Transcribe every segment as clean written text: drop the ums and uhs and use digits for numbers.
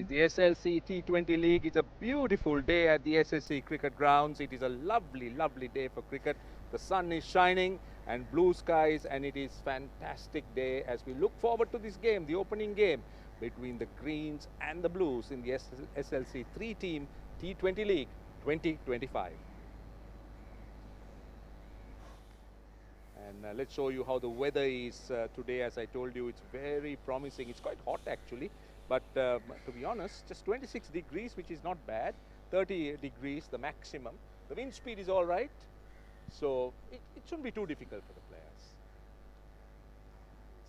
The SLC T20 League is a beautiful day at the SSC cricket grounds. It is a lovely, lovely day for cricket. The sun is shining and blue skies, and it is fantastic day as we look forward to this game, the opening game between the Greens and the Blues in the SLC 3-team T20 League 2025. And let's show you how the weather is today. As I told you, it's very promising. It's quite hot actually, but to be honest, just 26 degrees, which is not bad. 30 degrees, the maximum. The wind speed is all right, so it shouldn't be too difficult for the players.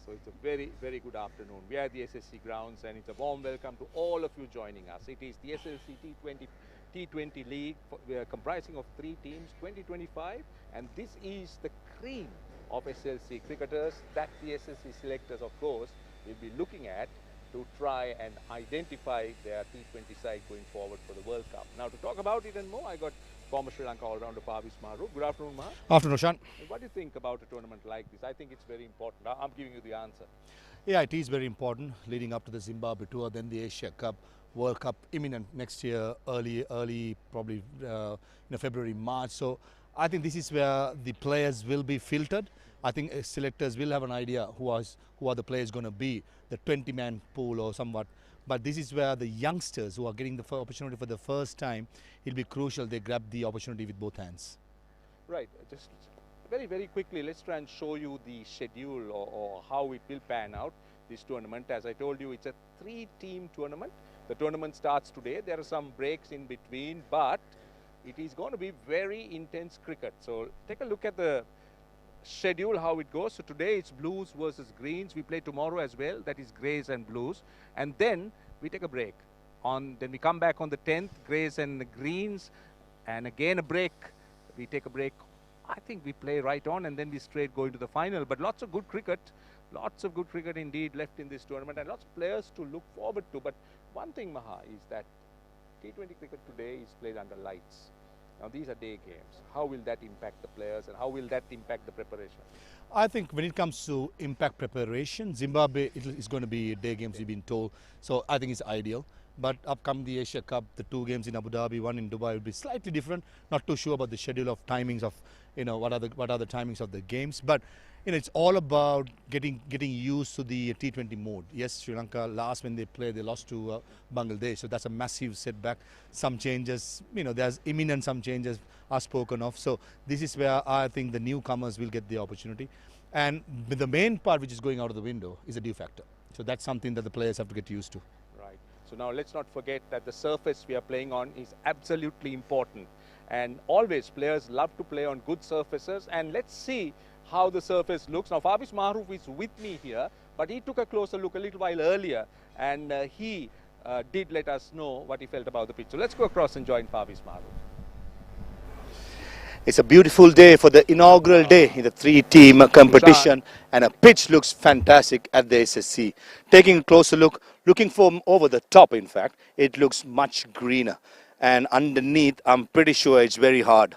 So it's a very, very good afternoon. We are at the SSC grounds, and it's a warm welcome to all of you joining us. It is the SLC T20 League, we are comprising of 3 teams, 2025, and this is the cream of SLC cricketers that the SLC selectors, of course, will be looking at to try and identify their T20 side going forward for the World Cup. Now, to talk about it and more, I got former Sri Lanka all-rounder Pavis Maru. Good afternoon, Maha. Afternoon, Roshan. What do you think about a tournament like this? I think it's very important. I'm giving you the answer. Yeah, it is very important leading up to the Zimbabwe tour, then the Asia Cup, World Cup imminent next year, early probably February, March. So I think this is where the players will be filtered. I think selectors will have an idea who are the players going to be, the 20-man pool or somewhat. But this is where the youngsters who are getting the opportunity for the first time, it'll be crucial they grab the opportunity with both hands. Right. Just very, very quickly, let's try and show you the schedule or how it will pan out, this tournament. As I told you, it's a 3-team tournament. The tournament starts today. There are some breaks in between, but it is going to be very intense cricket. So take a look at the schedule, how it goes. So today it's Blues versus Greens. We play tomorrow as well. That is Greys and Blues. And then we take a break. Then we come back on the 10th, Greys and Greens. And again a break. We take a break. I think we play right on, and then we straight go into the final. But lots of good cricket indeed left in this tournament, and lots of players to look forward to. But one thing, Maha, is that T20 cricket today is played under lights. Now these are day games. How will that impact the players, and how will that impact the preparation? I think when it comes to impact preparation, Zimbabwe is going to be day games, we've been told. So I think it's ideal. But upcoming the Asia Cup, the 2 games in Abu Dhabi, 1 in Dubai will be slightly different. Not too sure about the schedule of timings of, what are the timings of the games. But it's all about getting used to the T20 mode. Yes, Sri Lanka last when they played, they lost to Bangladesh, so that's a massive setback. Some changes, there's imminent some changes are spoken of. So this is where I think the newcomers will get the opportunity. And the main part which is going out of the window is a due factor. So that's something that the players have to get used to. Right. So now let's not forget that the surface we are playing on is absolutely important. And always players love to play on good surfaces. And let's see how the surface looks. Now Pavis Maru is with me here, but he took a closer look a little while earlier, and he did let us know what he felt about the pitch. So let's go across and join Pavis Maru. It's a beautiful day for the inaugural day in the 3-team competition, and a pitch looks fantastic at the SSC. Taking a closer look, looking from over the top, in fact, it looks much greener. And underneath, I'm pretty sure it's very hard.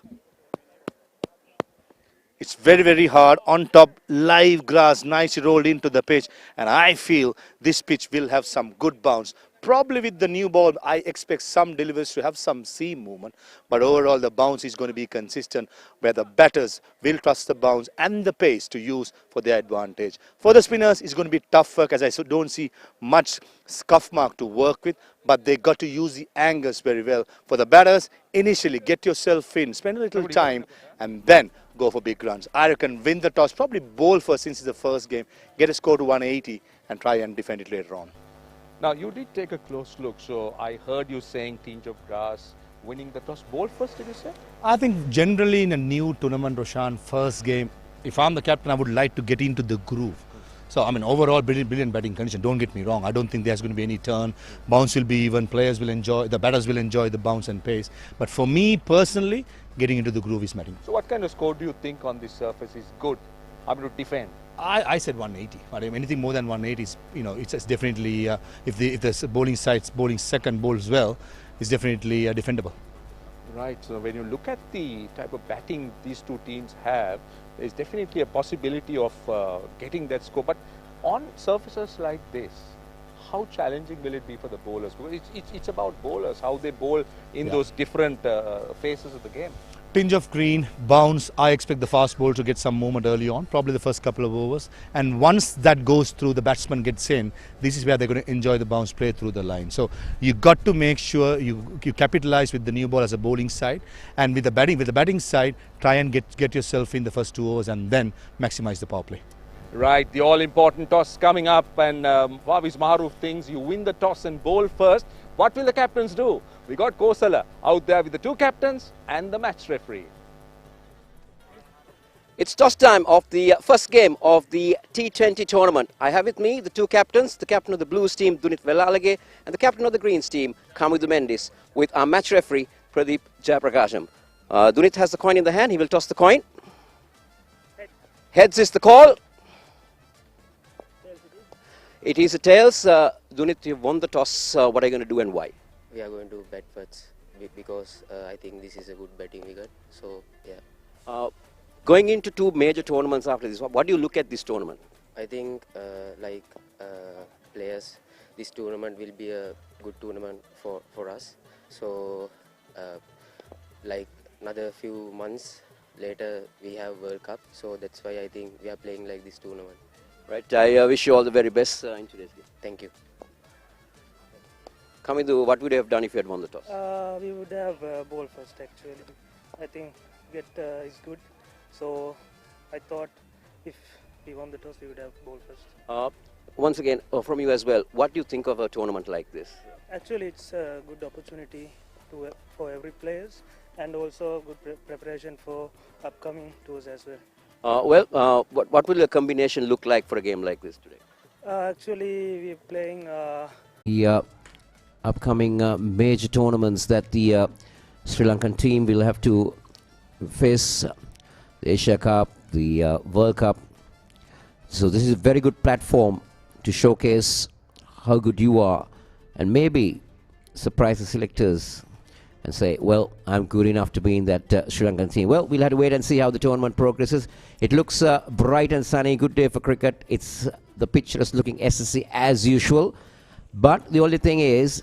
It's very, very hard. On top, live grass, nicely rolled into the pitch. And I feel this pitch will have some good bounce. Probably with the new ball, I expect some deliveries to have some seam movement. But overall, the bounce is going to be consistent, where the batters will trust the bounce and the pace to use for their advantage. For the spinners, it's going to be tough work, as I don't see much scuff mark to work with. But they got to use the angles very well. For the batters, initially get yourself in, spend a little time, and then go for big runs. I reckon win the toss, probably bowl first since it's the first game, get a score to 180 and try and defend it later on. Now you did take a close look, so I heard you saying tinge of grass, winning the toss. Bowl first, did you say? I think generally in a new tournament, Roshan, first game, if I'm the captain, I would like to get into the groove. So, overall, brilliant batting condition. Don't get me wrong. I don't think there's going to be any turn. Bounce will be even. Players will enjoy, the batters will enjoy the bounce and pace. But for me, personally, getting into the groove is mattering. So what kind of score do you think on this surface is good? To defend? I said 180. But anything more than 180 is, it's definitely, if the bowling side's bowling second bowls well, it's definitely defendable. Right. So when you look at the type of batting these 2 teams have, there's definitely a possibility of getting that score. But on surfaces like this, how challenging will it be for the bowlers? Because it's about bowlers, how they bowl in those different phases of the game. Tinge of green, bounce. I expect the fast bowler to get some movement early on, probably the first couple of overs. And once that goes through, the batsman gets in, this is where they're going to enjoy the bounce play through the line. So you got to make sure you capitalize with the new ball as a bowling side, and with the batting side, try and get yourself in the first 2 overs and then maximize the power play. Right, the all-important toss coming up, and Vavis Maharoof thinks you win the toss and bowl first. What will the captains do? We got Kosala out there with the 2 captains and the match referee. It's toss time of the first game of the T20 tournament. I have with me the 2 captains, the captain of the Blues team, Dunit Vellalage, and the captain of the Greens team, Kamudu Mendis, with our match referee, Pradeep Jayaprakasham. Dunit has the coin in the hand. He will toss the coin. Heads is the call. It is a tails. Dunit, you've won the toss. What are you going to do and why? We are going to bat first because I think this is a good batting wicket. So, yeah. Going into 2 major tournaments after this, what do you look at this tournament? I think, players, this tournament will be a good tournament for us. So, like another few months later, we have World Cup. So, that's why I think we are playing like this tournament. Right. I wish you all the very best in today's game. Thank you. Kamidu, what would you have done if you had won the toss? We would have ball first actually. I think wicket is good. So I thought if we won the toss, we would have ball first. Once again, from you as well, what do you think of a tournament like this? Actually, it's a good opportunity for every players, and also good preparation for upcoming tours as well. What will the combination look like for a game like this today? Actually, we're playing... The upcoming major tournaments that the Sri Lankan team will have to face, the Asia Cup, the World Cup. So this is a very good platform to showcase how good you are and maybe surprise the selectors and say, well, I'm good enough to be in that Sri Lankan team. Well, we'll have to wait and see how the tournament progresses. It looks bright and sunny, good day for cricket. The pitch is looking SLC as usual. But the only thing is,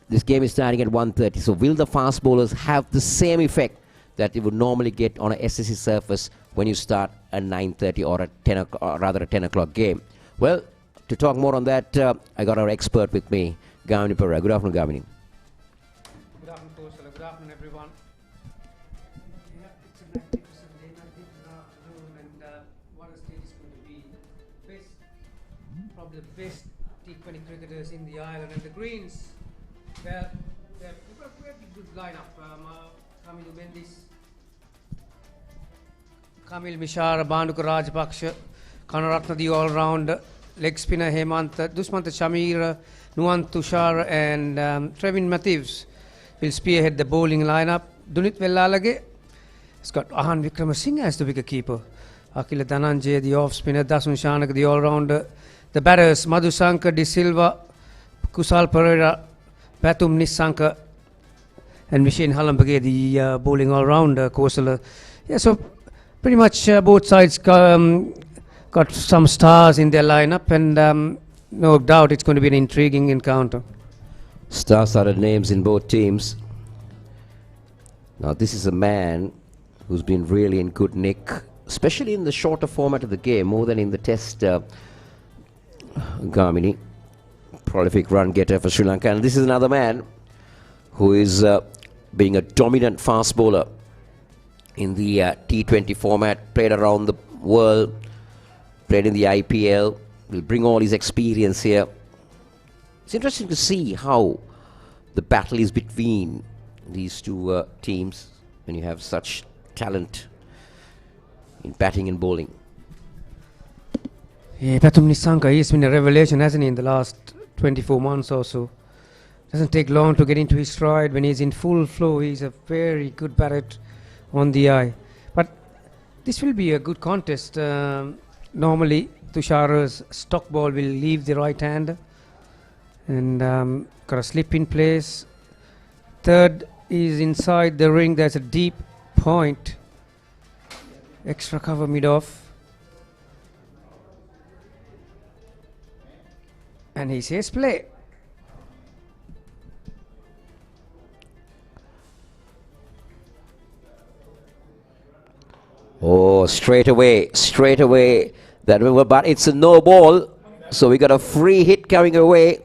this game is starting at 1:30. So will the fast bowlers have the same effect that you would normally get on a SLC surface when you start a 9:30 or a 10 or rather a 10 o'clock game? Well, to talk more on that, I got our expert with me, Gamini Perera. Good afternoon, Gamini. Good afternoon, Kosala. Good afternoon, everyone. Yeah, it's a magnificent day, magnificent afternoon, and what a stage is going to be. Probably the best T20 cricketers in the island, and the Greens. They've got a very good lineup. Kamil Mendis, Kamil Mishara, Banduka Rajapaksa, Kanaratna the all-rounder, leg spinner Hemanta, Dusmanta Shamir, Nuwan Tushar, and Trevin Matthews will spearhead the bowling lineup. Dunit Vellalage has got Ahan Wickramasinghe as the wicket-keeper. Akila Dhananjaya, the off-spinner, Dasun Shanak, the all-rounder. The batters, Madhusankar De Silva, Kusal Pereira, Pathum Nissanka, and Machine Halambage, the bowling all-rounder, Kosala. Yeah, so pretty much both sides got some stars in their lineup, and no doubt it's going to be an intriguing encounter. Star-studded names in both teams. Now, this is a man who's been really in good nick, especially in the shorter format of the game, more than in the test. Gamini, prolific run getter for Sri Lanka, and this is another man who is being a dominant fast bowler in the T20 format, played around the world, played in the IPL, will bring all his experience here. It's interesting to see how the battle is between these 2 teams when you have such talent in batting and bowling. Yeah, Pathum Nissanka, he's been a revelation, hasn't he, in the last 24 months or so. Doesn't take long to get into his stride. When he's in full flow, he's a very good batter on the eye. But this will be a good contest. Normally, Tushara's stock ball will leave the right hand. And got a slip in place. Third is inside the ring. There's a deep point. Extra cover mid-off. And he says play. Oh, straight away. That we were, but it's a no ball. So we got a free hit coming away.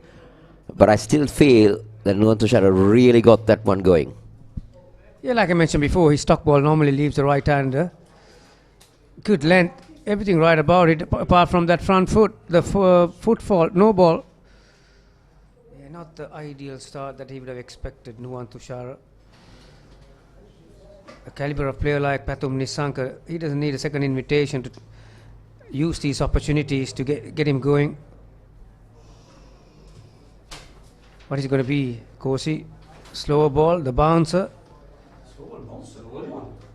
But I still feel that Nuwan Tushara really got that one going. Yeah, like I mentioned before, his stock ball normally leaves the right-hander. Good length, everything right about it, apart from that front foot, the foot fault, no ball. Yeah, not the ideal start that he would have expected, Nuwan Tushara. A caliber of player like Pathum Nissanka, he doesn't need a second invitation to use these opportunities to get him going. What is it going to be, Kosi? Slower ball, the bouncer.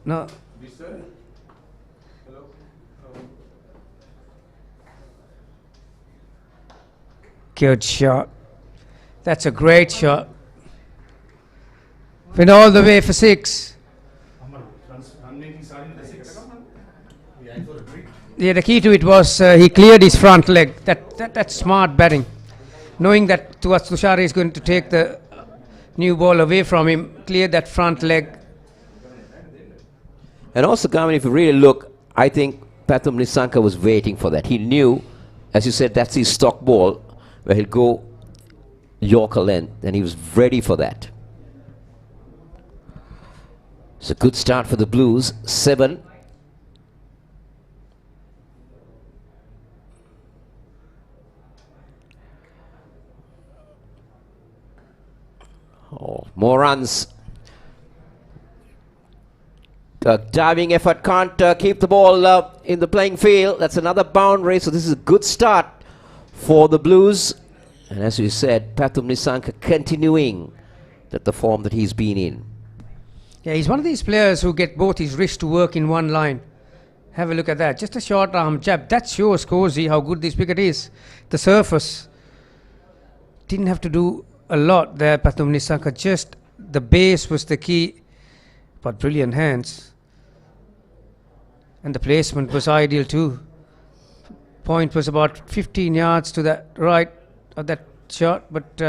No. Good shot. That's a great shot. Went all the way for 6. Yeah, the key to it was he cleared his front leg. That's smart batting. Knowing that Tushara is going to take the new ball away from him, cleared that front leg. And also, Gaman, if you really look, I think Pathum Nissanka was waiting for that. He knew, as you said, that's his stock ball, where he'll go Yorker length, and he was ready for that. It's a good start for the Blues, 7. Oh, more runs. Diving effort can't keep the ball in the playing field. That's another boundary. So this is a good start for the Blues. And as you said, Pathum Nissanka continuing the form that he's been in. Yeah, he's one of these players who get both his wrists to work in one line. Have a look at that. Just a short arm jab. That shows Cozy how good this wicket is. The surface. Didn't have to do a lot there, Pathum Nissanka. Just the base was the key. But brilliant hands. And the placement was ideal too. Point was about 15 yards to that right of that shot. But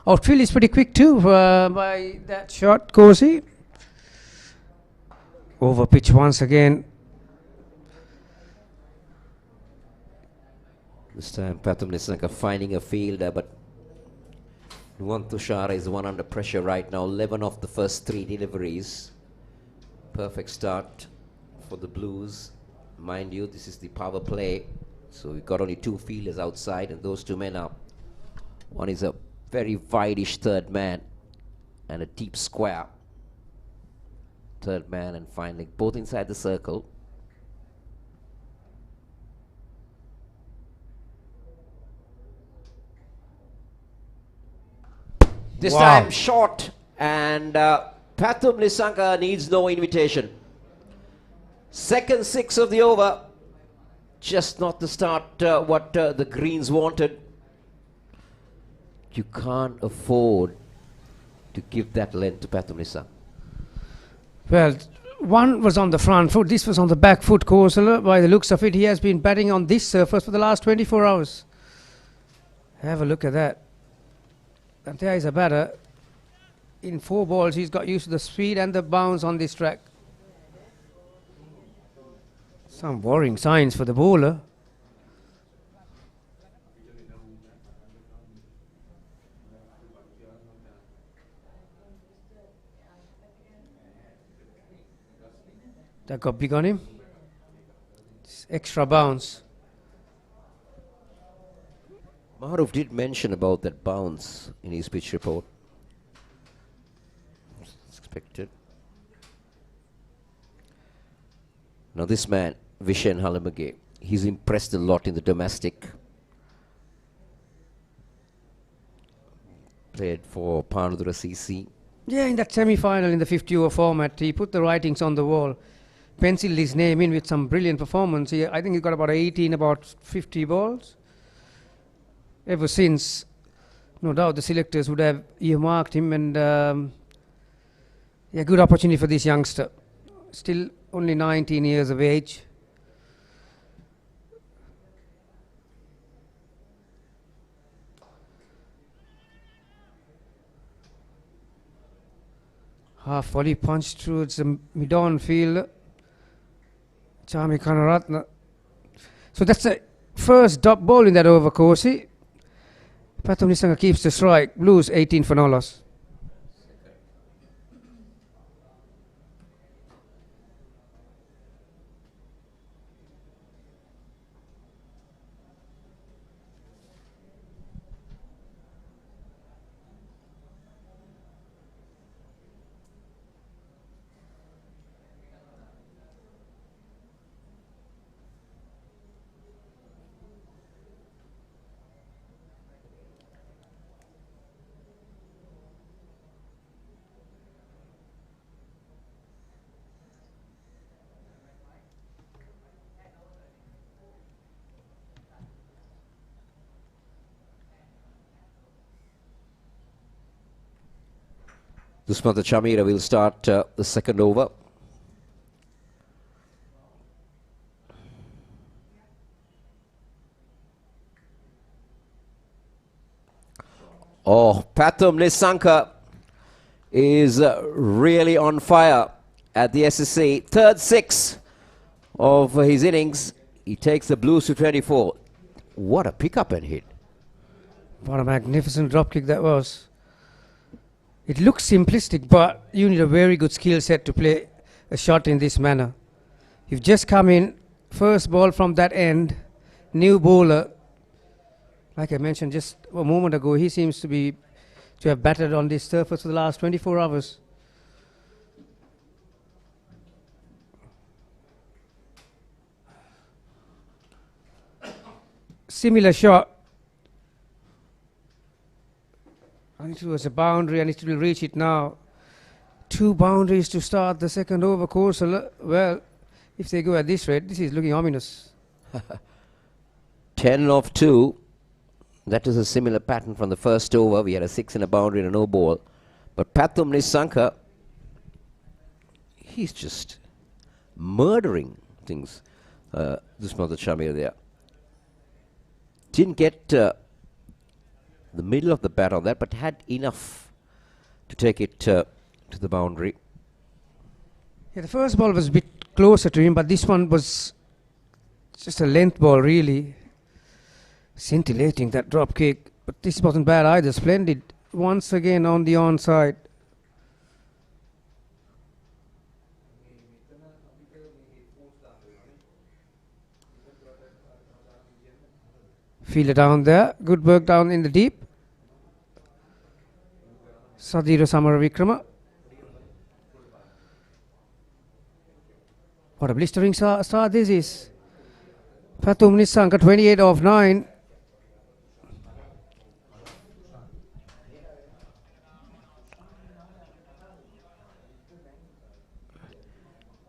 outfield is pretty quick too by that shot, Cozy. Over pitch once again. This time Pathum Nissanka finding a fielder, but Nuwan Tushara is the one under pressure right now. 11 of the first 3 deliveries. Perfect start for the Blues. Mind you, this is the power play. So we've got only 2 fielders outside, and those 2 men are. One is a very wide-ish third man and a deep square third man, and finally both inside the circle. This time short, and Pathum Nissanka needs no invitation. Second 6 of the over. Just not the start what the Greens wanted. You can't afford to give that length to Pathum Nissanka. Well, one was on the front foot. This was on the back foot, Kosala. By the looks of it, he has been batting on this surface for the last 24 hours. Have a look at that. And there is a batter. In 4 balls, he's got used to the speed and the bounce on this track. Some worrying signs for the bowler. That got big on him. Extra bounce. Maruf did mention about that bounce in his pitch report. It's expected. Now this man, Vishen Halamage, he's impressed a lot in the domestic. Played for Panudra CC. Yeah, in that semi-final in the 50-over format, he put the writings on the wall. Penciled his name in with some brilliant performance. I think he got about 18, about 50 balls. Ever since, no doubt the selectors would have earmarked him, and yeah, good opportunity for this youngster. Still only 19 years of age. Half volley punch towards the mid-on field. Chami Kanaratna. So that's the first dot ball in that over, Corsi. Pathum Nisanga keeps the strike. Blues 18 for no loss. Dusmantha Chamira will start the second over. Oh, Pathum Nissanka is really on fire at the SSC. Third six of his innings. He takes the Blues to 24. What a pickup and hit. What a magnificent drop kick that was. It looks simplistic, but you need a very good skill set to play a shot in this manner. You've just come in, first ball from that end, new bowler. Like I mentioned just a moment ago, he seems to have batted on this surface for the last 24 hours. Similar shot. And it was a boundary and it will reach it now. 2 boundaries to start the second over course. Well, if they go at this rate, this is looking ominous. 10 of 2. That is a similar pattern from the first over. We had a 6 and a boundary and a no ball. But Pathum Nissanka, he's just murdering things. Dusmantha Chamira there. Didn't get the middle of the bat on that, but had enough to take it to the boundary. Yeah, the first ball was a bit closer to him, but this one was just a length ball, really. Scintillating, that drop kick. But this wasn't bad either. Splendid. Once again on the onside. Fielder down there. Good work down in the deep. Sadira Samaravikrama. What a blistering start this is. Pathum Nissanka 28 of 9.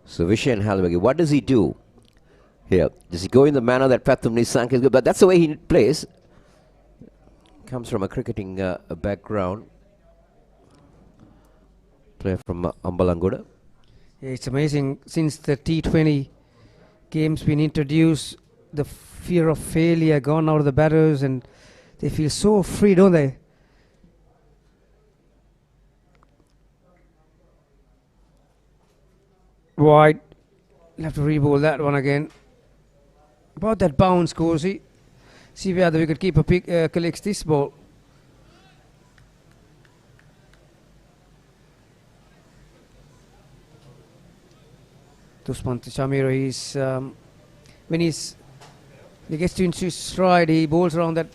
So Vishen Halwagi, what does he do here? Does he go in the manner that Pathum Nissanka is good? But that's the way he plays. Comes from a cricketing background. Player from Ambalangoda. Yeah, it's amazing. Since the T20 game's been introduced, the fear of failure gone out of the batters and they feel so free, don't they? Wide. You'll have to re-bowl that one again. About that bounce, Corsi. See where the wicketkeeper collects this ball. Dusmantha Chamira, when he gets to into his stride, he bowls around that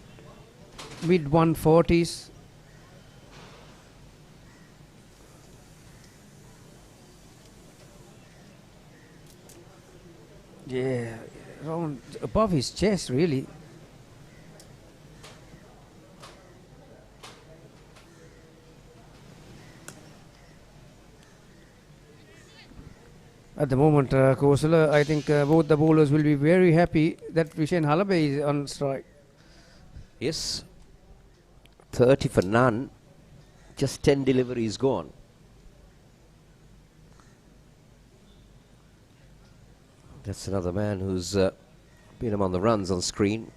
mid 140s. Yeah, around above his chest, really. At the moment, Kosala, I think both the bowlers will be very happy that Vishen Halabhe is on strike. Yes. 30 for none. Just 10 deliveries gone. That's another man who's been among the runs on screen.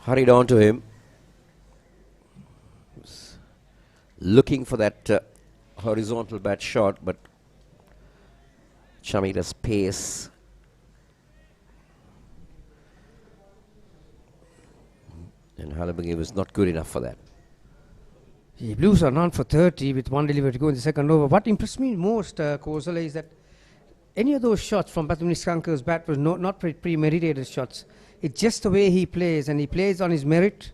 hurried on to him. Looking for that horizontal bat shot, but Chamira's pace and Halabagi was not good enough for that. The Blues are none for 30 with one delivery to go in the second over. What impressed me most, Kosala, is that any of those shots from Pathum Nissanka's bat was not premeditated shots. It's just the way he plays, and he plays on his merit.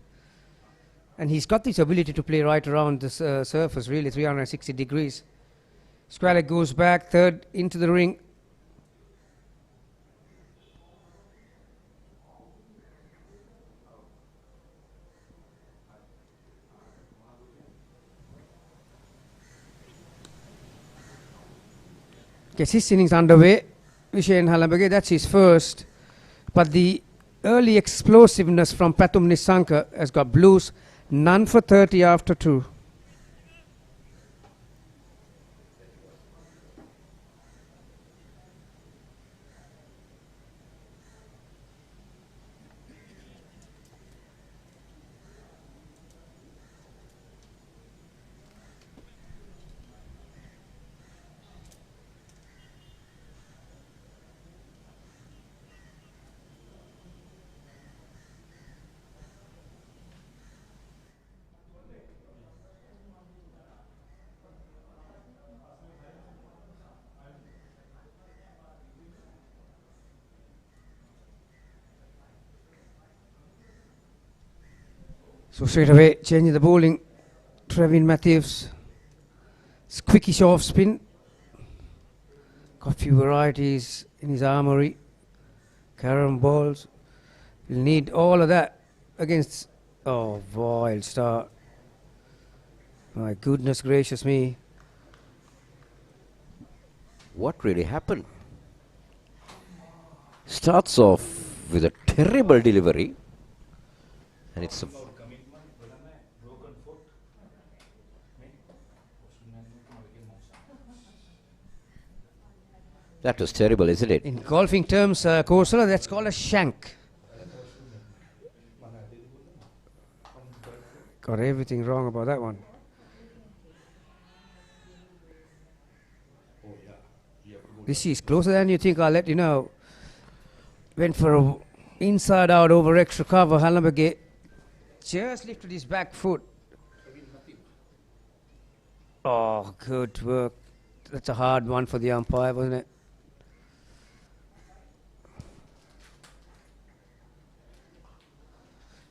And he's got this ability to play right around this surface, really, 360 degrees. Sportylk goes back, third into the ring. Gets his innings underway. Vishen Halabage, that's his first. But the early explosiveness from Pathum Nissanka has got Blues none for 30 after 2. So straight away, changing the bowling. Trevin Matthews. Quickish off spin. Got few varieties in his armory. Carom balls. He'll need all of that against... Oh, wild start. My goodness gracious me. What really happened? Starts off with a terrible delivery. And it's a... That was terrible, isn't it? In golfing terms, Kosala, that's called a shank. Got everything wrong about that one. This is closer than you think, I'll let you know. Went for a inside out over extra cover. Halabage just lifted his back foot. Oh, good work. That's a hard one for the umpire, wasn't it?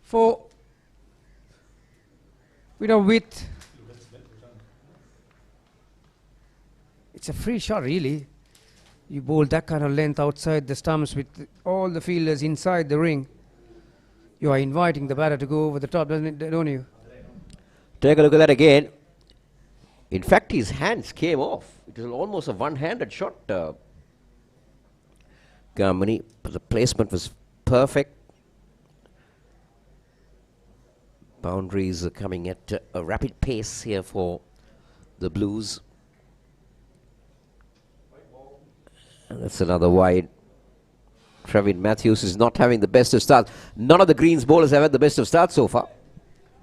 For with a width, it's a free shot really. You bowl that kind of length outside the stumps with all the fielders inside the ring. You are inviting the batter to go over the top, don't you? Take a look at that again. In fact, his hands came off. It was almost a one-handed shot, Gamani, but the placement was perfect. Boundaries are coming at a rapid pace here for the Blues. And that's another wide. Trevin Matthews is not having the best of starts. None of the Greens bowlers have had the best of starts so far.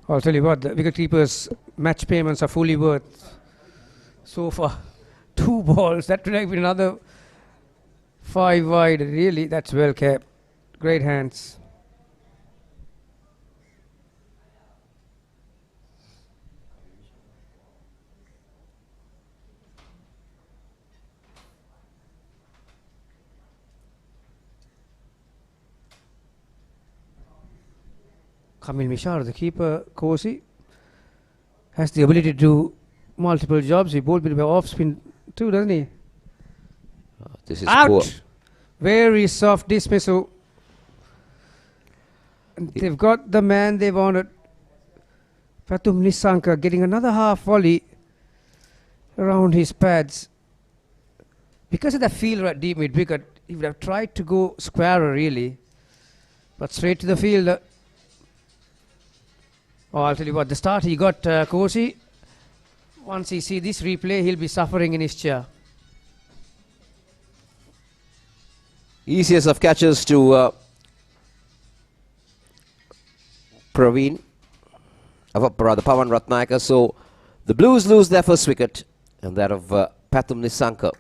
I'll tell you what, the wicketkeeper's match payments are fully worth so far. 2 balls, that would have been another 5 wide. Really, that's well kept. Great hands. Kamil Mishar, the keeper, Kosi, has the ability to do multiple jobs. He bowled a bit of off spin too, doesn't he? This is out. Poor. Very soft dismissal. And they've got the man they wanted. Pathum Nissanka getting another half volley around his pads. Because of that fielder at deep mid wicket, he would have tried to go squarer really, but straight to the fielder. Oh, I'll tell you what, the start he got, Kosi, once he see this replay, he'll be suffering in his chair. Easiest of catches to Praveen, rather Pawan Ratnayaka. So the Blues lose their first wicket, and that of Pathum Nissanka.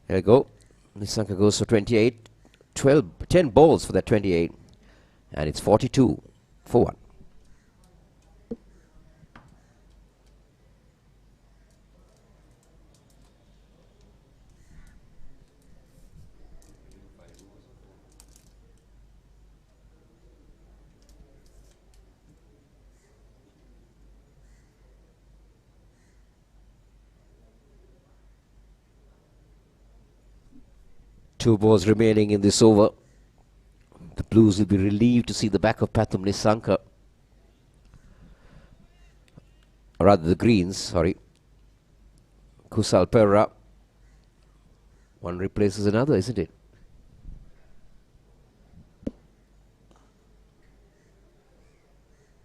There you go. Nissanka goes for 28. 10 balls for that 28. And it's 42 for 1. Two balls remaining in this over. The Blues will be relieved to see the back of Pathum Nissanka. Or rather the Greens, sorry. Kusal Perra. One replaces another, isn't it?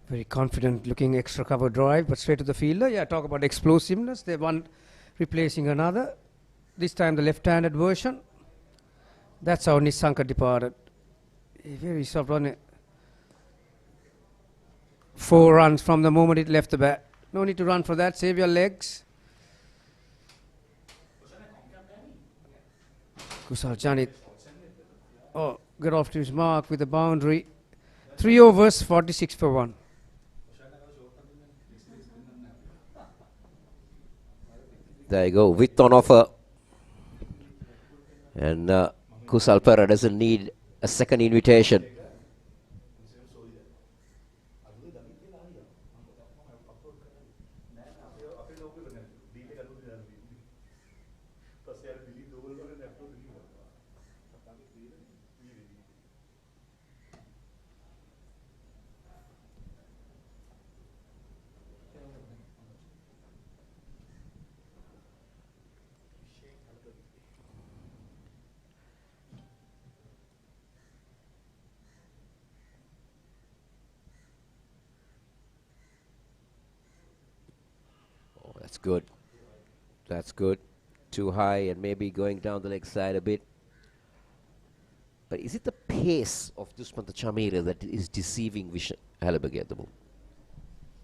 Very confident looking extra cover drive, but straight to the fielder. Yeah, talk about explosiveness. They one replacing another. This time the left-handed version. That's how Nissanka departed. Very soft on it. 4 runs from the moment it left the bat. No need to run for that. Save your legs. Kusal Janit. Oh, get off to his mark with a boundary. 3 overs, 46 for 1. There you go. Width on offer. And Kusal Perra doesn't need a second invitation. That's good. That's good. Too high and maybe going down the leg side a bit. But is it the pace of Dushmantha Chameera that is deceiving Vishen Halabagi at the moment?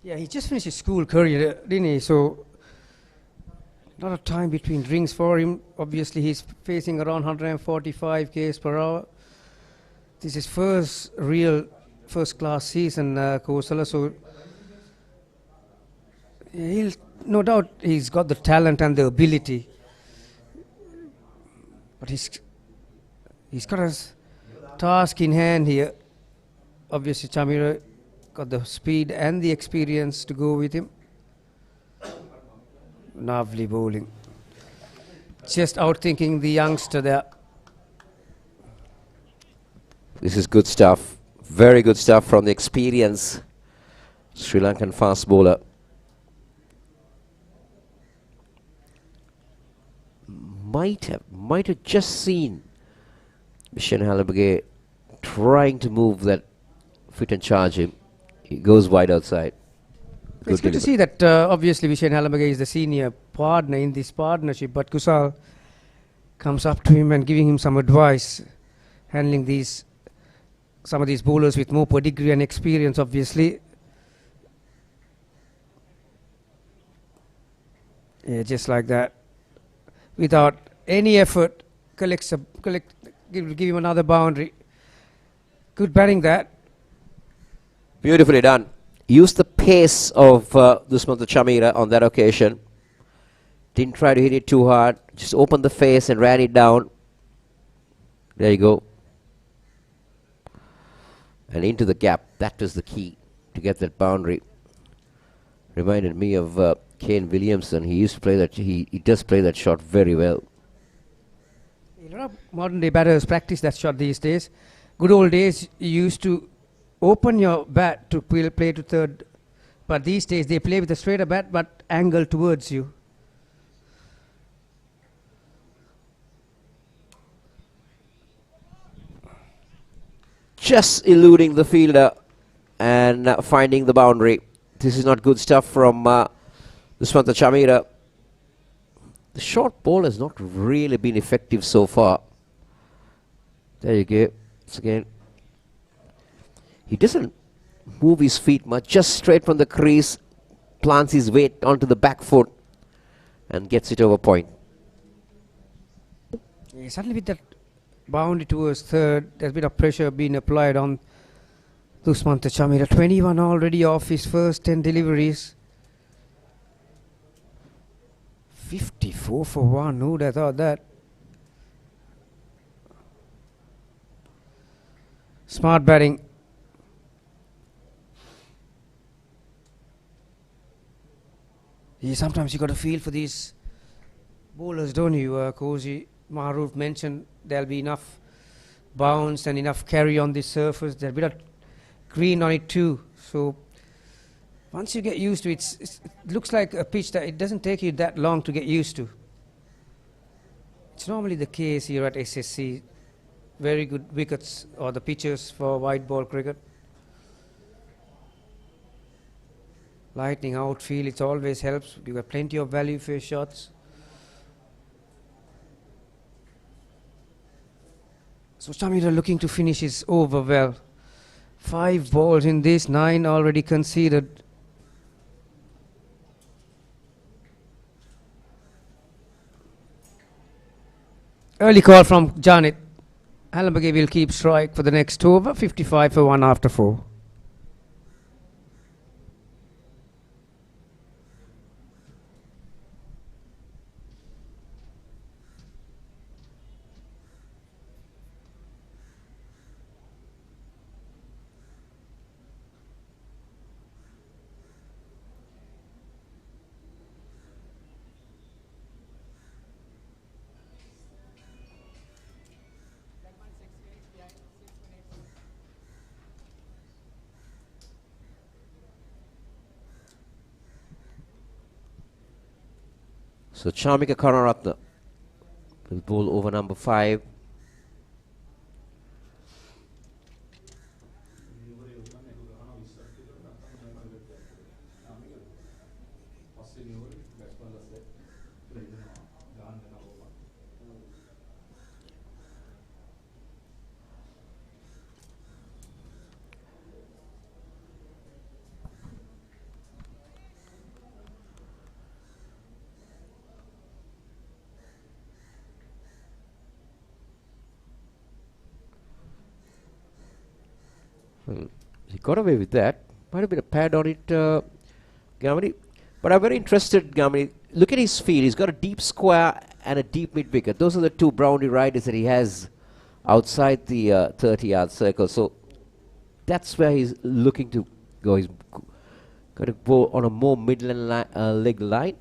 Yeah, he just finished his school career, didn't he? So, a lot of time between drinks for him. Obviously, he's facing around 145 k's per hour. This is first real first-class season, Kosala. So, he'll no doubt he's got the talent and the ability, but he's got a task in hand here. Obviously, Chameera got the speed and the experience to go with him. Lovely bowling. Just outthinking the youngster there. This is good stuff. Very good stuff from the experienced Sri Lankan fast bowler. Might have just seen Vishen Halabagi trying to move that fit and charge him. He goes wide outside. It's good to see that obviously Vishen Halabagi is the senior partner in this partnership, but Kusal comes up to him and giving him some advice, handling some of these bowlers with more pedigree and experience, obviously. Yeah, just like that. Without any effort, give him another boundary. Good batting that. Beautifully done. Used the pace of Dushmantha Chameera on that occasion. Didn't try to hit it too hard. Just opened the face and ran it down. There you go. And into the gap. That was the key to get that boundary. Reminded me of Kane Williamson. He used to play that. He does play that shot very well. A lot of modern day batters practice that shot these days. Good old days, you used to open your bat to play to third, but these days they play with a straighter bat but angle towards you. Just eluding the fielder and finding the boundary. This is not good stuff from Dushmantha Chameera. The short ball has not really been effective so far. There you go. Once again, he doesn't move his feet much, just straight from the crease, plants his weight onto the back foot and gets it over point. Yeah, suddenly with that boundary towards third, there's a bit of pressure being applied on Dushmantha Chamira. 21 already off his first 10 deliveries. 54 for 1. Who'd have thought that? Smart batting. Yeah, sometimes you got to feel for these bowlers, don't you? Kozi Maruf mentioned there'll be enough bounce and enough carry on this surface. There'll be a bit of green on it too. So once you get used to it, it looks like a pitch that it doesn't take you that long to get used to. It's normally the case here at SSC. Very good wickets or the pitches for white ball cricket. Lightning outfield, it always helps. You got plenty of value for your shots. So Chamira looking to finish his over well. 5 balls in this, 9 already conceded. Early call from Janit. Hallenberg will keep strike for the next over. 55 for 1 after 4. So Chamika Karunaratne will bowl over number 5. Well, he got away with that. Might have been a pad on it, Gamini. But I'm very interested, Gamini. Look at his field. He's got a deep square and a deep mid wicket. Those are the 2 boundary riders that he has outside the 30-yard circle. So that's where he's looking to go. He's got to go on a more midland leg line.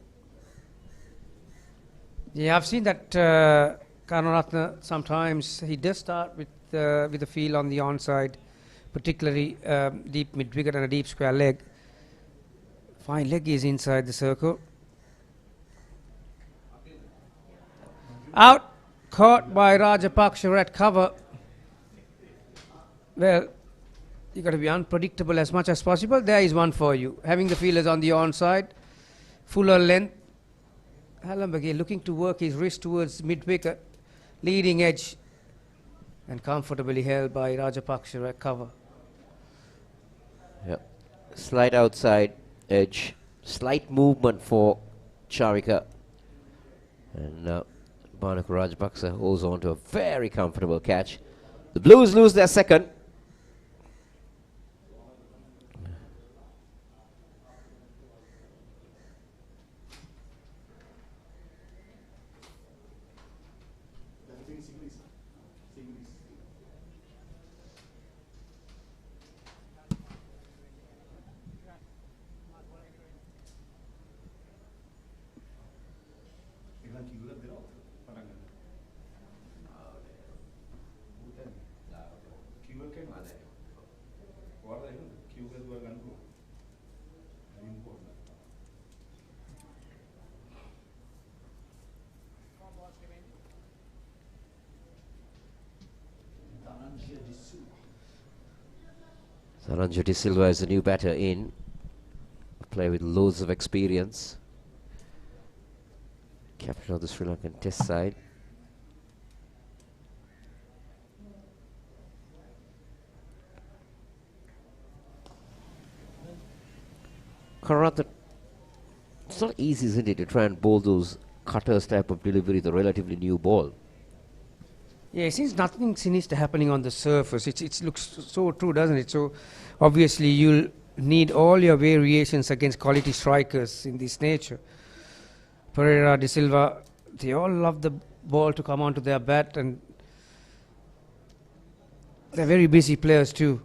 Yeah, I've seen that Karunaratne sometimes he does start with the field on the onside, particularly deep mid wicket and a deep square leg. Fine leg is inside the circle. Out, caught by Rajapaksa at cover. Well, you got to be unpredictable as much as possible. There is one for you. Having the fielders on the onside, fuller length. Hallenberg looking to work his wrist towards mid wicket, leading edge, and comfortably held by Rajapaksa at cover. Yep. Slight outside edge, slight movement for Chamika. And Bhanuka Rajapaksa holds on to a very comfortable catch. The Blues lose their second. Ranju De Silva is the new batter in. A player with loads of experience. Captain of the Sri Lankan Test side. Karatha, it's not easy, isn't it, to try and bowl those cutters type of delivery, the relatively new ball. Yeah, it seems nothing sinister happening on the surface. It looks so true, doesn't it? So obviously you'll need all your variations against quality strikers in this nature. Pereira, De Silva, they all love the ball to come onto their bat, and they're very busy players too.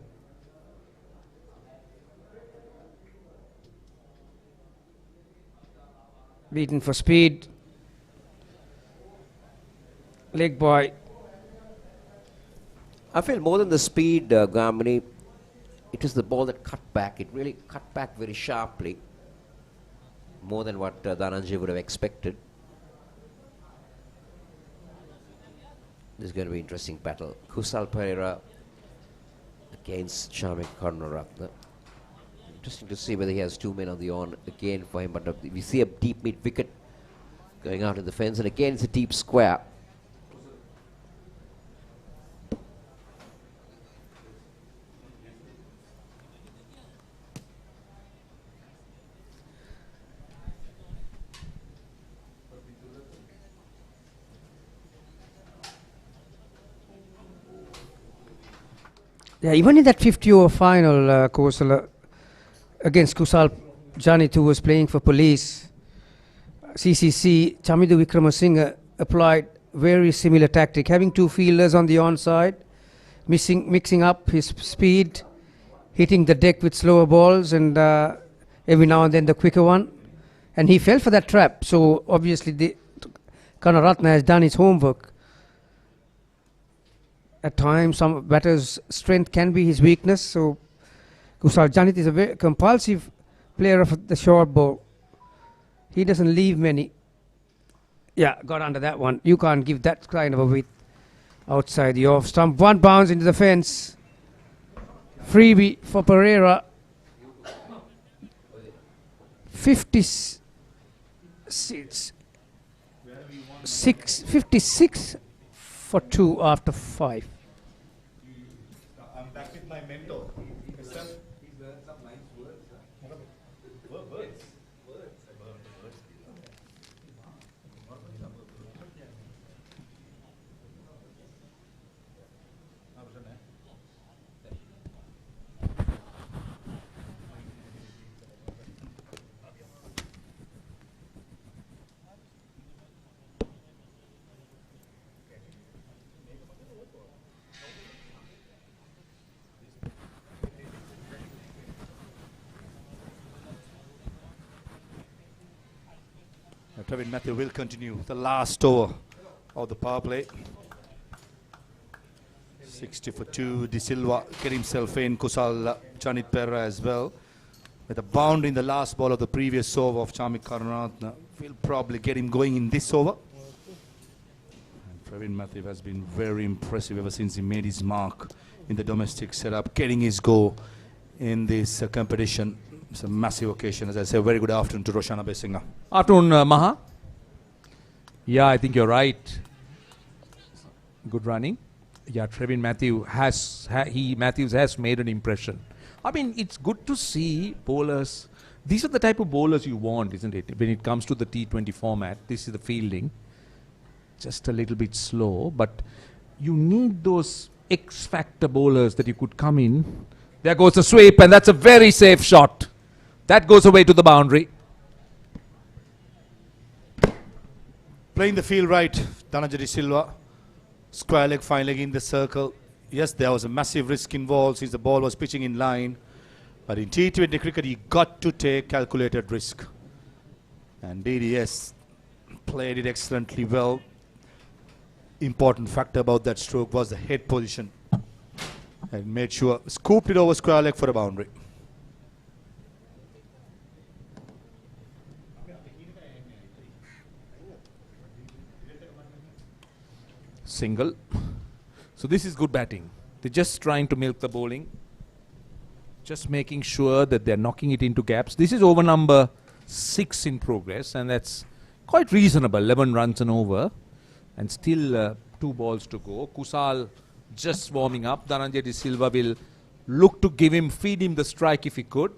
Beaten for speed. Leg boy. I feel more than the speed, Gamini, it is the ball that cut back. It really cut back very sharply, more than what Dhananjay would have expected. This is going to be an interesting battle. Kusal Pereira against Shamik Karunaratne. Interesting to see whether he has 2 men on the on again for him. But we see a deep mid wicket going out in the fence, and again it's a deep square. Yeah, even in that 50-over final, Kosala, against Kusal Janit, who was playing for Police, CCC, Chamidu Wickramasinghe applied very similar tactic, having 2 fielders on the onside, mixing up his speed, hitting the deck with slower balls, and every now and then the quicker one. And he fell for that trap, so obviously Karunaratne has done his homework. At times, some batter's strength can be his weakness. So, Kusal Janit is a very compulsive player of the short ball. He doesn't leave many. Yeah, got under that one. You can't give that kind of a width outside the off stump. One bounce into the fence. Freebie for Pereira. 56 for 2 after 5. I'm back with my mentor. Praveen Matthew will continue the last over of the power play. 60 for 2. De Silva get himself in. Kusal Janit Pereira as well. With a bound in the last ball of the previous over of Shamik Karunaratne. Will probably get him going in this over. And Praveen Matthew has been very impressive ever since he made his mark in the domestic setup, getting his go in this competition. It's a massive occasion. As I say, very good afternoon to Roshana Besinga. Afternoon, Maha. Yeah, I think you're right. Good running. Yeah, Trevin Matthews has made an impression. I mean, it's good to see bowlers. These are the type of bowlers you want, isn't it? When it comes to the T20 format, this is the fielding. Just a little bit slow, but you need those X-factor bowlers that you could come in. There goes the sweep, and that's a very safe shot. That goes away to the boundary. Playing the field right, Dhananjay De Silva. Square leg, fine leg in the circle. Yes, there was a massive risk involved since the ball was pitching in line. But in T20 cricket, you got to take calculated risk. And DDS played it excellently well. Important factor about that stroke was the head position. And made sure, scooped it over square leg for a boundary. Single. So this is good batting. They're just trying to milk the bowling. Just making sure that they're knocking it into gaps. This is over number 6 in progress, and that's quite reasonable. 11 runs and over. And still 2 balls to go. Kusal just warming up. Dhananjay De Silva will look to feed him the strike if he could.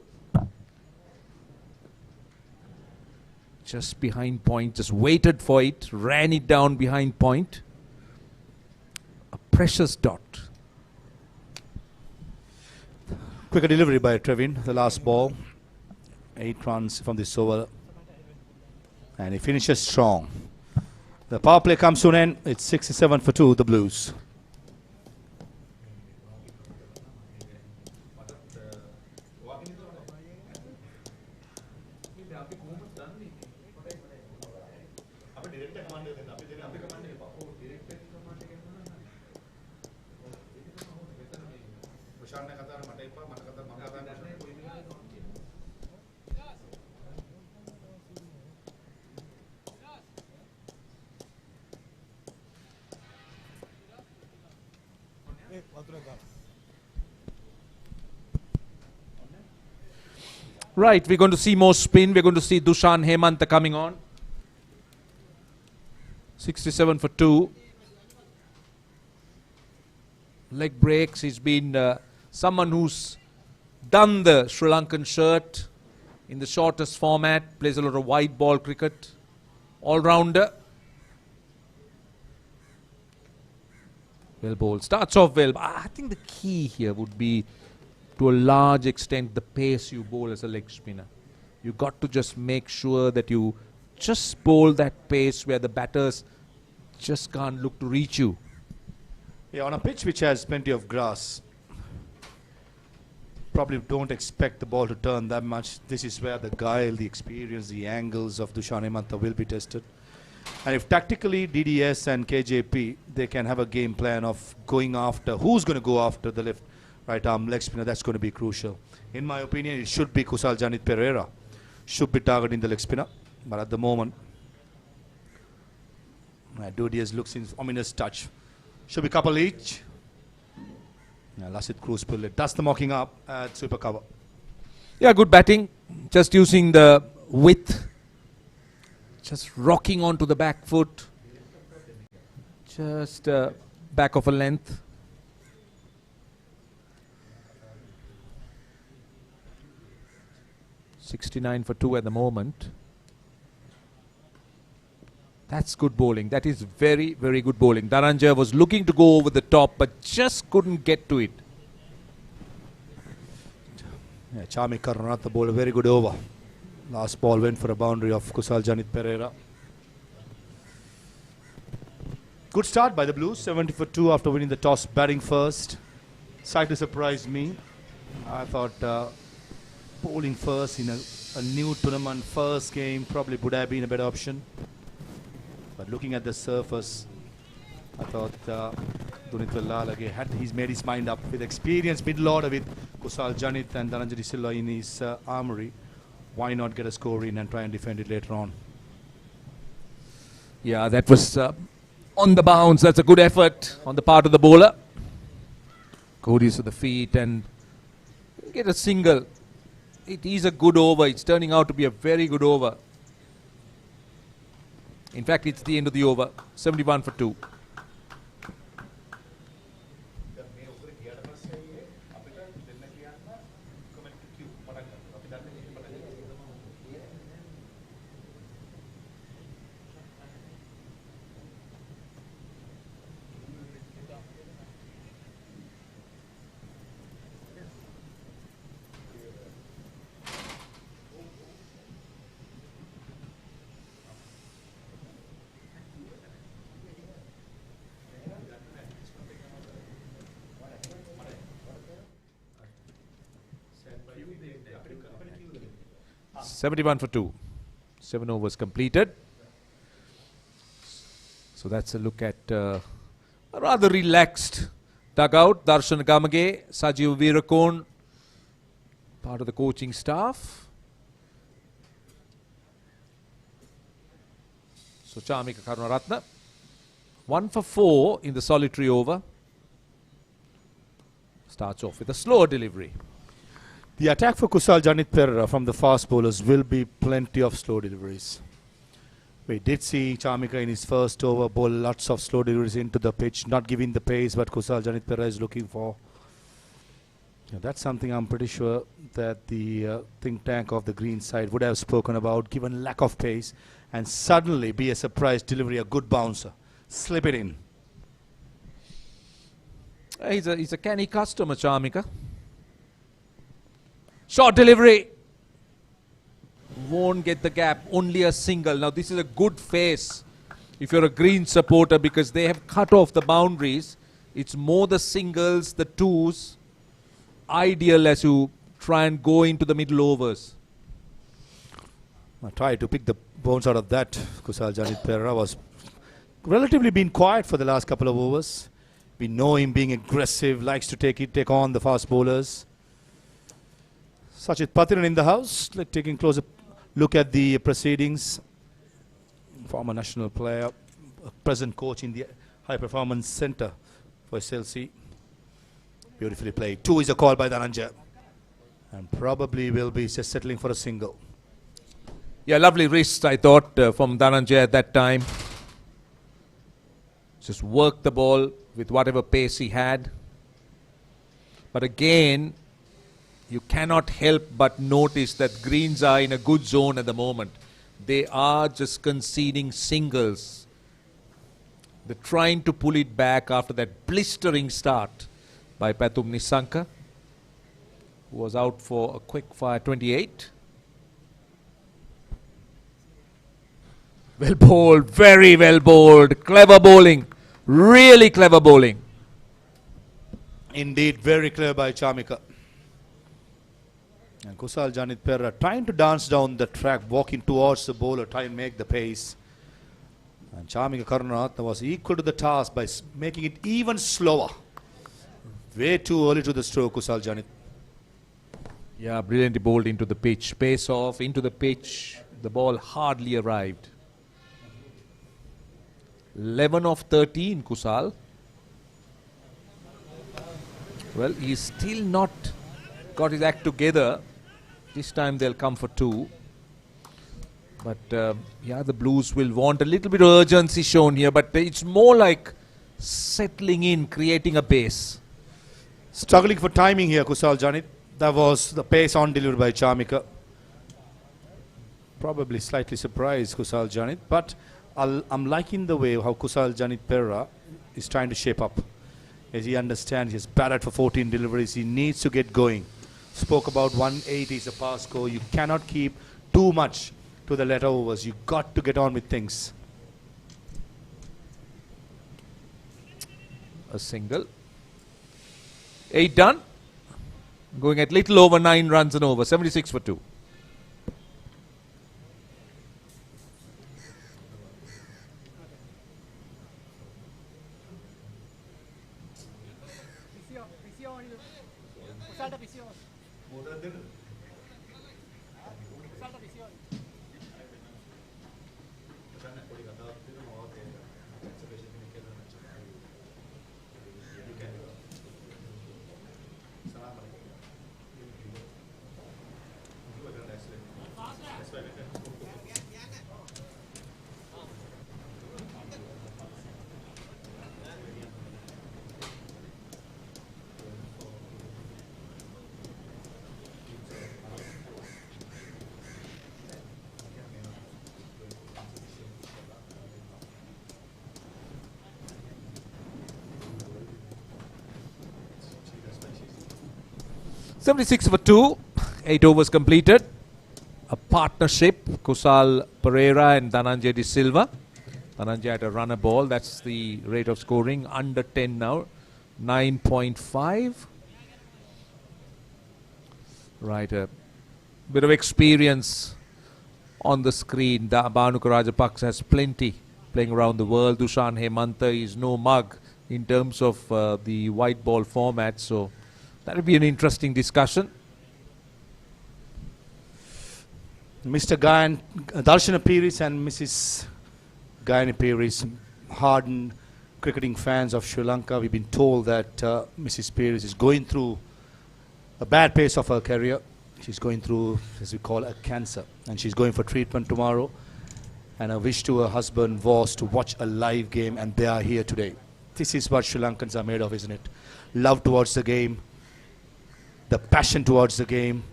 Just behind point, just waited for it, ran it down behind point. A precious dot. Quicker delivery by Trevin, the last ball. 8 runs from this over. And he finishes strong. The power play comes to an end. It's 67 for 2, the Blues. Right, we're going to see more spin. We're going to see Dushan Hemantha coming on. 67 for 2. Leg breaks. He's been someone who's done the Sri Lankan shirt in the shortest format. Plays a lot of white ball cricket. All-rounder. Well bowled. Starts off well. I think the key here would be, to a large extent, the pace you bowl as a leg spinner. You got to just make sure that you just bowl that pace where the batters just can't look to reach you. Yeah, on a pitch which has plenty of grass, probably don't expect the ball to turn that much. This is where the guile, the experience, the angles of Dushan Hemantha will be tested. And if tactically DDS and KJP, they can have a game plan of going after, who's going to go after the left right arm leg spinner, that's going to be crucial. In my opinion, it should be Kusal Janit Pereira. Should be targeting the leg spinner. But at the moment, Dodias looks in ominous touch. Should be couple each. Lasit Cruz does the mocking up at super cover. Yeah, good batting. Just using the width. Just rocking onto the back foot. Just back of a length. .69 for 2 at the moment. That's good bowling. That is very, very good bowling. Dhananjaya was looking to go over the top, but just couldn't get to it. Yeah, Charmi Karunaratne bowled a very good over. Last ball went for a boundary of Kusal Janit Pereira. Good start by the Blues. 70 for 2 after winning the toss, batting first. Slightly surprised me. I thought bowling first in a new tournament, first game, probably would have been a better option. But looking at the surface, I thought Dunitwal Lalage he's made his mind up with experience, middle order with Kusal Janit and Dhananjaya Silva in his armory. Why not get a score in and try and defend it later on? Yeah, that was on the bounce. That's a good effort on the part of the bowler. Cody's to the feet and get a single. It is a good over. It's turning out to be a very good over. In fact, it's the end of the over. 71 for 2. .71 for 2. 7 overs completed. So that's a look at a rather relaxed dugout. Darshan Gamage, Sajiv Veerakon, part of the coaching staff. So Charmika Karunaratne, 1 for 4 in the solitary over. Starts off with a slower delivery. The attack for Kusal Janit Pereira from the fast bowlers will be plenty of slow deliveries. We did see Charmika in his first over bowl lots of slow deliveries into the pitch, not giving the pace what Kusal Janit Pereira is looking for. That's something I'm pretty sure that the think tank of the green side would have spoken about, given lack of pace, and suddenly be a surprise delivery, a good bouncer. Slip it in. He's a canny customer, Charmika. Short delivery. Won't get the gap, only a single. Now this is a good face if you're a green supporter, because they have cut off the boundaries. It's more the singles, the twos. Ideal as you try and go into the middle overs. I tried to pick the bones out of that. Kusal Janit Pereira was relatively been quiet for the last couple of overs. We know him being aggressive, likes to take on the fast bowlers. Sachit Patiran in the house. Let's take a closer look at the proceedings. Former national player, present coach in the High Performance Centre for SLC. Beautifully played. 2 is a call by Dhananjay. And probably will be just settling for a single. Yeah, lovely wrist, I thought, from Dhananjay at that time. Just worked the ball with whatever pace he had. But again, you cannot help but notice that greens are in a good zone at the moment. They are just conceding singles. They're trying to pull it back after that blistering start by Pathum Nissanka, who was out for a quick fire 28. Well bowled, very well bowled, clever bowling, really clever bowling. Indeed, very clear by Charmika. And Kusal Janit Pereira trying to dance down the track, walking towards the bowler, try and make the pace. And Charmika Karunaratne was equal to the task by making it even slower. Way too early to the stroke, Kusal Janit. Yeah, brilliantly bowled into the pitch. Pace off, into the pitch. The ball hardly arrived. 11 of 13, Kusal. Well, he's still not got his act together. This time they'll come for 2. But yeah, the Blues will want a little bit of urgency shown here. But it's more like settling in, creating a base. Struggling for timing here, Kusal Janit. That was the pace on delivered by Charmika. Probably slightly surprised, Kusal Janit. But I'm liking the way how Kusal Janit Pereira is trying to shape up. As he understands he's batted for 14 deliveries, he needs to get going. Spoke about 180 is a pass score. You cannot keep too much to the latter overs. You got to get on with things. A single. 8 done. Going at little over 9 runs and over. 76 for 2. .76 for 2. 8 overs completed. A partnership, Kusal Pereira and Dhananjay De Silva. Dhananjay had a runner ball. That's the rate of scoring. Under 10 now. 9.5. Right, a bit of experience on the screen. Bhanuka Rajapaksa has plenty playing around the world. Dushan Hemanta is no mug in terms of the white ball format. So that would be an interesting discussion. Mr. Gayan, Darshana Piris and Mrs. Gayani Piris, hardened cricketing fans of Sri Lanka. We've been told that Mrs. Piris is going through a bad pace of her career. She's going through, as we call, a cancer. And she's going for treatment tomorrow. And her wish to her husband was to watch a live game, and they are here today. This is what Sri Lankans are made of, isn't it? Love towards the game. the passion towards the game.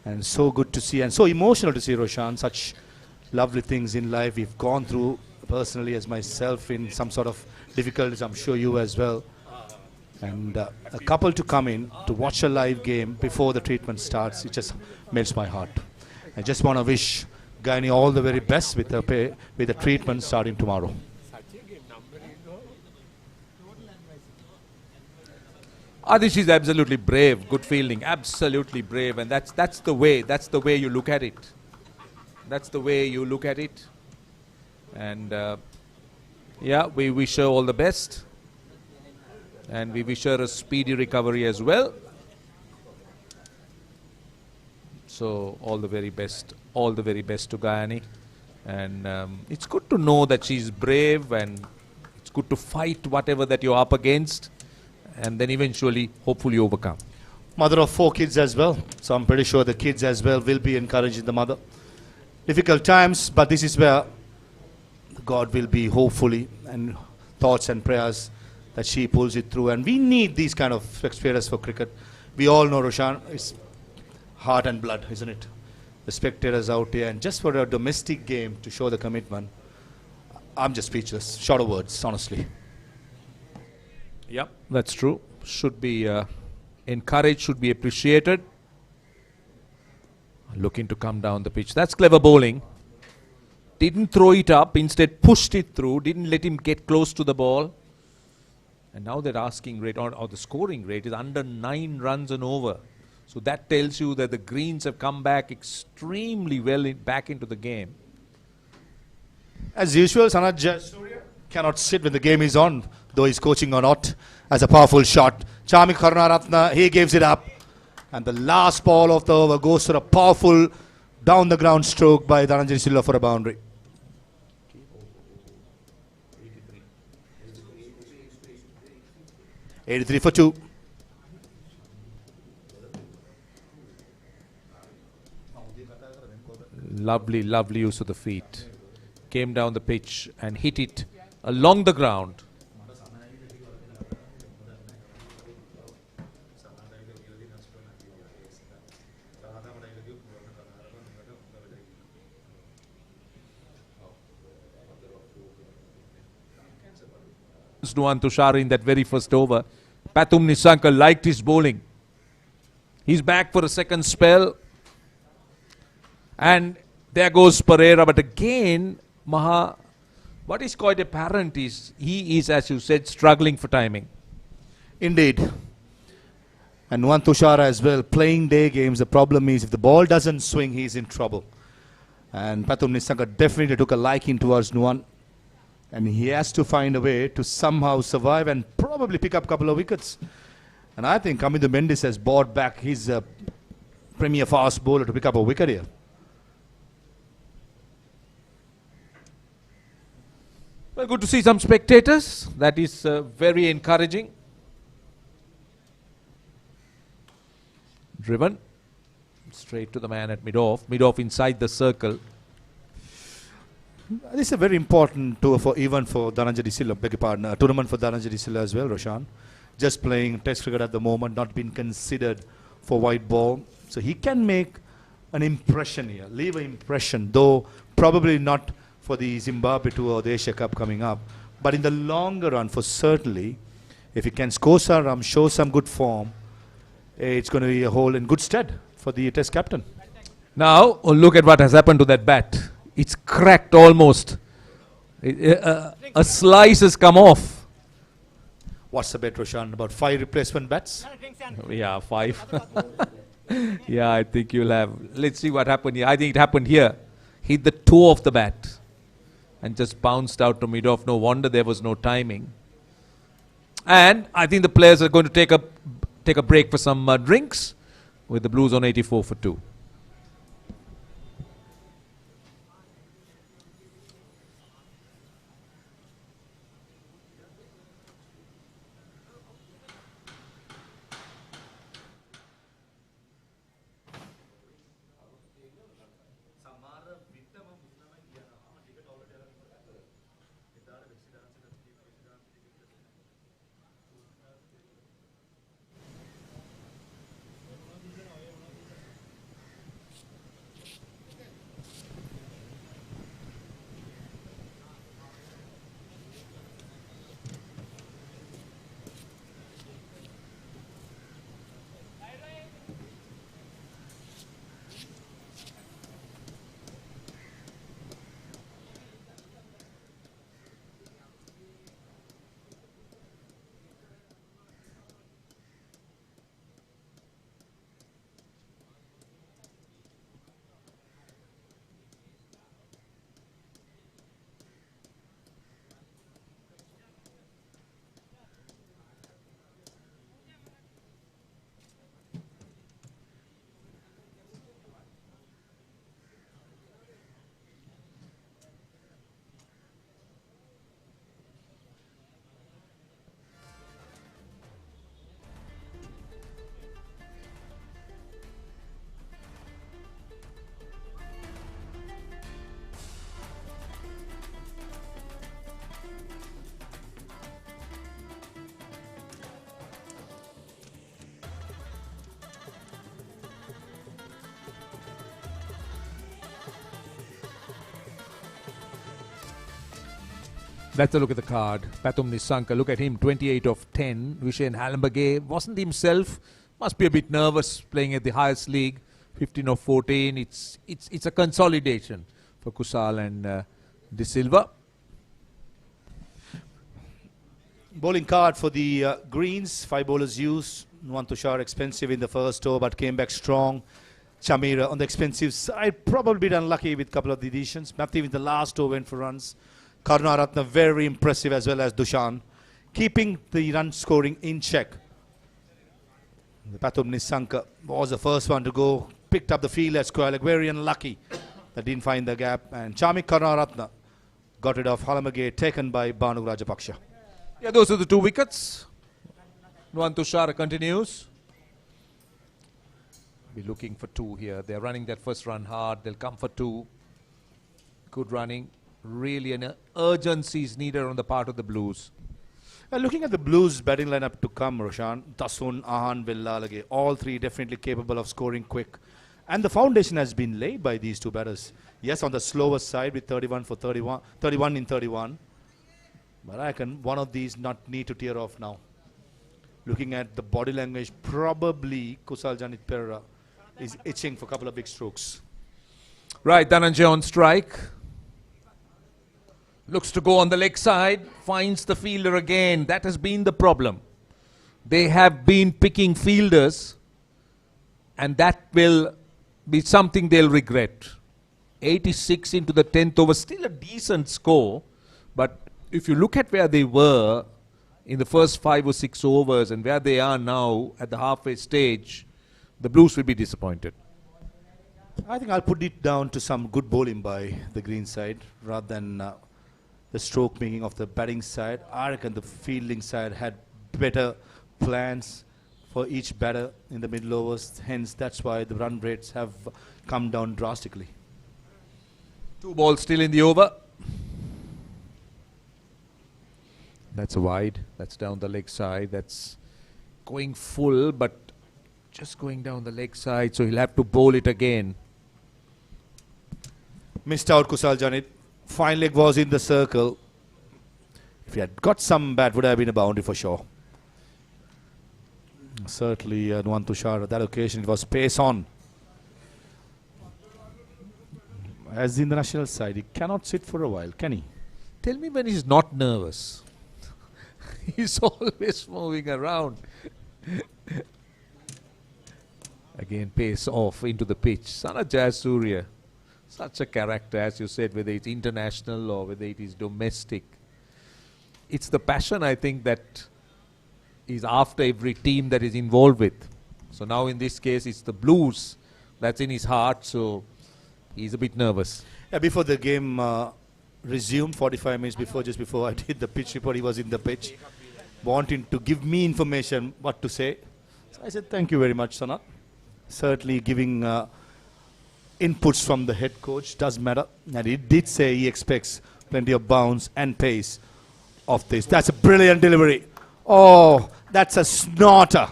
And so good to see and so emotional to see, Roshan. Such lovely things in life we've gone through personally as myself in some sort of difficulties. I'm sure you as well. And a couple to come in to watch a live game before the treatment starts, it just melts my heart. I just want to wish Gaini all the very best with the treatment starting tomorrow. Adish is absolutely brave, good fielding, absolutely brave, and that's the way you look at it. That's the way you look at it. And yeah, we wish her all the best, and we wish her a speedy recovery as well. So all the very best to Gayani, and it's good to know that she's brave, and it's good to fight whatever that you're up against, and then eventually, hopefully, overcome. Mother of 4 kids as well, so I'm pretty sure the kids as well will be encouraging the mother. Difficult times, but this is where God will be, hopefully, and thoughts and prayers that she pulls it through. And we need these kind of experiences for cricket. We all know, Roshan, it's heart and blood, isn't it? The spectators out here, and just for a domestic game to show the commitment, I'm just speechless, short of words, honestly. Yep, that's true. Should be encouraged, should be appreciated. Looking to come down the pitch. That's clever bowling. Didn't throw it up, instead pushed it through, didn't let him get close to the ball. And now their asking rate, or the scoring rate, is under 9 runs and over. So that tells you that the Greens have come back extremely well back into the game. As usual, Sanat Jayasuriya cannot sit when the game is on, though he's coaching or not, as a powerful shot. Charmik Karunaratne, he gives it up. And the last ball of the over goes for a powerful down the ground stroke by Dhananjay Silva for a boundary. (83 for 2). Lovely use of the feet. Came down the pitch and hit it along the ground. Nuwan Tushar in that very first over. Pathum Nissanka liked his bowling. He's back for a second spell. And there goes Pereira. But again, Maha, what is quite apparent is he is, as you said, struggling for timing. Indeed. And Nuwan Tushar as well, playing day games. The problem is if the ball doesn't swing, he's in trouble. And Pathum Nissanka definitely took a liking towards Nuwan. And he has to find a way to somehow survive and probably pick up a couple of wickets. And I think Kamidu Mendis has brought back his premier fast bowler to pick up a wicket here. Well, good to see some spectators. That is very encouraging. Driven straight to the man at mid-off. Mid-off inside the circle. This is a very important tour for even for Dhananjay Silva, beg your pardon, a tournament for Dhananjay Silva as well, Roshan. Just playing Test cricket at the moment, not being considered for white ball. So he can make an impression here, leave an impression, though probably not for the Zimbabwe tour or the Asia Cup coming up. But in the longer run, for certainly, if he can score some runs, show some good form, it's going to be a hole in good stead for the Test captain. Now, look at what has happened to that bat. It's cracked almost. A slice has come off. What's the bet, Roshan? About 5 replacement bats? Yeah, 5. Yeah, I think you'll have. Let's see what happened here. I think it happened here. Hit the toe of the bat and just bounced out to mid-off. No wonder there was no timing. And I think the players are going to take a break for some drinks with the Blues on 84 for 2. Let's look at the card. Pathum Nisanka, look at him, 28 of 10. Vishen Halambage wasn't himself. Must be a bit nervous playing at the highest league. 15 of 14. It's a consolidation for Kusal and De Silva. Bowling card for the Greens. 5 bowlers used. Nuwan Tushar expensive in the first over but came back strong. Chamira on the expensive side, probably a bit unlucky with a couple of the additions. Matthew in the last over went for runs. Karunaratne very impressive as well as Dushan, keeping the run scoring in check. The Pathum Nisanka was the first one to go, picked up the field at square leg, very unlucky that didn't find the gap. And Chamik Karunaratne got rid of Halamage, taken by Banu Rajapaksha. Yeah, those are the 2 wickets. Nuwan Tushar continues. Be looking for 2 here. They're running that first run hard. They'll come for 2. Good running. Really an urgency is needed on the part of the Blues. Looking at the Blues batting lineup to come, Roshan, Tasun, Ahan, Villalage, all 3 definitely capable of scoring quick. And the foundation has been laid by these 2 batters. Yes, on the slower side with 31 for 31, 31 in 31. But I reckon one of these not need to tear off now. Looking at the body language, probably Kusal Janit Perera is itching for a couple of big strokes. Right, Dhananjay on strike. Looks to go on the leg side. Finds the fielder again. That has been the problem. They have been picking fielders. And that will be something they'll regret. 86 into the 10th over. Still a decent score. But if you look at where they were in the first 5 or 6 overs and where they are now at the halfway stage, the Blues will be disappointed. I think I'll put it down to some good bowling by the green side rather than the stroke making of the batting side. I reckon the fielding side had better plans for each batter in the middle overs. Hence, that's why the run rates have come down drastically. 2 balls still in the over. That's a wide. That's down the leg side. That's going full, but just going down the leg side, so he'll have to bowl it again. Missed out Kusal Janit. Fine leg was in the circle. If he had got some bat, would have been a boundary for sure. Certainly, Nuwan Tushar at that occasion, it was pace on. As in the national side, he cannot sit for a while, can he? Tell me when he's not nervous. He's always moving around. Again, pace off into the pitch. Sana Jayasuriya, such a character, as you said, whether it's international or whether it is domestic. It's the passion, I think, that is after every team that is involved with. So now in this case, it's the Blues that's in his heart, so he's a bit nervous. Yeah, before the game resumed, 45 minutes before, just before I did the pitch report, he was in the pitch, wanting to give me information what to say. So I said, thank you very much, Sanat. Certainly giving inputs from the head coach does matter. And he did say he expects plenty of bounce and pace of this. That's a brilliant delivery. Oh, that's a snorter.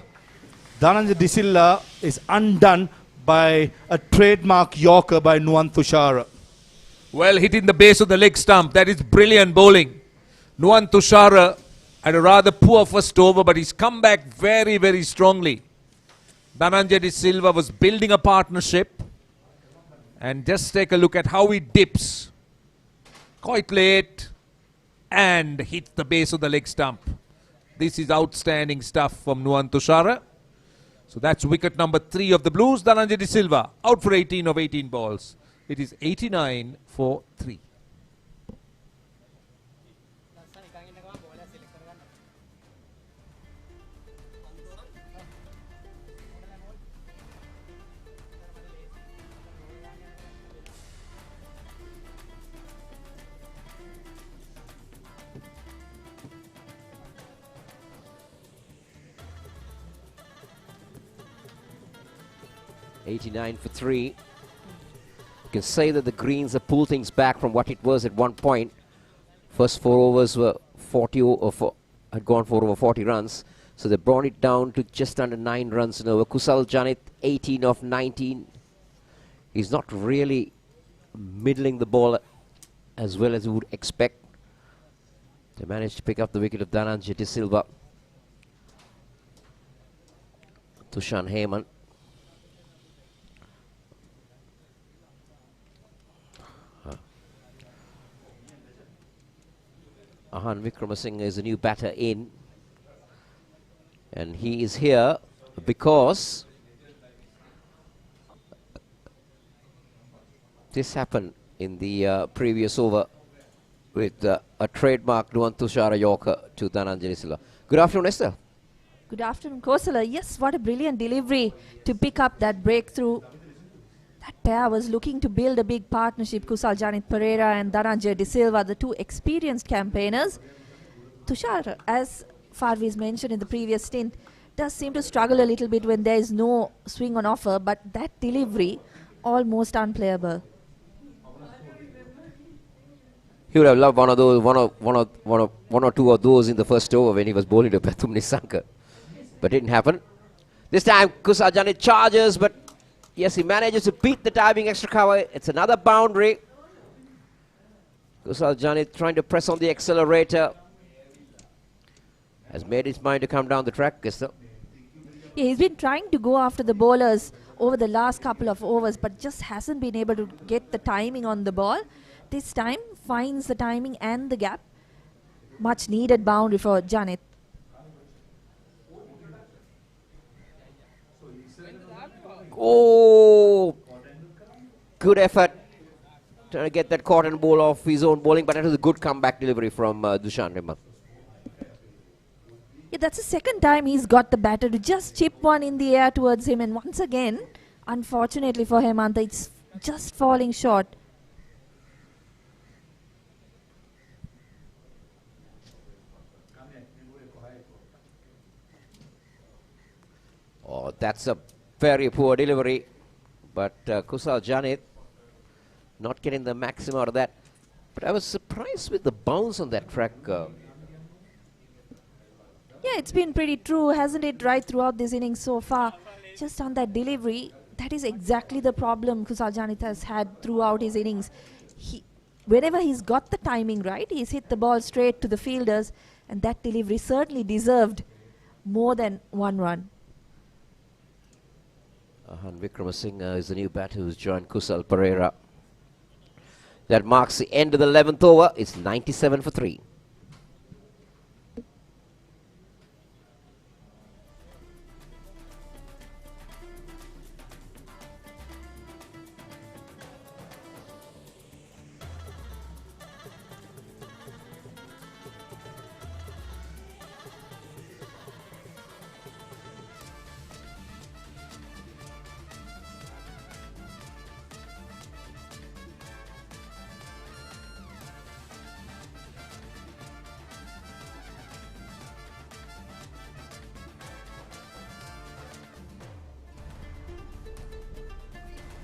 Dhananjay De Silva is undone by a trademark Yorker by Nuwan Tushar. Well, hitting the base of the leg stump. That is brilliant bowling. Nuwan Tushar had a rather poor first over, but he's come back very, very strongly. Dhananjay De Silva was building a partnership. And just take a look at how he dips. Quite late. And hits the base of the leg stump. This is outstanding stuff from Nuwan Tushar. So that's wicket number 3 of the Blues. Dhananjay De Silva out for 18 of 18 balls. It is 89 for 3. $89 for 3. You can say that the Greens have pulled things back from what it was at one point. First 4 overs were 40 had gone for over 40 runs. So they brought it down to just under 9 runs an over. Kusal Janit, 18 of 19. He's not really middling the ball as well as you would expect. They managed to pick up the wicket of Dhananjay De Silva. Tushan Hemant. Ahan Wickramasinghe is a new batter in. And he is here because this happened in the previous over with a trademark Nuwan Tushara Yorker to Dhananjay De Silva. Good afternoon, Esther. Good afternoon, Kosala. Yes, what a brilliant delivery to pick up that breakthrough. That pair was looking to build a big partnership, Kusal Janit Pereira and Dhananjay De Silva, the two experienced campaigners. Tushar, as Farviz mentioned in the previous stint, does seem to struggle a little bit when there is no swing on offer, but that delivery, almost unplayable. He would have loved one or two of those in the first over when he was bowling to Pathum Nissanka. But didn't happen. This time, Kusal Janit charges, but yes, he manages to beat the diving extra cover. It's another boundary. Kusal Janit trying to press on the accelerator. Has made his mind to come down the track, Esther. Yeah, he's been trying to go after the bowlers over the last couple of overs, but just hasn't been able to get the timing on the ball. This time, finds the timing and the gap. Much needed boundary for Janit. Oh, good effort. Trying to get that cotton ball off his own bowling, but that was a good comeback delivery from Dushan Hemant. Yeah, that's the second time he's got the batter to just chip one in the air towards him, and once again, unfortunately for Hemant, it's just falling short. Oh, that's a very poor delivery, but Kusal Janit not getting the maximum out of that. But I was surprised with the bounce on that track. Yeah, it's been pretty true, hasn't it, right throughout this innings so far. Just on that delivery, that is exactly the problem Kusal Janit has had throughout his innings. Whenever he's got the timing right, he's hit the ball straight to the fielders, and that delivery certainly deserved more than one run. Ahan Wickramasinghe is the new batter who's joined Kusal Pereira. That marks the end of the 11th over. It's 97 for 3.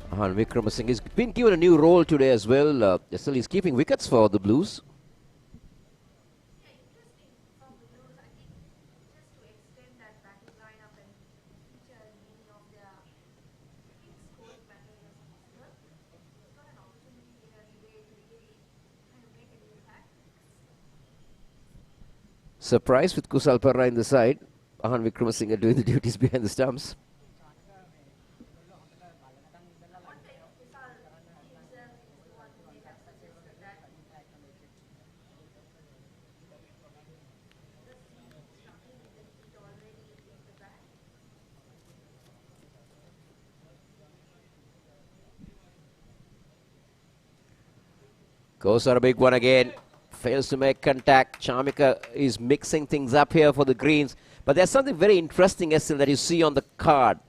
Ahan Wickramasinghe has been given a new role today as well. Still, he's keeping wickets for the Blues. Surprise with Kusal Pereira in the side. Ahan Wickramasinghe doing the duties behind the stumps. Goes for a big one again. Fails to make contact. Chamika is mixing things up here for the Greens. But there's something very interesting, Estelle, that you see on the card.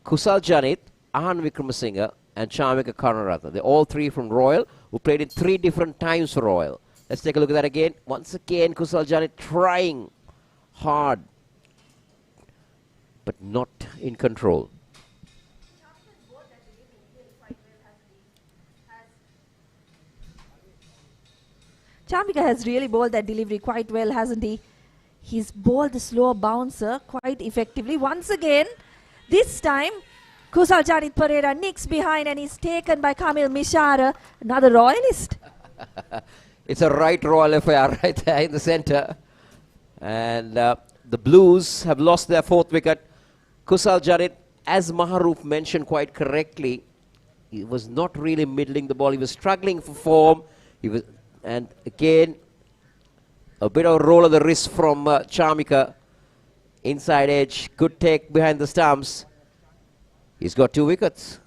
Kusal Janit, Ahan Wickramasinghe, and Chamika Karunaratne. They're all three from Royal, who played in 3 different times for Royal. Let's take a look at that again. Once again, Kusal Janit trying hard, but not in control. Chamika has really bowled that delivery quite well, hasn't he? He's bowled the slow bouncer quite effectively. Once again, this time, Kusal Janit Pereira nicks behind and is taken by Kamil Mishara, another royalist. It's a right royal affair right there in the centre. And the Blues have lost their 4th wicket. Kusal Janit, as Maharoof mentioned quite correctly, he was not really middling the ball. He was struggling for form. And again, a bit of a roll of the wrist from Charmika. Inside edge, good take behind the stumps. He's got 2 wickets.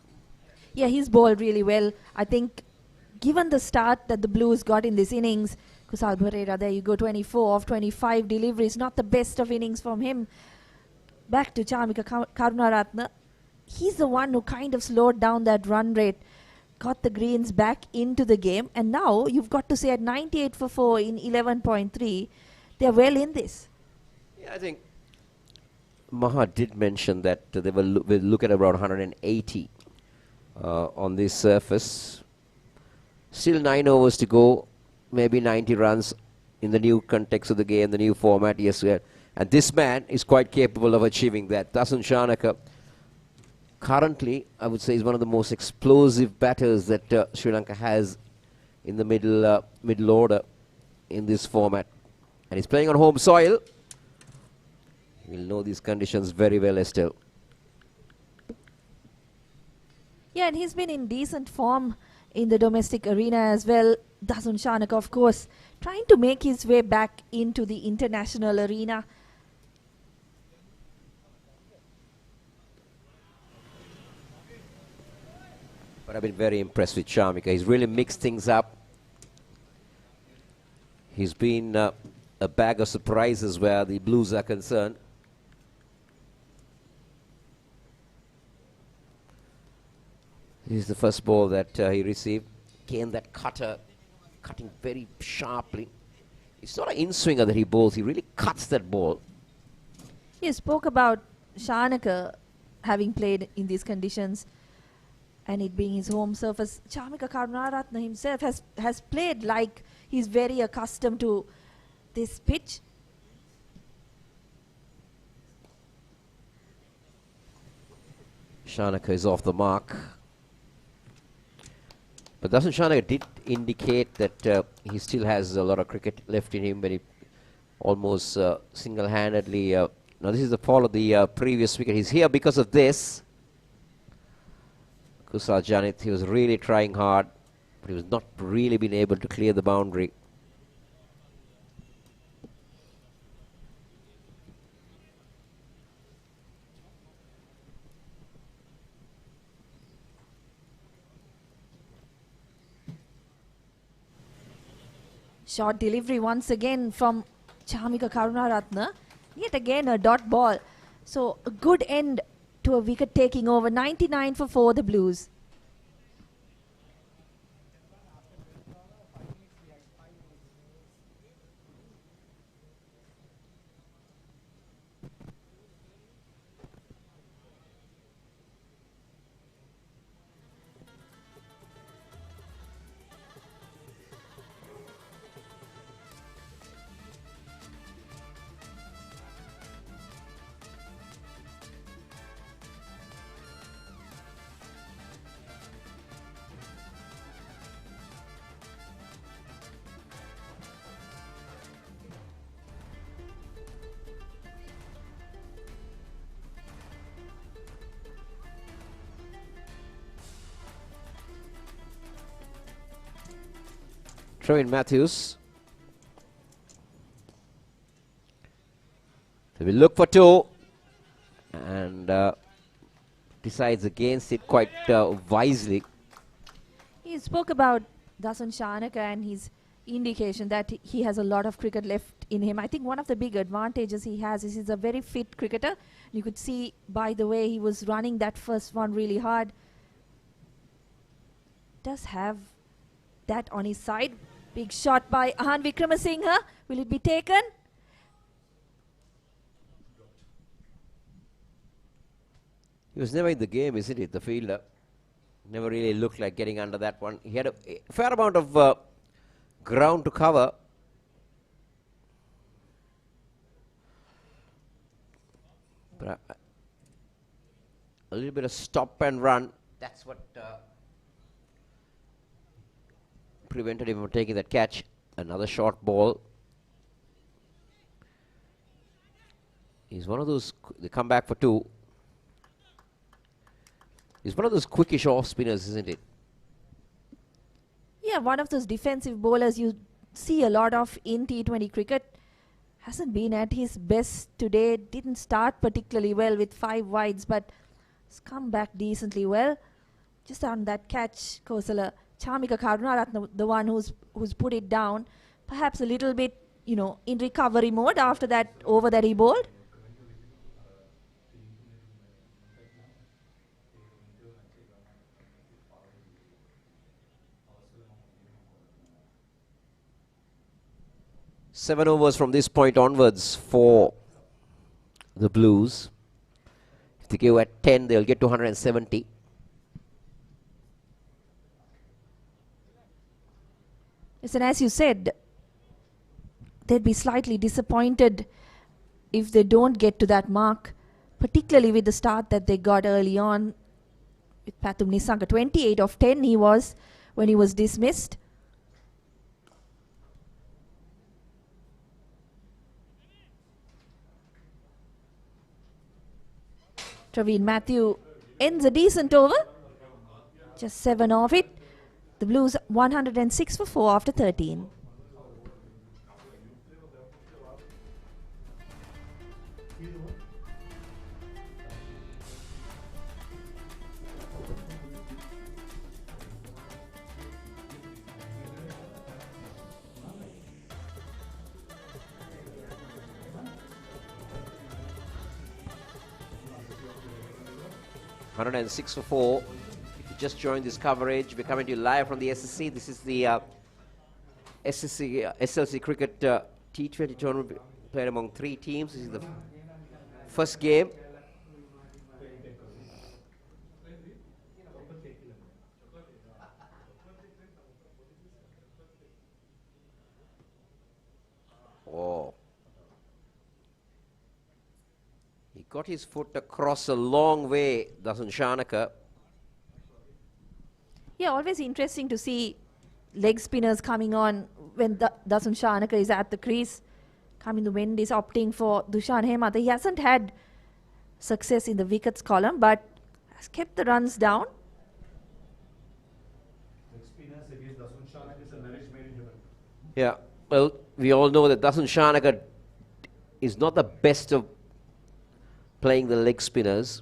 Yeah, he's bowled really well. I think given the start that the Blues got in this innings, Kusal Bharera, there you go, 24 of 25 deliveries, not the best of innings from him. Back to Charmika Karunaratne. He's the one who kind of slowed down that run rate, got the greens back into the game, and now you've got to say at 98 for 4 in 11.3, they're well in this. Yeah, I think Maha did mention that they will look at around 180 on this surface. Still 9 overs to go, maybe 90 runs in the new context of the game, the new format. Yes, and this man is quite capable of achieving that. Dasun Shanaka, currently, I would say, is one of the most explosive batters that Sri Lanka has in the middle order in this format. And he's playing on home soil. We'll know these conditions very well, Estelle. Yeah, and he's been in decent form in the domestic arena as well. Dasun Shanaka, of course, trying to make his way back into the international arena. But I've been very impressed with Charmika. He's really mixed things up. He's been a bag of surprises where the Blues are concerned. This is the first ball that he received. Again, that cutter, cutting very sharply. It's not an in-swinger that he bowls. He really cuts that ball. He spoke about Shanaka having played in these conditions and it being his home surface. Charmika Karunaratne himself has played like he's very accustomed to this pitch. Shanaka is off the mark. But Dasun Shanaka did indicate that he still has a lot of cricket left in him, but he almost single-handedly... now this is the fall of the previous wicket. He's here because of this. Kusal Janit, he was really trying hard, but he was not really been able to clear the boundary. Short delivery once again from Charmika Karunaratne. Yet again a dot ball. So a good end to a wicket taking over. 99 for 4, the Blues. Trevin Matthews. So we look for 2 and decides against it quite wisely. He spoke about Dasun Shanaka and his indication that he has a lot of cricket left in him. I think one of the big advantages he has is he's a very fit cricketer. You could see by the way he was running that first one really hard. Does have that on his side. Big shot by Ahan Wickramasinghe. Will it be taken? He was never in the game, isn't it? The fielder never really looked like getting under that one. He had a fair amount of ground to cover. But a little bit of stop and run. That's what prevented him from taking that catch. Another short ball. He's one of those, they come back for 2. He's one of those quickish off spinners, isn't it? Yeah, one of those defensive bowlers you see a lot of in T20 cricket. Hasn't been at his best today. Didn't start particularly well with 5 wides, but has come back decently well. Just on that catch, Kosala, Chamika Karunaratne, the one who's put it down. Perhaps a little bit, you know, in recovery mode after that over that he bowled. Seven overs from this point onwards for the Blues. If they go at 10, they'll get to 170. Yes, and as you said, they'd be slightly disappointed if they don't get to that mark, particularly with the start that they got early on with Pathum Nissanka. 28 of 10 he was when he was dismissed. Traveen Matthew ends a decent over. Just 7 of it. The Blues 106 for 4 after 13. And 6 for 4. If you just joined this coverage, we're coming to you live from the SSC. This is the SLC Cricket T20 tournament played among 3 teams. This is the first game. Oh. He got his foot across a long way, Dasun Shanaka. Yeah, always interesting to see leg spinners coming on when Dasun Shanaka is at the crease. Coming the wind is opting for Dushan Hemata. He hasn't had success in the wickets column, but has kept the runs down. Yeah, well, we all know that Dasun Shanaka is not the best of playing the leg spinners.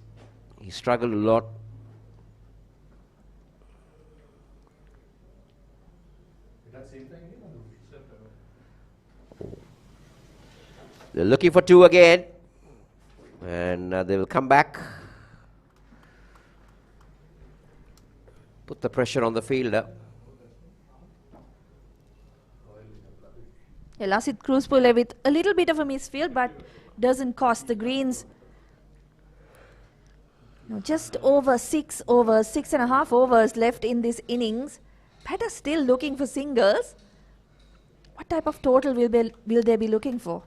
He struggled a lot. They're looking for 2 again, and they will come back. Put the pressure on the fielder. Yeah, Lasit Cruzpule with a little bit of a misfield, but doesn't cost the Greens. No, just over 6 overs, 6.5 overs left in this innings. Batter still looking for singles. What type of total will they be looking for?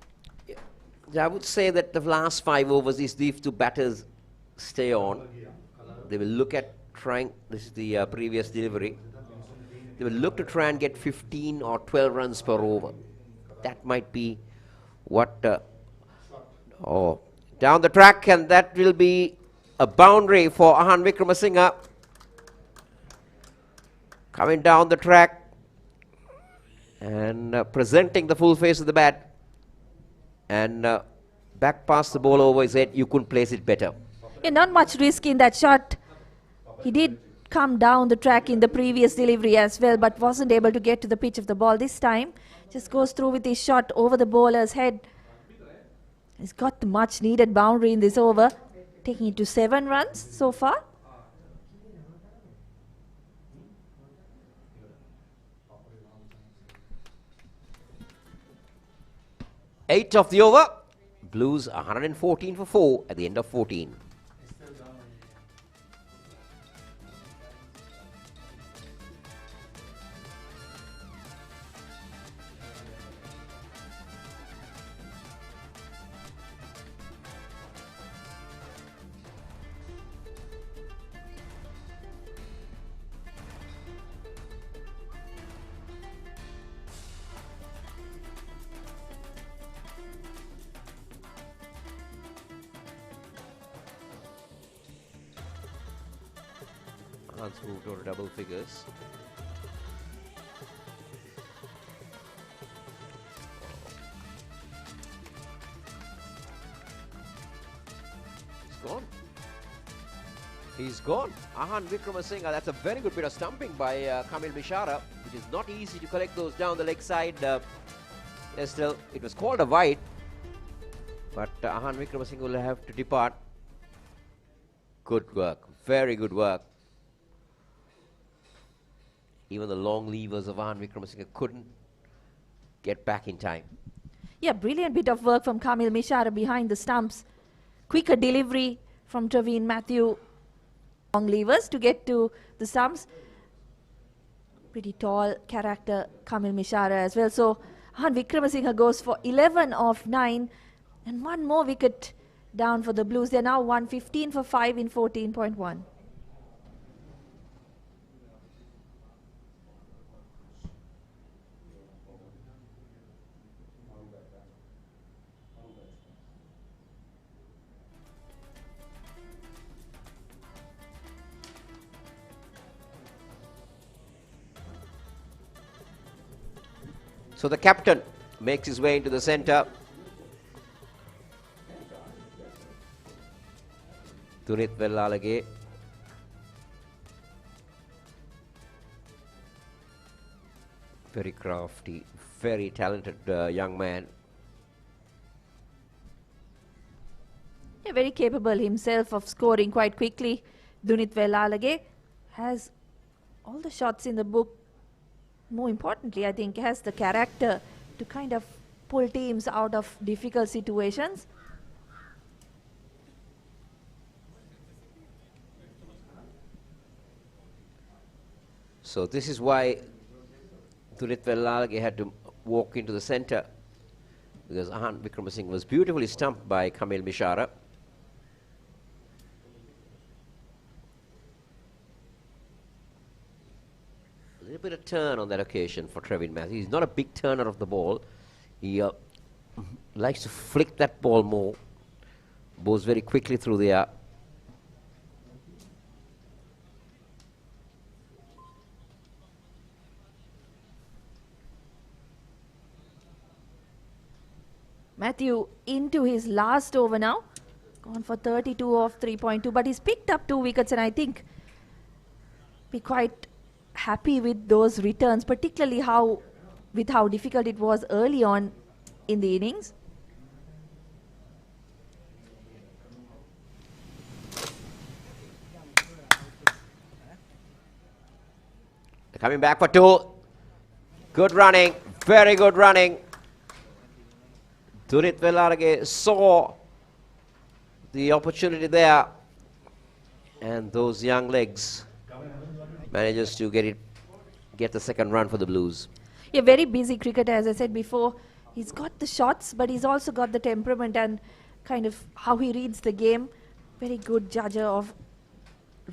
I would say that the last 5 overs, these 2 batters stay on. They will look at trying, this is the previous delivery. They will look to try and get 15 or 12 runs per over. That might be what, down the track, and that will be a boundary for Ahan Wickramasinghe. Coming down the track and presenting the full face of the bat. And back past the ball over his head, you couldn't place it better. Yeah, not much risk in that shot. He did come down the track in the previous delivery as well, but wasn't able to get to the pitch of the ball this time. Just goes through with his shot over the bowler's head. He's got the much needed boundary in this over, taking it to 7 runs so far. Eight of the over. Blues 114 for 4 at the end of 14. Runs moved over double figures. He's gone. He's gone. Ahan Wickramasinghe. That's a very good bit of stumping by Kamil Mishara. It is not easy to collect those down the leg side. Still, it was called a wide, but Ahan Wickramasinghe will have to depart. Good work. Very good work. Even the long levers of Ahan Wickramasinghe couldn't get back in time. Yeah, brilliant bit of work from Kamil Mishara behind the stumps. Quicker delivery from Traveen Matthew. Long levers to get to the stumps. Pretty tall character, Kamil Mishara as well. So Ahan Wickramasinghe goes for 11 of 9 and one more wicket down for the Blues. They're now 115 for 5 in 14.1. So the captain makes his way into the centre. Dunith Vellalage. Very crafty, very talented young man. Yeah, very capable himself of scoring quite quickly. Dunith Vellalage has all the shots in the book. More importantly, I think, has the character to kind of pull teams out of difficult situations. So this is why Dunith Vellalage had to walk into the centre, because Ahan Wickramasinghe was beautifully stumped by Kamil Mishara. A little bit of turn on that occasion for Traveen Matthew. He's not a big turner of the ball. He likes to flick that ball more. Goes very quickly through the air. Matthew into his last over now. Gone for 32 off 3.2, but he's picked up 2 wickets, and I think be quite happy with those returns, particularly how difficult it was early on in the innings. Coming back for 2. Good running, very good running. Dunith Vellalage saw the opportunity there, and those young legs manages to get the second run for the Blues. Yeah, very busy cricketer, as I said before. He's got the shots, but he's also got the temperament and kind of how he reads the game. Very good judger of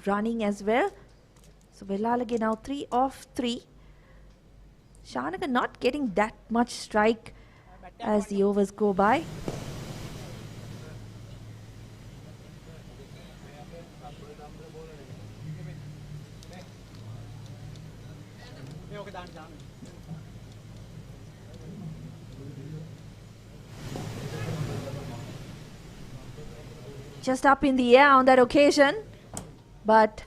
running as well. So Vellalage now 3 off 3. Shanaka not getting that much strike as the overs go by. Just up in the air on that occasion, but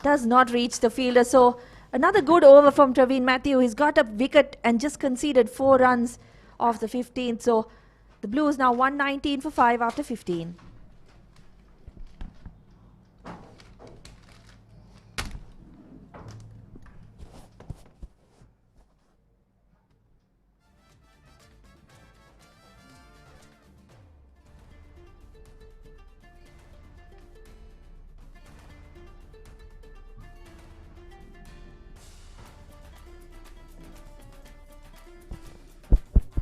does not reach the fielder. So another good over from Traveen Matthew. He's got a wicket and just conceded 4 runs off the 15th. So the Blues now 119 for 5 after 15.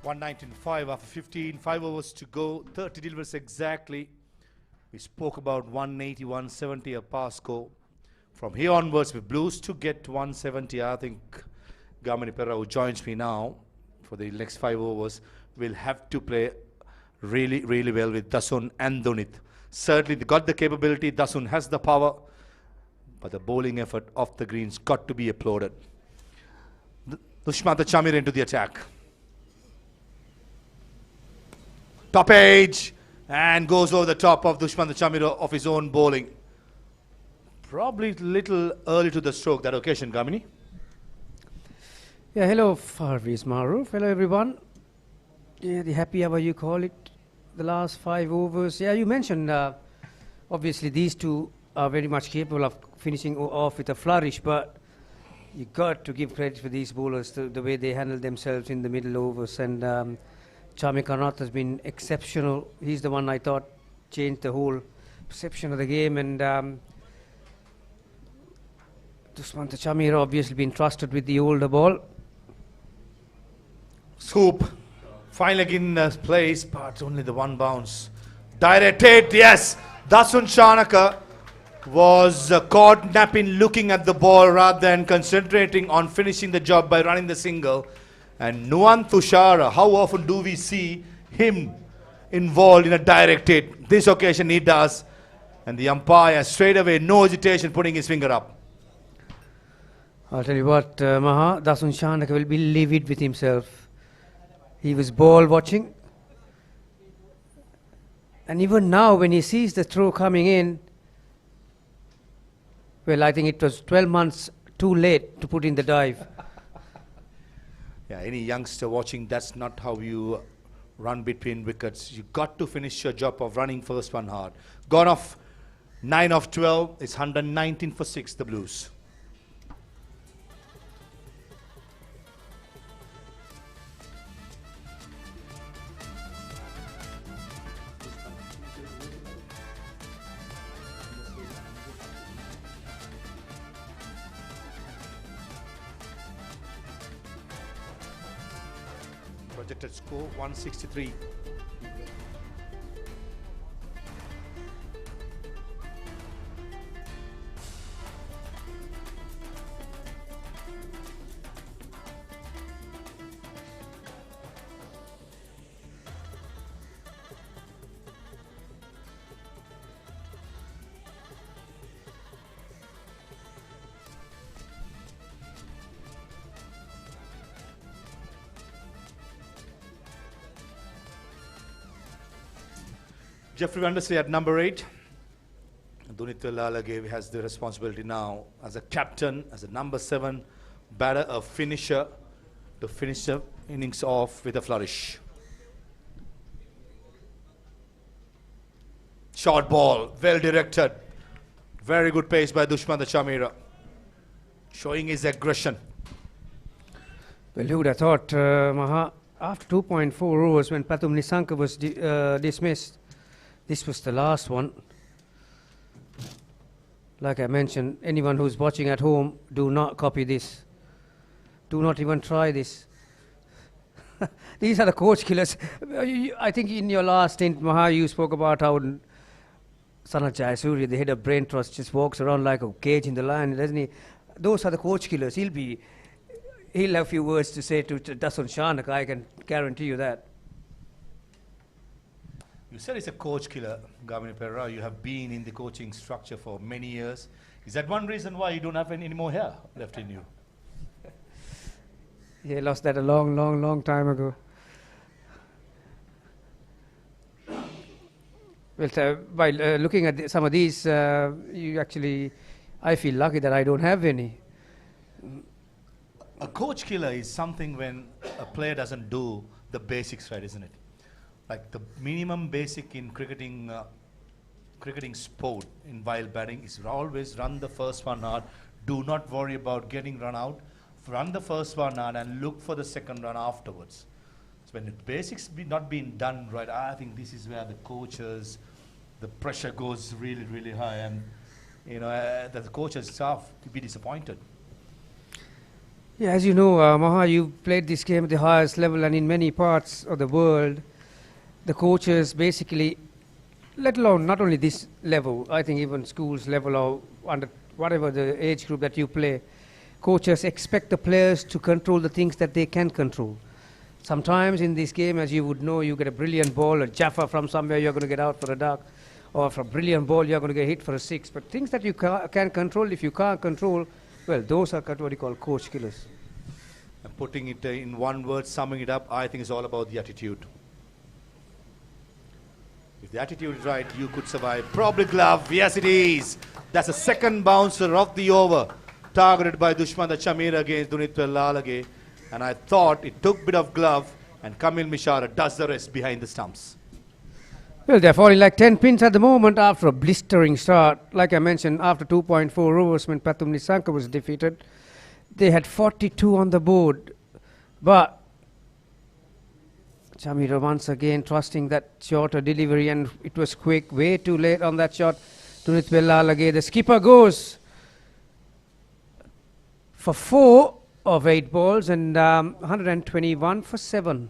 $119.5 after 15, 5 overs to go, 30 deliveries exactly. We spoke about 180, 170 a pass score. From here onwards, with Blues to get to 170, I think Gamini Perra, who joins me now for the next 5 overs, will have to play really, really well with Dasun and Dunith. Certainly, they got the capability. Dasun has the power. But the bowling effort off the greens got to be applauded. Dushmantha Chamira into the attack. Top edge, and goes over the top of Dushmantha Chamira of his own bowling. Probably a little early to the stroke that occasion, Gamini. Yeah, hello Farviz Maruf. Hello everyone. Yeah, the happy hour you call it. The last 5 overs. Yeah, you mentioned obviously these two are very much capable of finishing off with a flourish, but you got to give credit for these bowlers, the way they handle themselves in the middle overs. And Charmi Karnath has been exceptional. He's the one I thought changed the whole perception of the game. And Dushmantha Chamira obviously been trusted with the older ball. Scoop. Fine leg in place, but only the one bounce. Direct hit, yes. Dasun Shanaka was caught napping, looking at the ball rather than concentrating on finishing the job by running the single. And Nuwan Tushara, how often do we see him involved in a direct hit? This occasion he does. And the umpire straight away, no hesitation, putting his finger up. I'll tell you what, Maha, Dasun Shanaka will be livid with himself. He was ball watching. And even now, when he sees the throw coming in, well, I think it was 12 months too late to put in the dive. Yeah, any youngster watching, that's not how you run between wickets. You got to finish your job of running first one hard. Gone off 9 of 12. It's 119 for 6, the Blues. Projected score 163. Jeffrey Vandersley at number 8. Dunitha Lalage has the responsibility now as a captain, as a number 7 batter, a finisher, to finish the innings off with a flourish. Short ball, well directed. Very good pace by Dushmantha Chamira, showing his aggression. Well, who would have thought, Maha, after 2.4 overs when Pathum Nisanka was dismissed, this was the last one. Like I mentioned, anyone who's watching at home, do not copy this. Do not even try this. These are the coach killers. I think in your last stint, Maha, you spoke about how Sanat Jayasuriya, the head of Brain Trust, just walks around like a cage in the lion, doesn't he? Those are the coach killers. He'll have a few words to say to Dasun Shanaka, I can guarantee you that. You said it's a coach killer, Gamini Pereira. You have been in the coaching structure for many years. Is that one reason why you don't have any more hair left in you? He lost that a long time ago. Well, by looking at some of these, I feel lucky that I don't have any. A coach killer is something when a player doesn't do the basics right, isn't it? Like the minimum basic in cricketing sport in while batting is always run the first one hard. Do not worry about getting run out. Run the first one hard and look for the second run afterwards. So when the basics not being done right, I think this is where the coaches, the pressure goes really high, and the coaches staff to be disappointed. Yeah, as you know, Maha, you played this game at the highest level, and in many parts of the world, the coaches basically, let alone not only this level, I think even schools level or under whatever the age group that you play, coaches expect the players to control the things that they can control. Sometimes in this game, as you would know, you get a brilliant ball, a Jaffa from somewhere, you're going to get out for a duck. or for a brilliant ball, you're going to get hit for a 6. But things that you can control, if you can't control, well, those are what you call coach killers. And putting it in one word, summing it up, I think it's all about the attitude. If the attitude is right, you could survive. Probably glove. Yes, it is. That's a second bouncer of the over. Targeted by Dushman Chamira against Dunit Lalage. And I thought it took a bit of glove, and Kamil Mishara does the rest behind the stumps. Well, they're falling like 10 pins at the moment after a blistering start. Like I mentioned, after 2.4 overs when Pathum Nisanka was defeated, they had 42 on the board. But Chamira once again trusting that shorter delivery, and it was quick, way too late on that shot. Dunit Lalage, the skipper goes for 4 of 8 balls and 121 for 7.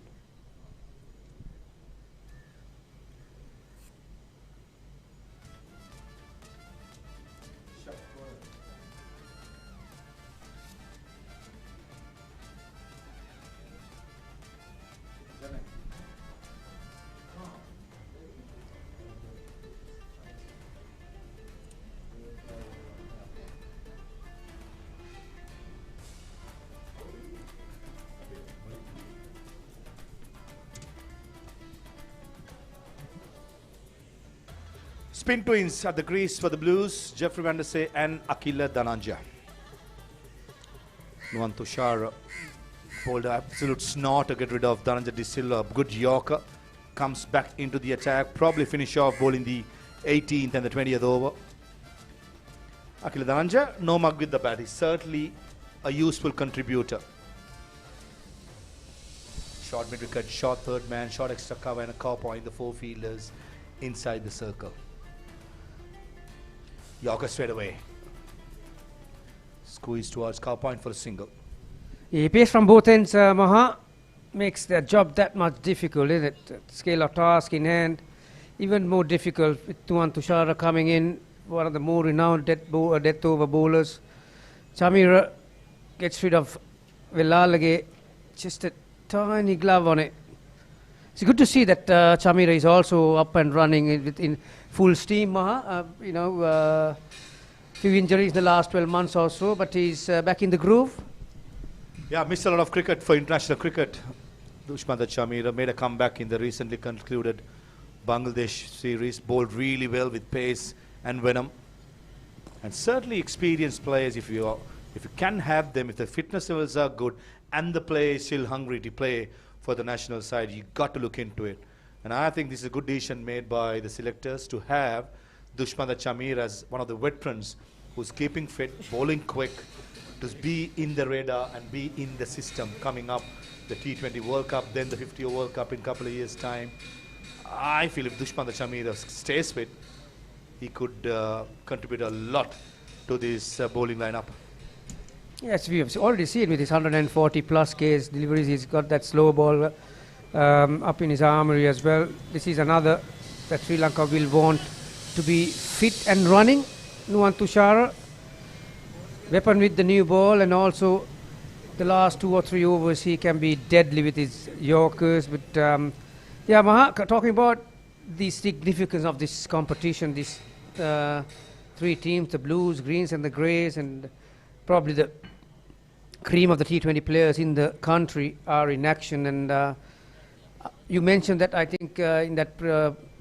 Spin twins at the crease for the Blues, Jeffrey Vandese and Akila Dhananjaya. Nuwan Tushar pulled an absolute snort to get rid of Dhananjaya De Silva. Good Yorker. Comes back into the attack. Probably finish off bowling the 18th and the 20th over. Akila Dhananjaya, no mug with the bat. He's certainly a useful contributor. Short mid-wicket, short third man, short extra cover and a cow point. The 4 fielders inside the circle. Yorker straight away. Squeeze towards cow point for a single. Yeah, pace from both ends, Maha, makes their job that much difficult, isn't it? Scale of task in hand, even more difficult with Nuwan Tushara coming in, one of the more renowned death over bowlers. Chamira gets rid of Lalage, just a tiny glove on it. It's good to see that Chamira is also up and running in full steam, Maha. Few injuries in the last 12 months or so, but he's back in the groove. Yeah, missed a lot of cricket for international cricket. Dushman Chamira made a comeback in the recently concluded Bangladesh series, bowled really well with pace and venom. And certainly experienced players, if you can have them, if the fitness levels are good and the player is still hungry to play for the national side, you got to look into it. And I think this is a good decision made by the selectors to have Dushman Chamira as one of the veterans who's keeping fit, bowling quick, to be in the radar and be in the system coming up, the T20 World Cup, then the 50 World Cup in a couple of years' time. I feel if Dushman Chamira stays fit, he could contribute a lot to this bowling lineup. Yes, we have already seen with his 140 plus Ks deliveries, he's got that slow ball up in his armory as well. This is another that Sri Lanka will want to be fit and running. Nuwan Tushara, weapon with the new ball, and also the last 2 or 3 overs he can be deadly with his Yorkers. But yeah, Maha, talking about the significance of this competition, these 3 teams, the Blues, Greens and the Greys, and probably the cream of the T20 players in the country are in action. And you mentioned that, I think, in that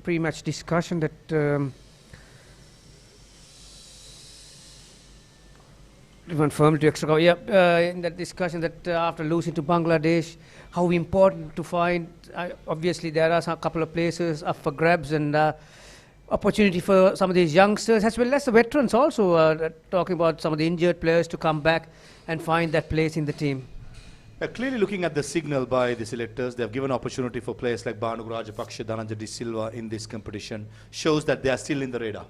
pre-match discussion that confirmed to extra cover. Yeah, in that discussion that after losing to Bangladesh, how important to find. Obviously, there are a couple of places up for grabs and opportunity for some of these youngsters as well as the veterans also. Talking about some of the injured players to come back and find that place in the team. Clearly looking at the signal by the selectors, they have given opportunity for players like Banuku Rajapaksa, Dhananjaya De Silva in this competition, shows that they are still in the radar.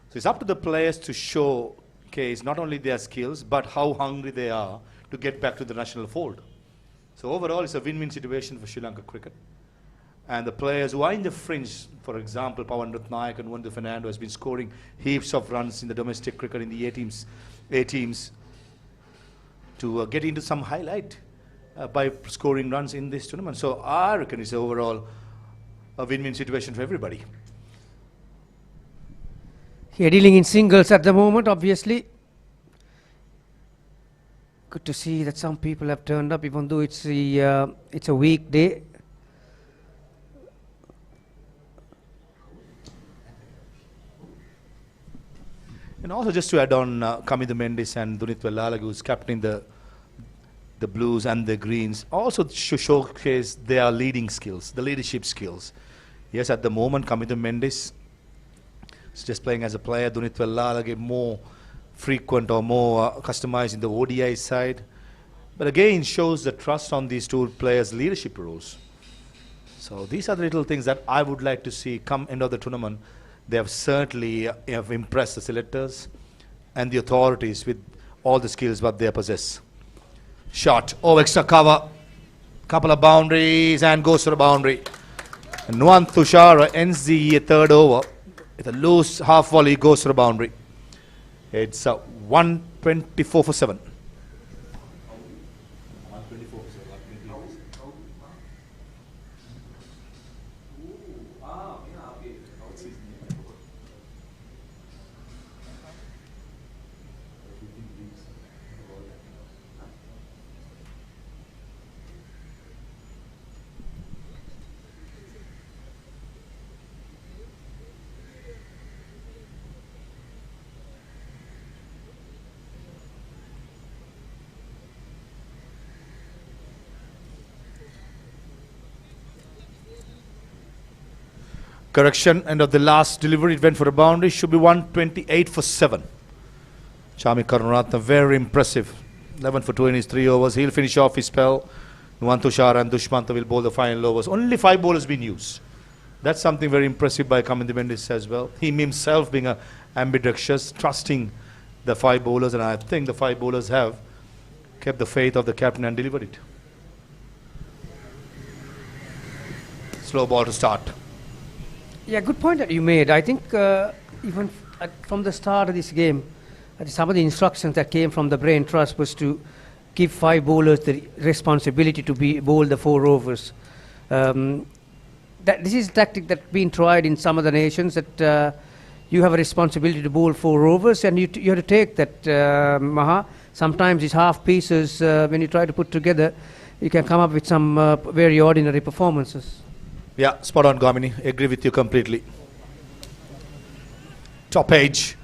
So it's up to the players to showcase not only their skills, but how hungry they are to get back to the national fold. So overall, it's a win-win situation for Sri Lanka cricket. And the players who are in the fringe, for example, Pawan Ratnaik and Wandu Fernando has been scoring heaps of runs in the domestic cricket in the A teams to get into some highlight by scoring runs in this tournament. So I reckon it's overall a win-win situation for everybody. Here dealing in singles at the moment, obviously. Good to see that some people have turned up, even though it's a weekday. And also just to add on, Kamidu Mendes and Dunit Vellalagu, who's captaining the Blues and the Greens, also to showcase their leading skills, the leadership skills. Yes, at the moment, Kamidu Mendes is just playing as a player. Dunit Vellalagu more frequent or more customized in the ODI side. But again, shows the trust on these two players' leadership roles. So these are the little things that I would like to see come end of the tournament. They have certainly have impressed the selectors and the authorities with all the skills what they possess. Shot, extra cover, couple of boundaries and goes to the boundary. And Nuwan Tushara ends the third over with a loose half volley, goes to the boundary. It's 124 for 7. Correction, end of the last delivery, it went for a boundary, should be 128 for 7. Chami Karunaratne, very impressive. 11 for 2 in his 3 overs. He'll finish off his spell. Nuwan Tushara and Dushmantha will bowl the final overs. Only 5 bowlers been used. That's something very impressive by Kamidu Mendes as well. Him himself being ambidextrous, trusting the 5 bowlers, and I think the 5 bowlers have kept the faith of the captain and delivered it. Slow ball to start. Yeah, good point that you made. I think even from the start of this game, some of the instructions that came from the Brain Trust was to give 5 bowlers the responsibility to bowl the 4 overs. This is a tactic that's been tried in some of the nations, that you have a responsibility to bowl 4 overs, and you have to take that, Maha. Sometimes it's half pieces. When you try to put together, you can come up with some very ordinary performances. Yeah, spot on, Gamini. Agree with you completely. Top edge.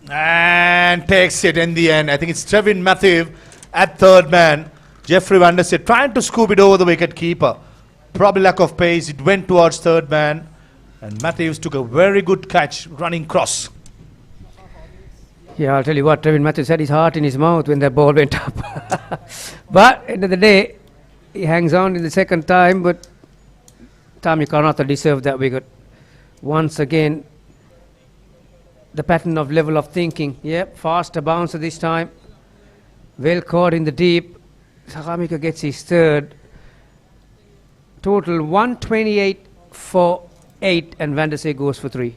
And takes it in the end. I think it's Trevin Matthew at third man. Jeffrey Van Der Sar trying to scoop it over the wicket keeper. Probably lack of pace. It went towards third man. And Matthews took a very good catch, running cross. Yeah, I'll tell you what, Trevin Matthews had his heart in his mouth when that ball went up. But end of the day, he hangs on in the second time, but Tommy Karunaratne deserved that wicket. Once again, the pattern of level of thinking. Yep, faster bouncer this time. Well caught in the deep. Sakamika gets his third. Total 128 for 8, and Van Der Sar goes for 3.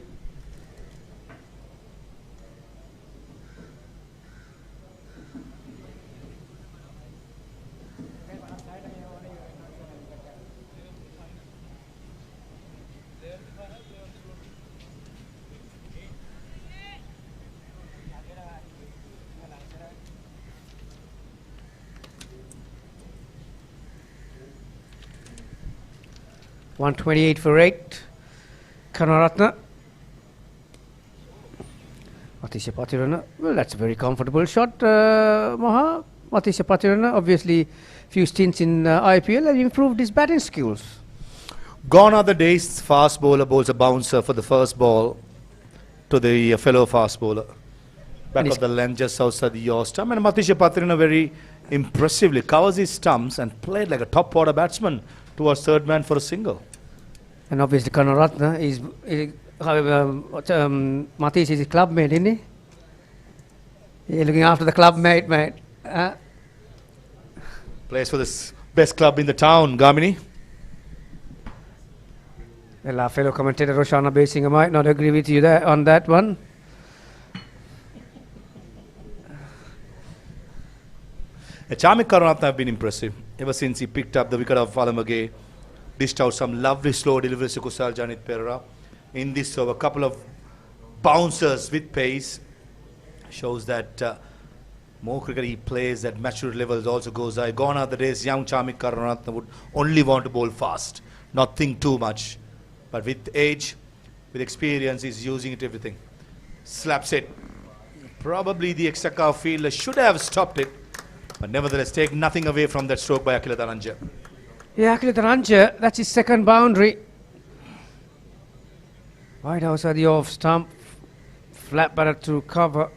.128 for 8. Karunaratne. Matisha Patirana. Well, that's a very comfortable shot, Maha. Matisha Patirana, obviously, few stints in IPL, has improved his batting skills. Gone are the days fast bowler bowls a bouncer for the first ball to the fellow fast bowler. Back of the length just outside the yaw stump. And Matisha Patirana very impressively covers his stumps and played like a top order batsman towards third man for a single. And obviously Karunaratne is Matish is his club mate, isn't he? He's looking after the club mate, mate. Plays for the best club in the town, Gamini. Well, our fellow commentator Roshana Basinger might not agree with you there on that one. Chami Karunaratne have been impressive ever since he picked up the wicket of Alamage, dished out some lovely slow deliveries to Kusal Janit Pereira. In this over, a couple of bouncers with pace. Shows that more cricket he plays, that maturity levels also goes high. Gone are the days young Chamik Karunaratne would only want to bowl fast, not think too much. But with age, with experience, he's using it everything. Slaps it. Probably the extra cover fielder should have stopped it. But nevertheless, take nothing away from that stroke by Akila Dhananjaya. Yeah, Akila Dhananjaya, that's his second boundary. Right outside the off stump. Flat batter to cover.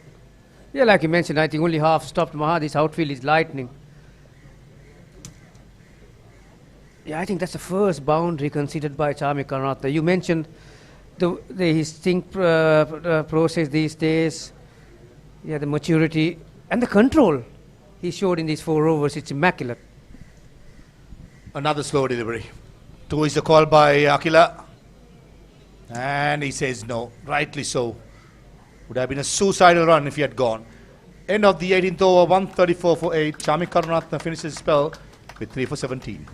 Yeah, like you mentioned, I think only half stopped Maha. This outfield is lightning. Yeah, I think that's the first boundary considered by Chamik Karunaratne. You mentioned his think process these days. Yeah, the maturity and the control he showed in these 4 overs. It's immaculate. Another slow delivery. 2 is the call by Akila. And he says no. Rightly so. Would have been a suicidal run if he had gone. End of the 18th over, 134 for 8. Chamik Karunaratne finishes his spell with 3 for 17.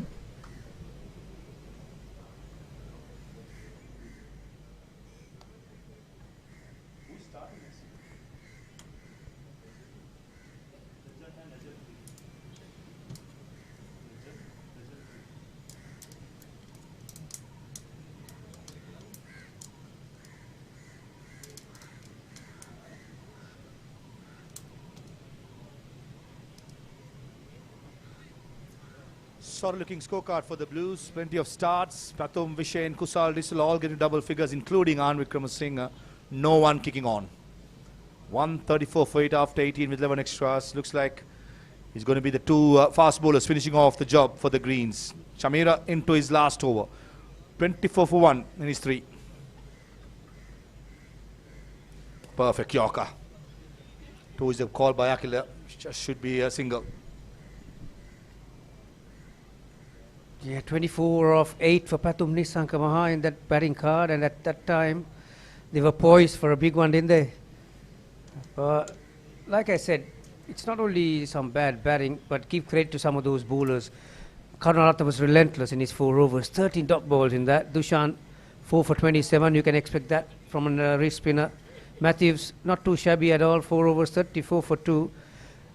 Sort of looking scorecard for the Blues. Plenty of starts. Pathum, Vishen, Kusal, Disal all getting double figures, including Anand Wickramasinghe. No one kicking on. 134 for 8 after 18 with 11 extras. Looks like he's going to be the 2 fast bowlers finishing off the job for the Greens. Chamira into his last over. 24 for 1 in his 3. Perfect Yorker. 2 is a call by Akila. Just should be a single. Yeah, 24 of 8 for Pathum Nissanka Maha in that batting card, and at that time they were poised for a big one, didn't they? Like I said, it's not only some bad batting, but give credit to some of those bowlers. Karunaratne was relentless in his 4 overs, 13 dot balls in that. Dushan 4 for 27, you can expect that from a wrist spinner. Matthews not too shabby at all, 4 overs, 34 for 2.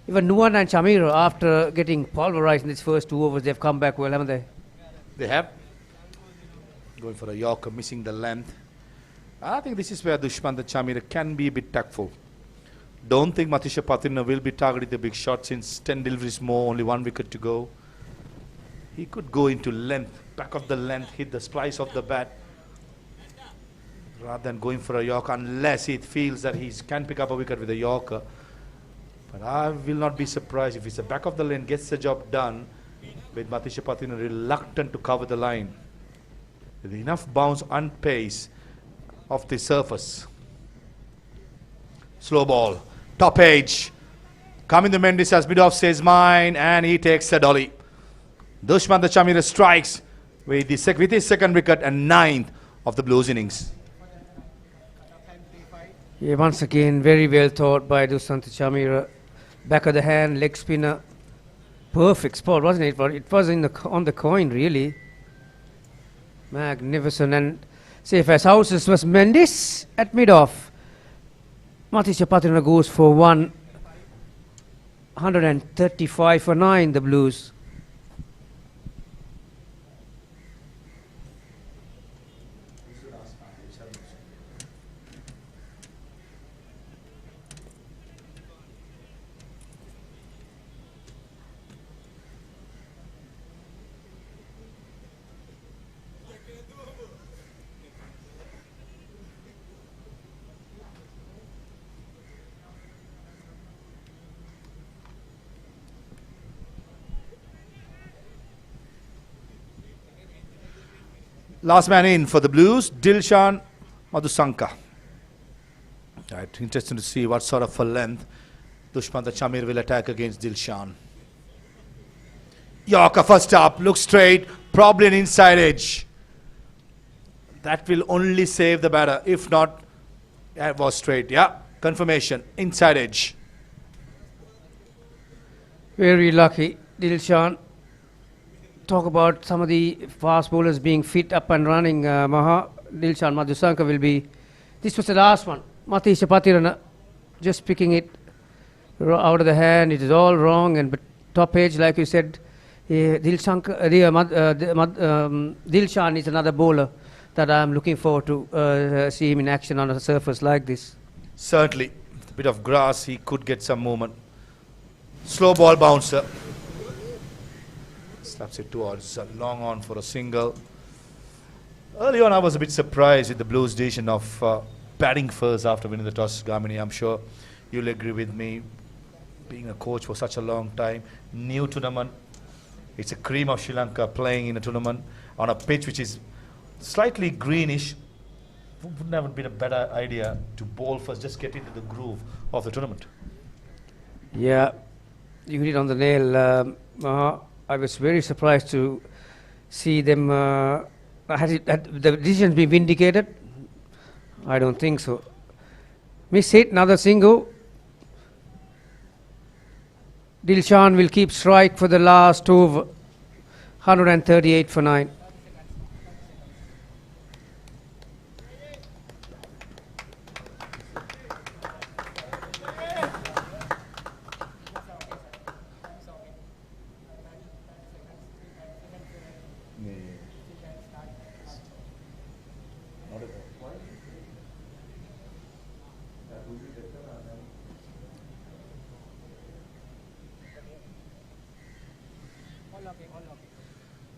Even Nuwan and Chamira, after getting pulverized in these first 2 overs, they've come back well, haven't they? They have. Going for a Yorker, missing the length. I think this is where Dushmantha Chamira can be a bit tactful. Don't think Matisha Pathina will be targeting the big shot since 10 deliveries more, only 1 wicket to go. He could go into length, back of the length, hit the splice of the bat, rather than going for a Yorker, unless he feels that he can pick up a wicket with a Yorker. But I will not be surprised if it's the back of the lane, gets the job done, with Matisha Pathina reluctant to cover the line. With enough bounce and pace off the surface. Slow ball. Top edge. Kamindu Mendis as mid-off says mine, and he takes a dolly. Dushmantha Chamira strikes with his second wicket and 9th of the Blues innings. Yeah, once again, very well thought by Dushmantha Chamira. Back of the hand, leg spinner. Perfect spot, wasn't it? But it was on the coin, really. Magnificent. And safe as houses was Mendis at mid-off. Matisha Pathina goes for 135 for 9, the Blues. Last man in for the Blues, Dilshan Madhusanka. Right, interesting to see what sort of a length Dushmantha Chamira will attack against Dilshan. Yorker first up, looks straight, probably an inside edge. That will only save the batter. If not, it was straight. Yeah, confirmation, inside edge. Very lucky, Dilshan. Talk about some of the fast bowlers being fit up and running. Dilshan Madhusanka will be. This was the last one. Matisha Patirana just picking it out of the hand. It is all wrong, and but top edge, like you said, Dilshan is another bowler that I am looking forward to see him in action on a surface like this. Certainly, with a bit of grass, he could get some movement. Slow ball bouncer. Slaps it towards long on for a single. Early on, I was a bit surprised with the Blues' decision of batting first after winning the toss, Gamini. I'm sure you'll agree with me. Being a coach for such a long time, new tournament. It's a cream of Sri Lanka playing in a tournament on a pitch which is slightly greenish. Wouldn't have been a better idea to bowl first, just get into the groove of the tournament. Yeah, you hit it on the nail. I was very surprised to see them. Had the decision been vindicated? I don't think so. Miss hit, another single. Dilshan will keep strike for the last over. 138 for 9.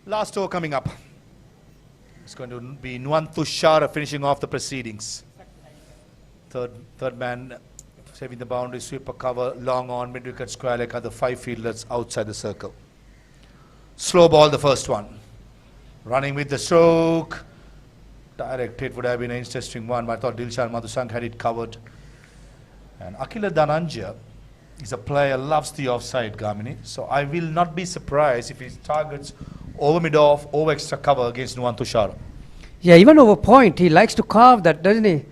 Last over coming up. It's going to be Nuwan finishing off the proceedings. Third man saving the boundary, sweeper cover, long on, mid-wicket square leg, other 5 fielders outside the circle. Slow ball, the first one. Running with the stroke. Direct hit would have been an interesting one, but I thought Dilshan Madhusang had it covered. And Akila Dhananjaya is a player, loves the offside, Gamini. So I will not be surprised if he targets over mid-off, over extra cover against Nuwan. Yeah, even over point, he likes to carve that, doesn't he?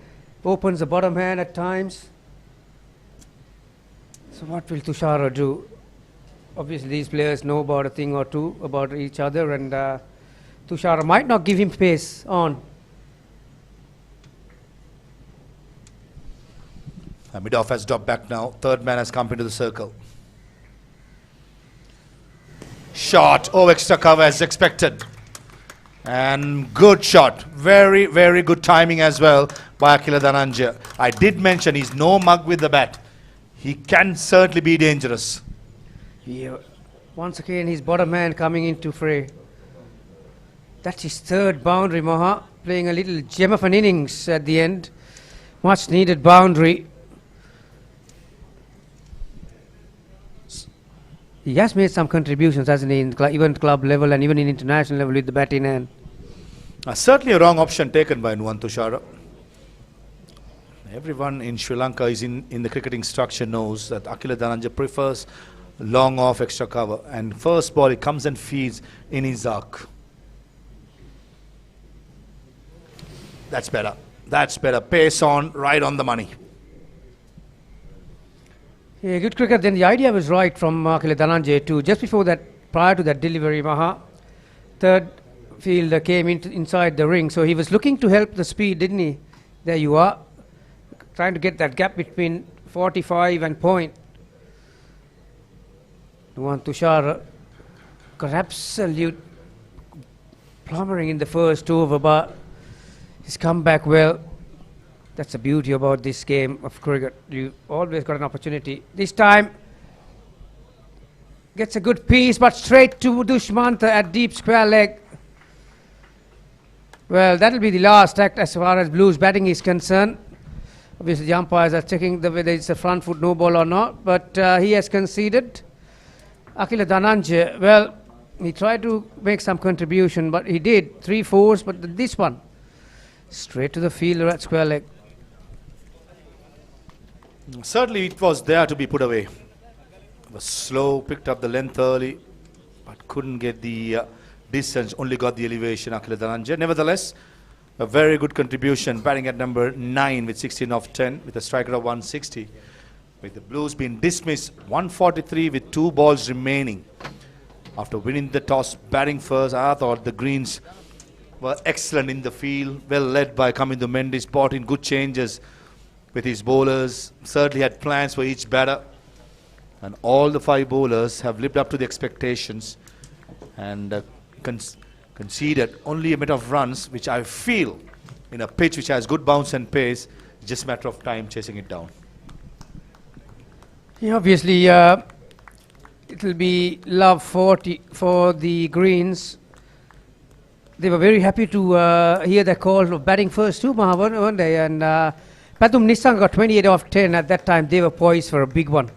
Opens the bottom hand at times. So what will Tushara do? Obviously, these players know about a thing or two about each other, and Tushara might not give him pace on. Mid-off has dropped back now. Third man has come into the circle. Shot. Oh, extra cover as expected. And good shot. Very, very good timing as well by Akila Dhananjaya. I did mention he's no mug with the bat. He can certainly be dangerous. Yeah. Once again, his bottom man coming into fray. That's his third boundary, Maha. Playing a little gem of an innings at the end. Much needed boundary. He has made some contributions, hasn't he, in even club level and even in international level with the bat in hand. Certainly a wrong option taken by Nuwan. Everyone in Sri Lanka is in the cricketing structure knows that Akila Dhananjaya prefers long off extra cover. And first ball, he comes and feeds in his arc. That's better. That's better. Pace on, right on the money. Yeah, good cricket. Then the idea was right from Akila Dhananjaya too. Just before that, prior to that delivery, Maha, third fielder came inside the ring. So he was looking to help the speed, didn't he? There you are. Trying to get that gap between 45 and point. Nuwan got absolute plumbering in the first over, but he's come back well. That's the beauty about this game of cricket. You always got an opportunity. This time, gets a good piece, but straight to Dushmantha at deep square leg. Well, that'll be the last act as far as Blues batting is concerned. Obviously, the umpires are checking whether it's a front foot no ball or not, but he has conceded. Akila Dhananjaya, well, he tried to make some contribution, but he did. 3 fours, but this one, straight to the fielder at square leg. Certainly it was there to be put away. It was slow, picked up the length early, but couldn't get the distance, only got the elevation, Akila Dhananjaya. Nevertheless, a very good contribution, batting at number 9 with 16 off 10, with a striker of 160. With the Blues being dismissed, 143 with 2 balls remaining. After winning the toss, batting first, I thought the Greens were excellent in the field, well led by Kamindu Mendy, spotting good changes. with his bowlers. Certainly had plans for each batter. And all the 5 bowlers have lived up to the expectations and conceded only a bit of runs, which I feel in a pitch which has good bounce and pace, it's just a matter of time chasing it down. Yeah, obviously, it will be love 40 for the Greens. They were very happy to hear the call of batting first too, Maha, weren't they? And Pathum Nissanka got 28 off 10 at that time. They were poised for a big one.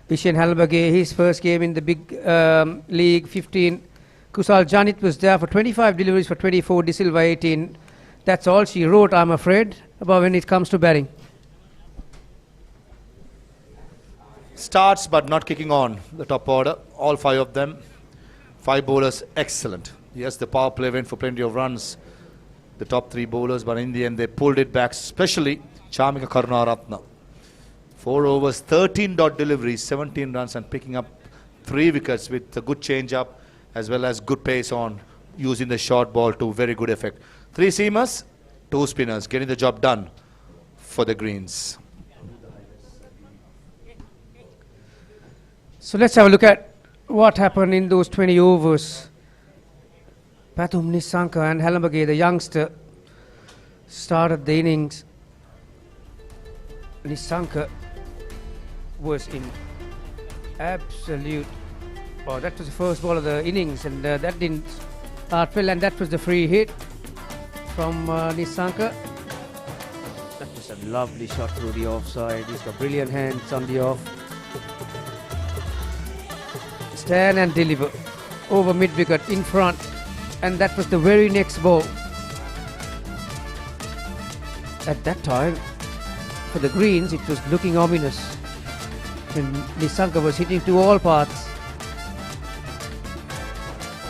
Vishen Halbage, his first game in the big league, 15. Kusal Janit was there for 25 deliveries for 24, De Silva 18. That's all she wrote, I'm afraid, about when it comes to batting. Starts but not kicking on the top order. All 5 of them. 5 bowlers, excellent. Yes, the power play went for plenty of runs, the top 3 bowlers, but in the end they pulled it back, especially Chamika Karunaratne. 4 overs, 13 dot deliveries, 17 runs and picking up 3 wickets with a good change-up as well as good pace on using the short ball to very good effect. 3 seamers, 2 spinners, getting the job done for the Greens. So let's have a look at what happened in those 20 overs. Pathum Nissanka and Halbage, the youngster, started the innings. Nissanka was in absolute... Oh, that was the first ball of the innings, and that didn't start well, and that was the free hit from Nissanka. That was a lovely shot through the offside. He's got brilliant hands on the off. Stand and deliver over mid-wicket in front, and that was the very next ball. At that time, for the Greens, it was looking ominous. And Nissanka was hitting to all parts.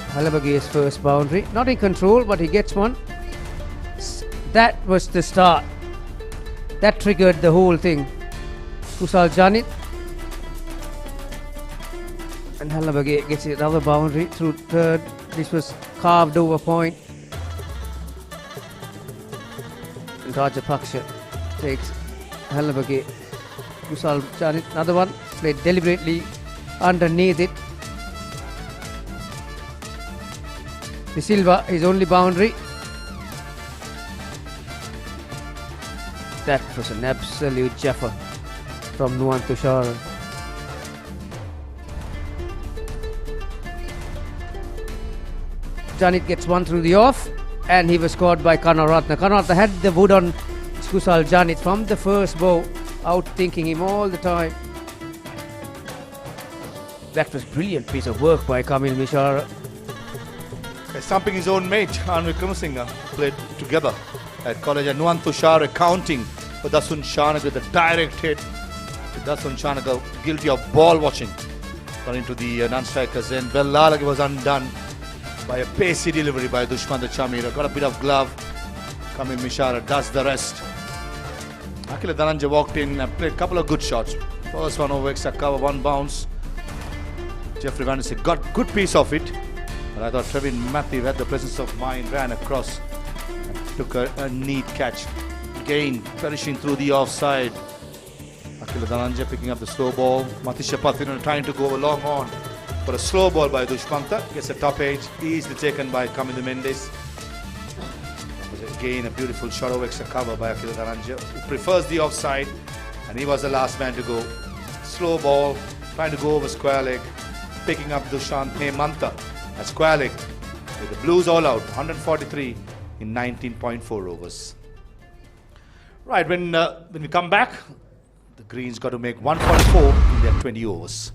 Halabage's first boundary, not in control, but he gets one. That was the start. That triggered the whole thing. Kusal Janit. And Halbage gets another boundary through third. This was carved over point. And Rajapaksha takes Halbage. Kusal Janit, another one, played deliberately underneath it. De Silva, his only boundary. That was an absolute jaffa from Nuwan Tushar. Janit gets one through the off, and he was caught by Karunaratne. Karunaratne had the wood on Kusal Janit from the first bow, out-thinking him all the time. That was brilliant piece of work by Kamil Mishra. Stumping his own mate, Anwar Vikramasinghe, played together at college, and Nuwan Tushar counting for Dasun Shanaka with a direct hit. Dasun Shanaka guilty of ball watching, got into the non-strikers, and Bellalagi was undone by a pacey delivery by Dushmantha Chameera. Got a bit of glove. Kamil Mishra does the rest. Akila Dhananjay walked in and played a couple of good shots. First one over extra cover, 1 bounce. Jeffrey Van Dijk got good piece of it. But I thought Trevin Matthew had the presence of mind, ran across and took a neat catch. Again, finishing through the offside. Akila Dhananjay picking up the slow ball. Matisha Pathina trying to go long on for a slow ball by Dushmantha. Gets a top edge, easily taken by Kamil Mendes. Again, a beautiful shot over extra cover by Akila Dhananjay, who prefers the offside, and he was the last man to go. Slow ball, trying to go over square leg, picking up Dushant Hemantha at square leg with the Blues all out, 143 in 19.4 overs. Right, when we come back, the Greens got to make 144 in their 20 overs.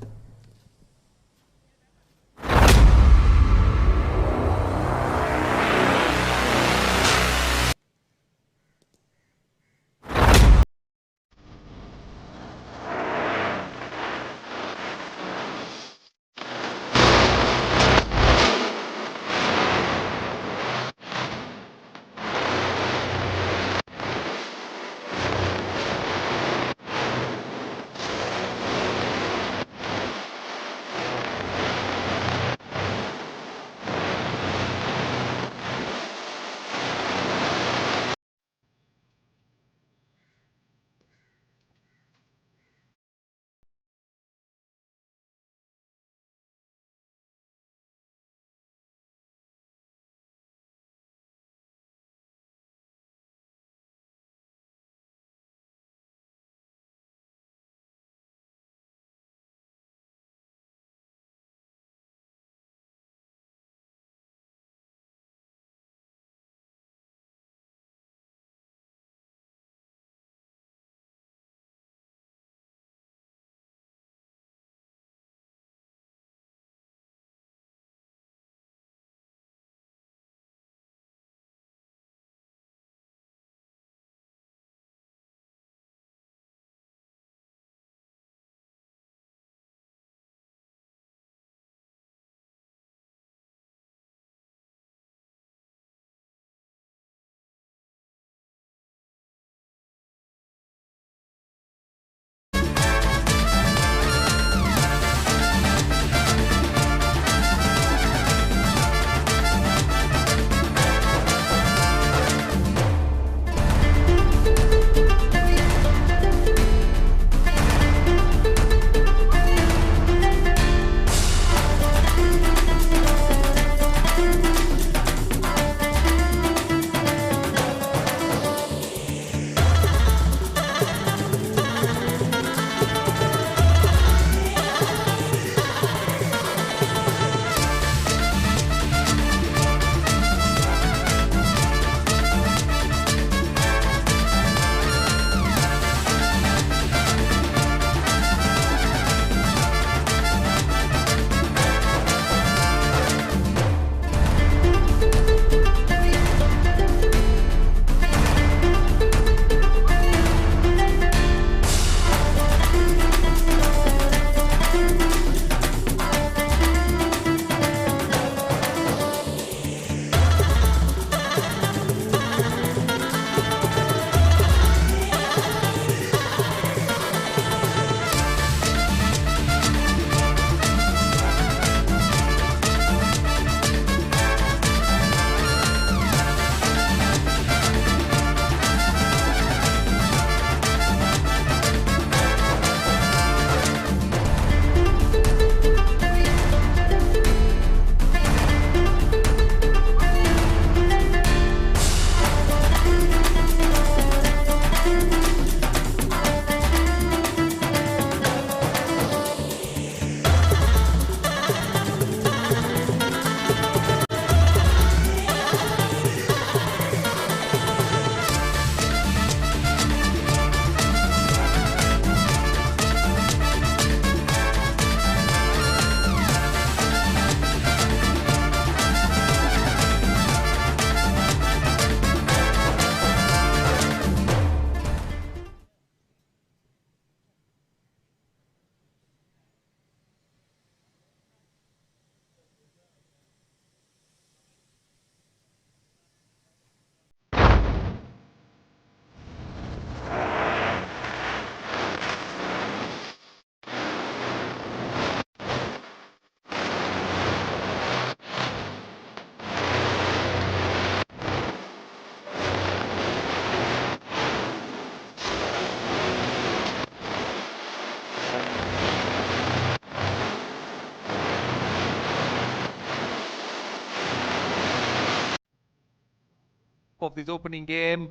of this opening game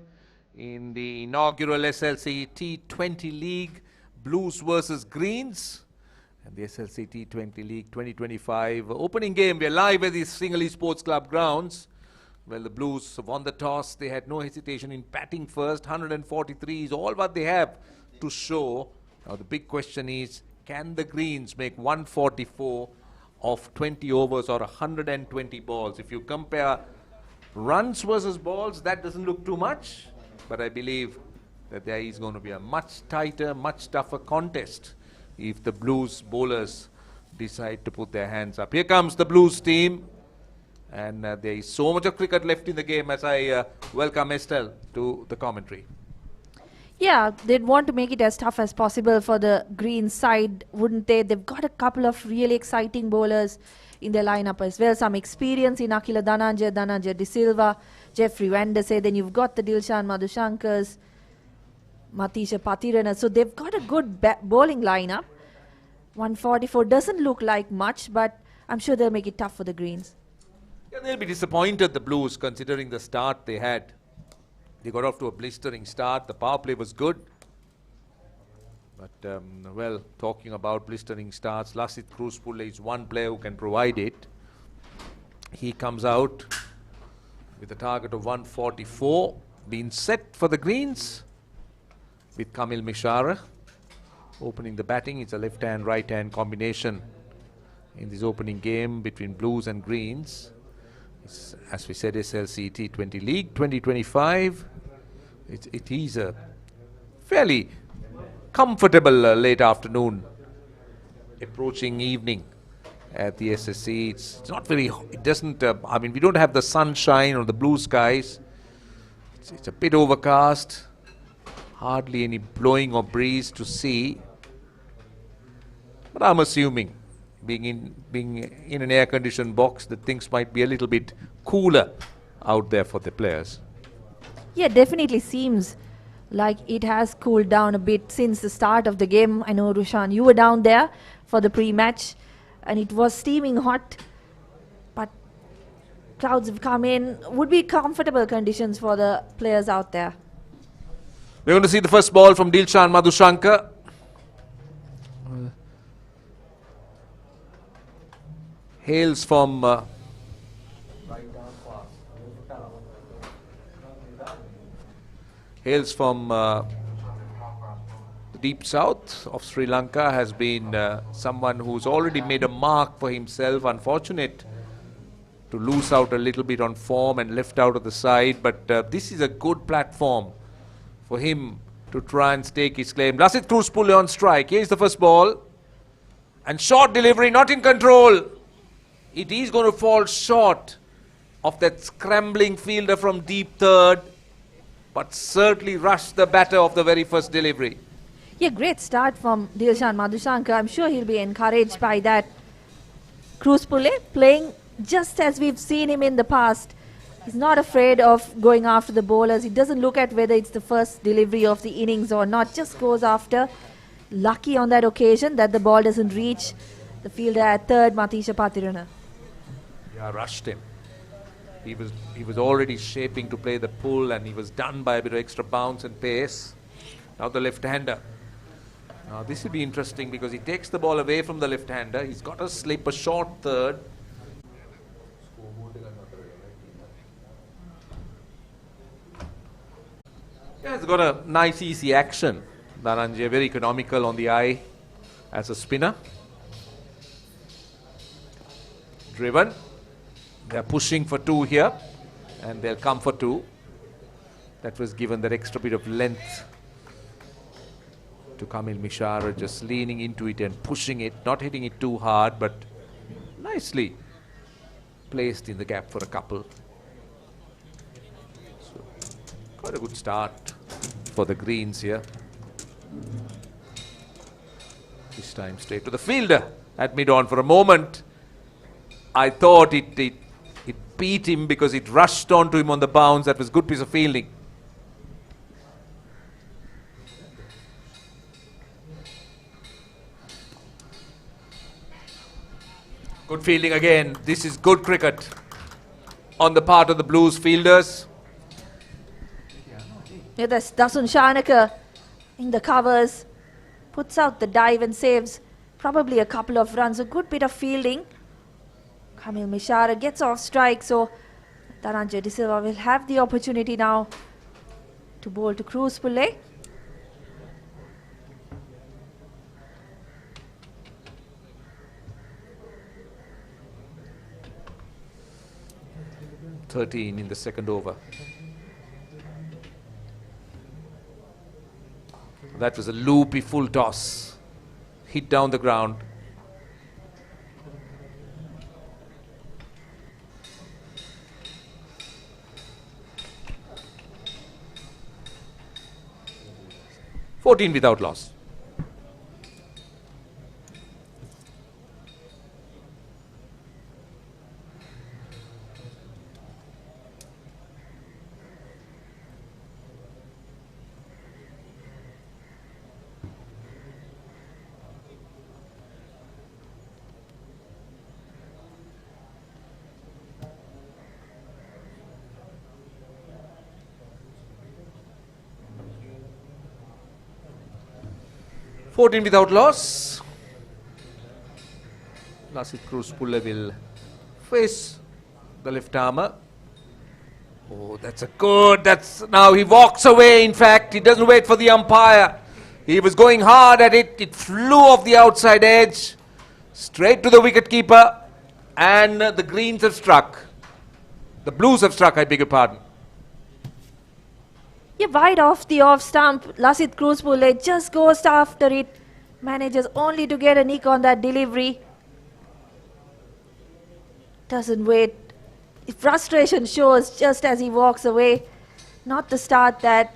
in the inaugural SLC T20 League, Blues versus Greens. And the SLC T20 League 2025 opening game. We're live at the Sinhalese Sports Club grounds. Well, the Blues won the toss. They had no hesitation in batting first. 143 is all what they have to show. Now the big question is, can the Greens make 144 of 20 overs or 120 balls? If you compare runs versus balls, that doesn't look too much. But I believe that there is going to be a much tighter, much tougher contest if the Blues bowlers decide to put their hands up. Here comes the Blues team. And there is so much of cricket left in the game as I welcome Estelle to the commentary. Yeah, they'd want to make it as tough as possible for the green side, wouldn't they? They've got a couple of really exciting bowlers in their lineup as well. Some experience in Akila Dhananjaya De Silva, Jeffrey Vandese. Then you've got the Dilshan Madhushankars, Matisha Patirana. So they've got a good bowling lineup. 144 doesn't look like much, but I'm sure they'll make it tough for the greens. Yeah, they'll be disappointed, the Blues, considering the start they had. They got off to a blistering start. The power play was good. But, well, talking about blistering starts, Lasith Kruspulle is one player who can provide it. He comes out with a target of 144. Being set for the Greens with Kamil Mishara opening the batting. It's a left-hand, right-hand combination in this opening game between Blues and Greens. It's, as we said, SLC T20 League 2025. It is a fairly comfortable late afternoon approaching evening at the SSC. It's not very, it doesn't, I mean, we don't have the sunshine or the blue skies. It's a bit overcast, hardly any blowing or breeze to see. But I'm assuming, being in an air-conditioned box, that things might be a little bit cooler out there for the players. Yeah, definitely seems like it has cooled down a bit since the start of the game. I know, Rushan, you were down there for the pre-match and it was steaming hot, but clouds have come in. Would be comfortable conditions for the players out there. We're going to see the first ball from Dilshan Madhushankar. Hails from the deep south of Sri Lanka, has been someone who's already made a mark for himself. Unfortunate to lose out a little bit on form and left out of the side, but this is a good platform for him to try and stake his claim. Lasith Kruspulle on strike. Here's the first ball. And short delivery, not in control. It is going to fall short of that scrambling fielder from deep third, but certainly rushed the batter of the very first delivery. Yeah, great start from Dilshan Madhushankar. I'm sure he'll be encouraged by that. Kruspulle playing just as we've seen him in the past. He's not afraid of going after the bowlers. He doesn't look at whether it's the first delivery of the innings or not, just goes after. Lucky on that occasion that the ball doesn't reach the fielder at third, Matisha Patirana. Yeah, rushed him. He was already shaping to play the pull and he was done by a bit of extra bounce and pace. Now the left-hander. Now this will be interesting because he takes the ball away from the left-hander. He's got to slip a short third. Yeah, he's got a nice easy action. Dhananjaya very economical on the eye as a spinner. Driven. They're pushing for two here and they'll come for two. That was given that extra bit of length to Kamil Mishara, just leaning into it and pushing it, not hitting it too hard, but nicely placed in the gap for a couple. So, quite a good start for the Greens here. This time straight to the fielder at mid-on. For a moment, I thought it beat him because it rushed onto him on the bounce. That was a good piece of fielding. Good fielding again. This is good cricket on the part of the Blues fielders. Yeah, that's Dasun Shanaka in the covers. Puts out the dive and saves probably a couple of runs. A good bit of fielding. Kamil Mishara gets off strike, so Dhananjay De Silva will have the opportunity now to bowl to Cruz Pillai. .13 in the second over. That was a loopy full toss. Hit down the ground. .14 without loss. .14 without loss. Lasit Cruz Pillai will face the left armour. Oh, that's a good. That's now he walks away. In fact, he doesn't wait for the umpire. He was going hard at it. It flew off the outside edge, straight to the wicket keeper, and the greens have struck. The blues have struck. I beg your pardon. Yeah, wide off the off stump. Lasit Cruz Pillai just goes after it. Manages only to get a nick on that delivery. Doesn't wait. Frustration shows just as he walks away. Not the start that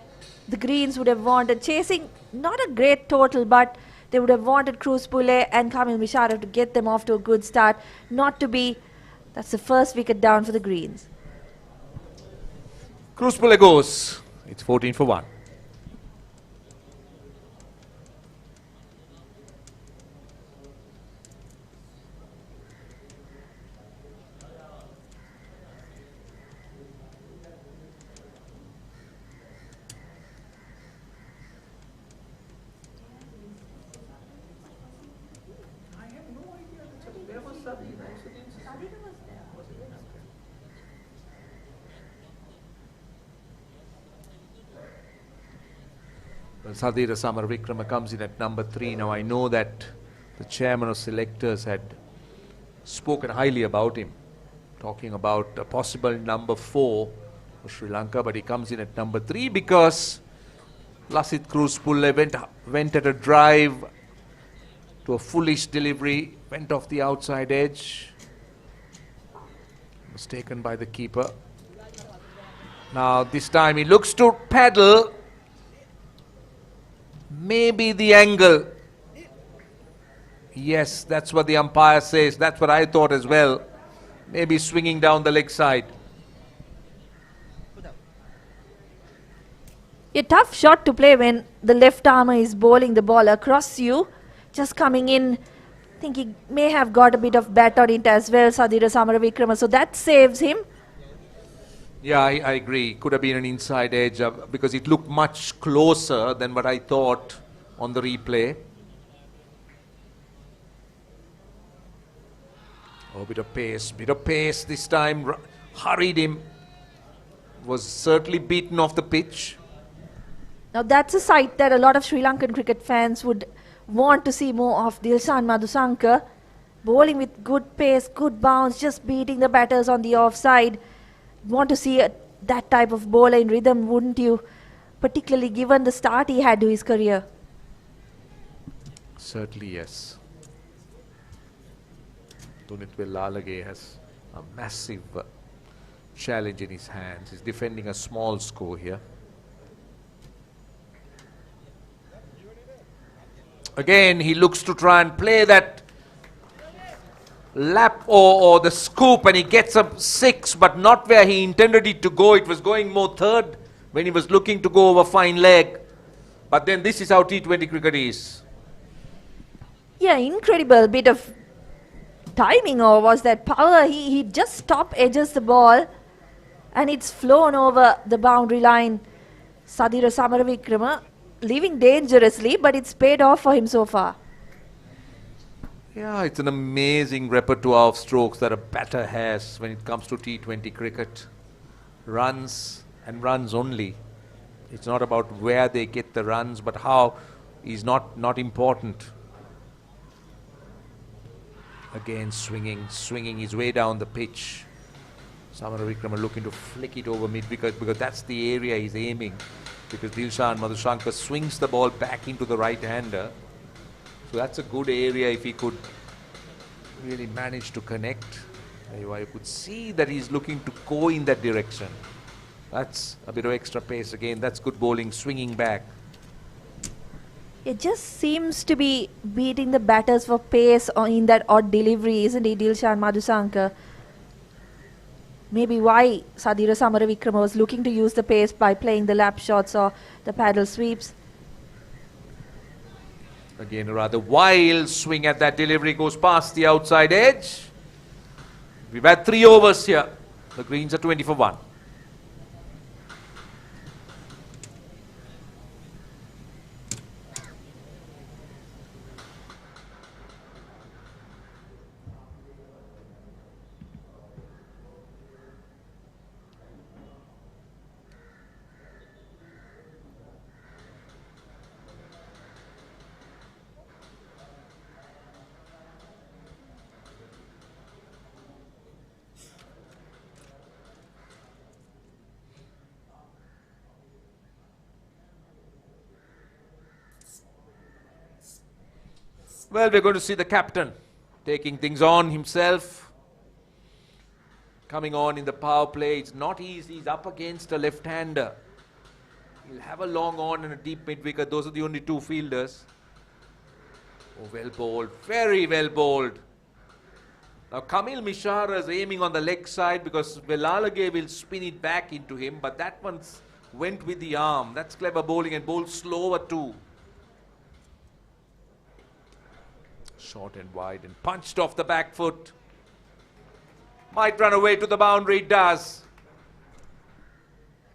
the Greens would have wanted. Chasing not a great total, but they would have wanted Cruz Pillai and Kamil Mishara to get them off to a good start. Not to be. That's the first wicket down for the Greens. Cruz Pillai goes. It's 14 for 1. Sadhira Samaravikrama comes in at number 3. Now I know that the chairman of selectors had spoken highly about him, talking about a possible number 4 for Sri Lanka, but he comes in at number 3 because Lasit Cruz Pillai went at a drive to a foolish delivery, went off the outside edge, was taken by the keeper. Now this time he looks to paddle. Maybe the angle. Yes, that's what the umpire says. That's what I thought as well. Maybe swinging down the leg side. A tough shot to play when the left armour is bowling the ball across you. Just coming in. I think he may have got a bit of bat on it as well, Sadhira Samaravikrama. So that saves him. Yeah, I agree. Could have been an inside edge because it looked much closer than what I thought on the replay. Oh, bit of pace this time. Hurried him. Was certainly beaten off the pitch. Now that's a sight that a lot of Sri Lankan cricket fans would want to see more of. Dilshan Madhusankar bowling with good pace, good bounce, just beating the batters on the offside. Want to see that type of bowler in rhythm, wouldn't you? Particularly given the start he had to his career. Certainly, yes. Dunitwil Lalage has a massive challenge in his hands. He's defending a small score here. Again, he looks to try and play that lap or the scoop, and he gets a 6, but not where he intended it to go. It was going more third when he was looking to go over fine leg. But then this is how T20 cricket is. Yeah, incredible bit of timing, or was that power? He just top edges the ball and it's flown over the boundary line. Sadira Samaravikrama leaving dangerously, but it's paid off for him so far. Yeah, it's an amazing repertoire of strokes that a batter has when it comes to T20 cricket. Runs and runs only. It's not about where they get the runs, but how is not important. Again, swinging his way down the pitch. Samaravikrama looking to flick it over mid-wicket because that's the area he's aiming. Because Dilshan Madhushankar swings the ball back into the right-hander. So that's a good area if he could really manage to connect. You could see that he's looking to go in that direction. That's a bit of extra pace again. That's good bowling, swinging back. It just seems to be beating the batters for pace in that odd delivery, isn't it, Dilshan Madhushankar? Maybe why Sadira Samaravikrama was looking to use the pace by playing the lap shots or the paddle sweeps. Again, a rather wild swing at that delivery, goes past the outside edge. We've had 3 overs here. The greens are 20 for 1. Well, we're going to see the captain taking things on himself. Coming on in the power play. It's not easy. He's up against a left-hander. He'll have a long on and a deep mid-wicket. Those are the only 2 fielders. Oh, well bowled. Very well bowled. Now, Kamil Mishara is aiming on the leg side because Velalage will spin it back into him. But that one went with the arm. That's clever bowling and bowled slower too. Short and wide and punched off the back foot. Might run away to the boundary, it does.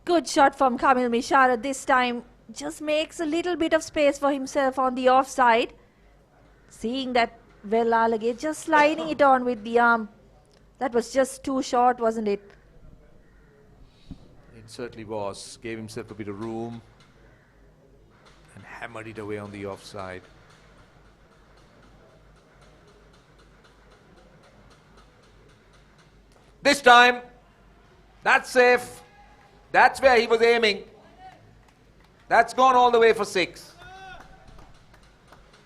Good shot from Kamil Mishara this time. Just makes a little bit of space for himself on the offside. Seeing that Velalage just sliding it on with the arm. That was just too short, wasn't it? It certainly was. Gave himself a bit of room and hammered it away on the offside. This time, that's safe. That's where he was aiming. That's gone all the way for 6.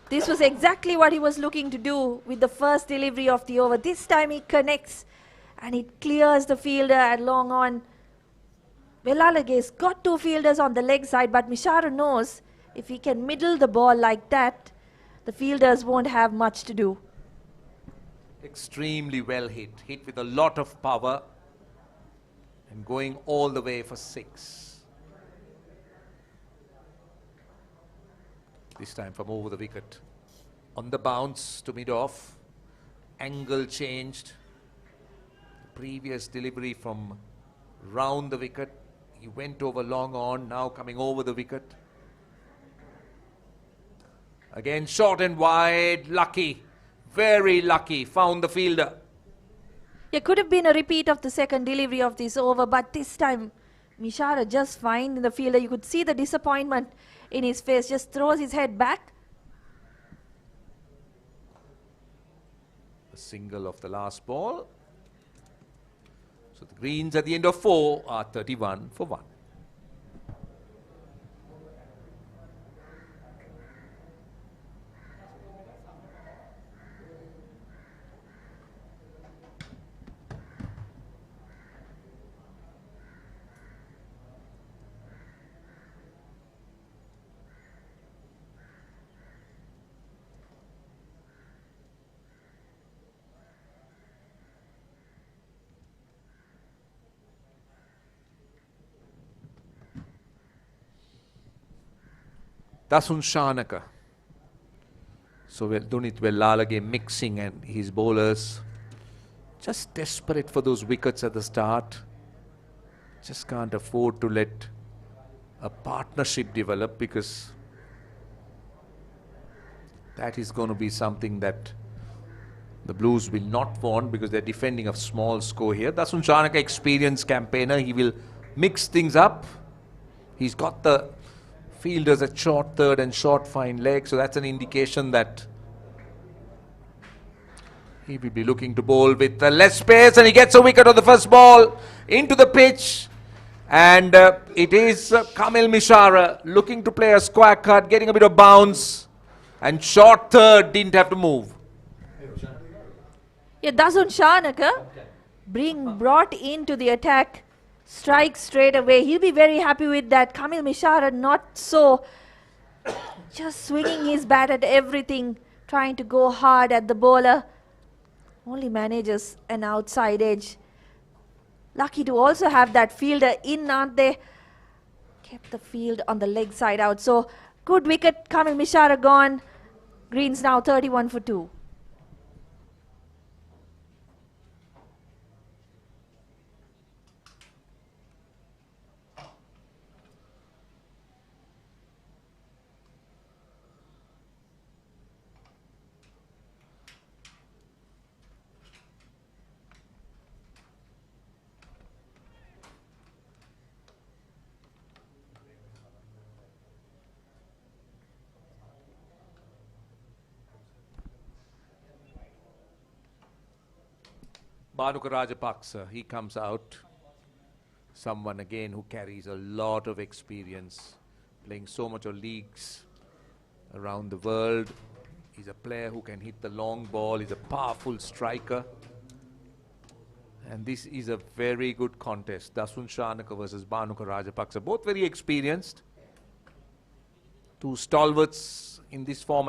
This was exactly what he was looking to do with the first delivery of the over. This time he connects and it clears the fielder at long on. Velalage's got 2 fielders on the leg side, but Mishara knows if he can middle the ball like that, the fielders won't have much to do. Extremely well hit. Hit with a lot of power and going all the way for 6. This time from over the wicket. On the bounce to mid-off. Angle changed. The previous delivery from round the wicket. He went over long on, now coming over the wicket. Again, short and wide, lucky. Very lucky, found the fielder. It could have been a repeat of the second delivery of this over, but this time Mishara just fine in the fielder. You could see the disappointment in his face, just throws his head back. A single of the last ball. So the greens at the end of 4 are 31 for 1. Dasun Shanaka. So Dunit Velalage mixing and his bowlers just desperate for those wickets at the start. Just can't afford to let a partnership develop, because that is going to be something that the Blues will not want, because they're defending a small score here. Dasun Shanaka, experienced campaigner, he will mix things up. He's got the fielders at short third and short fine leg, so that's an indication that he will be looking to bowl with less pace, and he gets a wicket on the first ball into the pitch. And it is Kamil Mishara looking to play a square cut, getting a bit of bounce, and short third, didn't have to move. Yeah, Dasun Shanaka brought into the attack, strike straight away. He'll be very happy with that. Kamil Mishara not so, just swinging his bat at everything, trying to go hard at the bowler. Only manages an outside edge. Lucky to also have that fielder in, aren't they? Kept the field on the leg side out. So good wicket, Kamil Mishara gone. Green's now 31 for 2. Bhanuka Rajapaksa, he comes out. Someone again who carries a lot of experience, playing so much of leagues around the world. He's a player who can hit the long ball. He's a powerful striker. And this is a very good contest. Dasun Shanaka versus Bhanuka Rajapaksa. Both very experienced. Two stalwarts in this form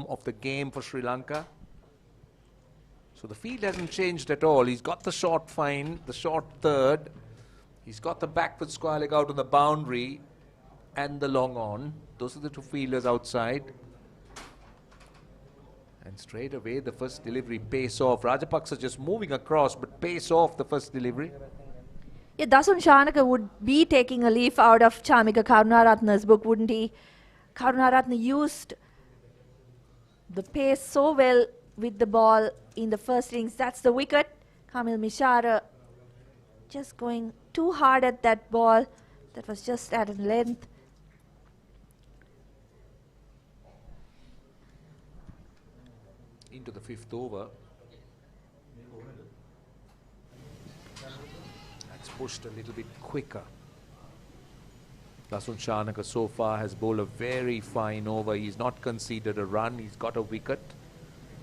of the game for Sri Lanka. So the field hasn't changed at all. He's got the short fine, the short third. He's got the backward square leg out on the boundary and the long on. Those are the two fielders outside. And straight away the first delivery pays off. Rajapaksa just moving across, but pays off the first delivery. Yeah, Dasun Shanaka would be taking a leaf out of Chamika Karunaratne's book, wouldn't he? Karunaratne used the pace so well with the ball in the first innings. That's the wicket. Kamil Mishara just going too hard at that ball. That was just at a length. Into the fifth over. That's pushed a little bit quicker. Dasun Shanaka so far has bowled a very fine over. He's not conceded a run. He's got a wicket.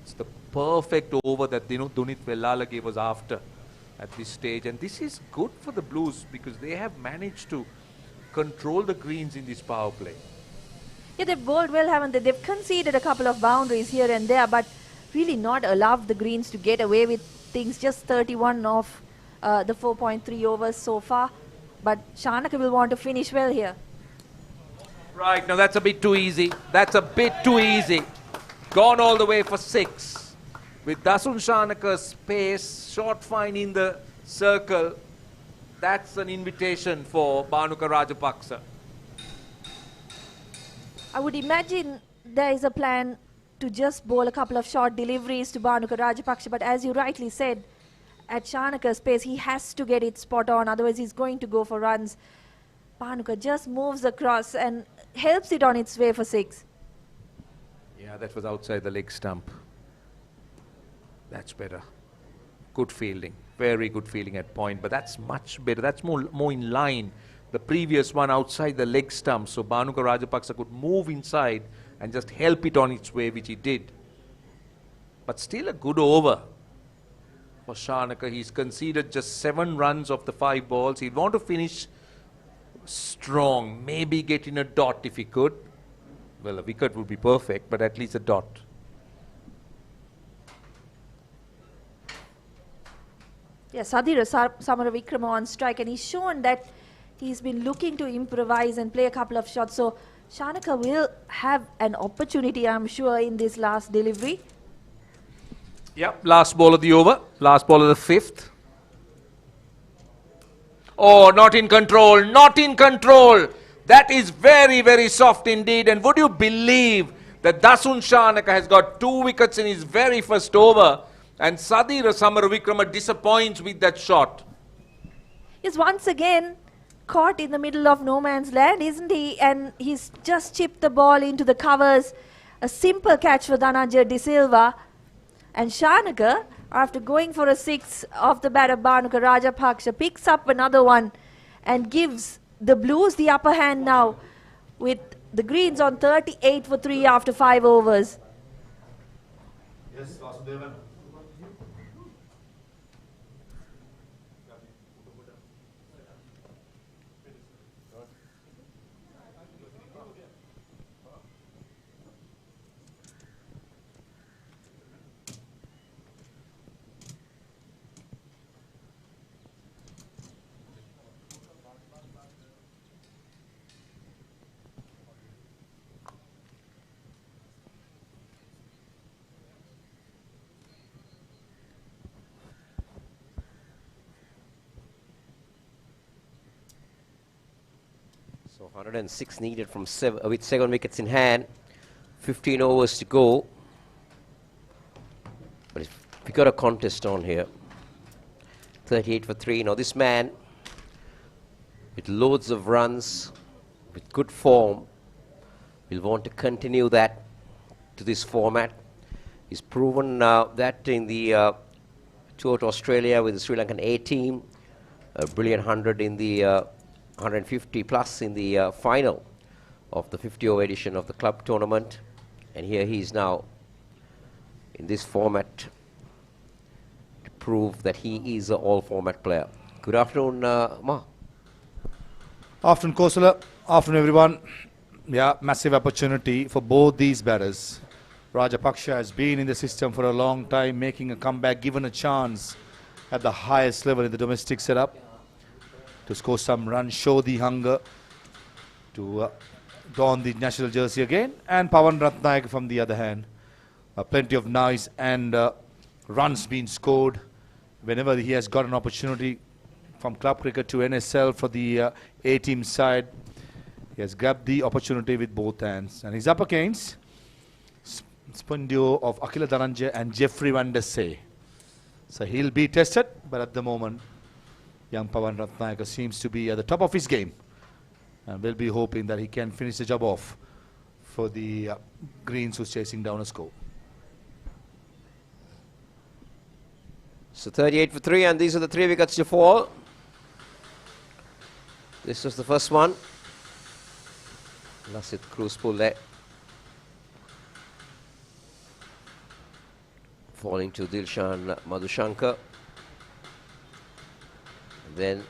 It's the perfect over that Dunit Vellala gave us after at this stage. And this is good for the Blues because they have managed to control the greens in this power play. Yeah, they've bowled well, haven't they? They've conceded a couple of boundaries here and there, but really not allowed the greens to get away with things. Just 31 of the 4.3 overs so far. But Shanaka will want to finish well here. Right, now that's a bit too easy. That's a bit too easy. Gone all the way for 6. With Dasun Shanaka's pace, short fine in the circle, that's an invitation for Bhanuka Rajapaksa. I would imagine there is a plan to just bowl a couple of short deliveries to Bhanuka Rajapaksa, but as you rightly said, at Shanaka's pace, he has to get it spot on, otherwise he's going to go for runs. Bhanuka just moves across and helps it on its way for 6. Yeah, that was outside the leg stump. That's better. Good fielding. Very good fielding at point, but that's much better. That's more in line. The previous one outside the leg stump, so Bhanuka Rajapaksa could move inside and just help it on its way, which he did. But still a good over for Shanaka. He's conceded just 7 runs of the 5 balls. He'd want to finish strong, maybe get in a dot if he could. Well, a wicket would be perfect, but at least a dot. Yeah, Sadhira Samaravikrama on strike, and he's shown that he's been looking to improvise and play a couple of shots. So Shanaka will have an opportunity, I'm sure, in this last delivery. Yep, last ball of the over, last ball of the 5th. Oh, not in control, not in control. That is very, very soft indeed. And would you believe that Dasun Shanaka has got 2 wickets in his very first over, and Sadira Samaravikrama disappoints with that shot. He's once again caught in the middle of no man's land, isn't he? And he's just chipped the ball into the covers. A simple catch for Dhananjay De Silva. And Shanaka, after going for a 6 off the bat of Bhanuka Rajapaksa, picks up another one and gives the Blues the upper hand now, with the Greens on 38 for 3 after 5 overs. Yes, Vasudevan. So 106 needed from with 7 wickets in hand. 15 overs to go. But we got a contest on here. 38 for 3. Now this man, with loads of runs, with good form, will want to continue that to this format. He's proven that in the tour to Australia with the Sri Lankan A team, a brilliant 100 in the 150 plus in the final of the 50-over edition of the club tournament. And here he is now in this format to prove that he is an all-format player. Good afternoon, Ma. Afternoon, Kosala. Afternoon, everyone. Yeah, massive opportunity for both these batters. Rajapaksa has been in the system for a long time, making a comeback, given a chance at the highest level in the domestic setup to score some runs, show the hunger to don the national jersey again. And Pawan Ratnayake from the other hand. Plenty of noise and runs being scored whenever he has got an opportunity from club cricket to NSL for the A-team side. He has grabbed the opportunity with both hands. And he's up against spin duo of Akila Dhananjay and Jeffrey Van der Say. So he'll be tested, but at the moment, young Pawan Ratnayake seems to be at the top of his game. And we'll be hoping that he can finish the job off for the Greens, who's chasing down a score. So 38 for 3, and these are the 3 wickets to fall. This was the first one. Lasit Cruz there. Falling to Dilshan Madhushankar. And then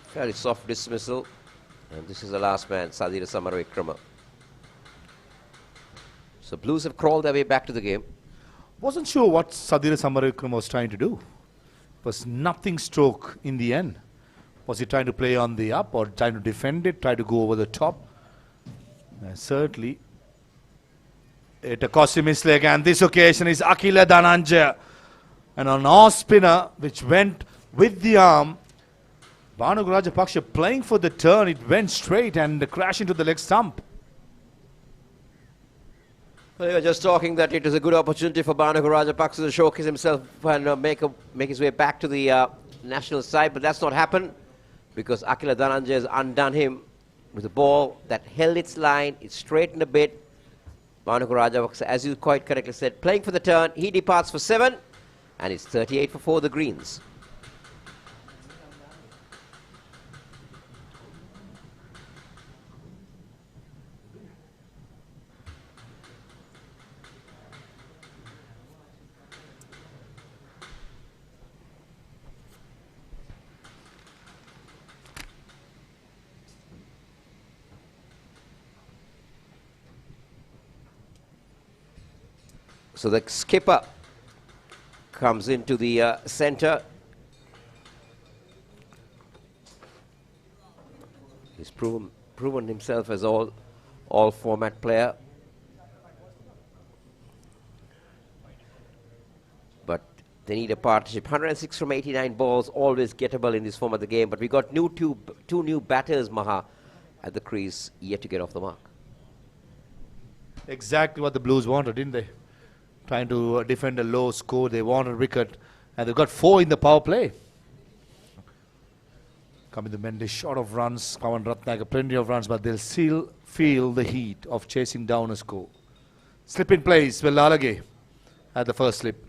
fairly soft dismissal. And this is the last man, Sadira Samaravikrama. So Blues have crawled their way back to the game. Wasn't sure what Sadira Samaravikrama was trying to do. Was nothing stroke in the end. Was he trying to play on the up or trying to defend it, try to go over the top? Certainly, it cost him his leg, and this occasion is Akila Dhananjay. And an off spinner which went with the arm. Bhanuka Rajapaksa playing for the turn, it went straight and crashed into the leg stump. Well, you were just talking that it is a good opportunity for Bhanuka Rajapaksa to showcase himself and make his way back to the national side, but that's not happened because Akila Dhananjay has undone him with a ball that held its line, it straightened a bit. Bhanuka Rajapaksa, as you quite correctly said, playing for the turn, he departs for 7, and it's 38 for 4, the Greens. So the skipper comes into the center. He's proven himself as all format player. But they need a partnership. 106 from 89 balls, always gettable in this form of the game. But we got two new batters, Maha. at the crease, yet to get off the mark. Exactly what the Blues wanted, didn't they? Trying to defend a low score. They wanted wicket, and they've got 4 in the power play. Coming the Mendes, short of runs. Pawan Ratnayaka, plenty of runs, but they'll still feel the heat of chasing down a score. Slip in place, Velalage at the first slip.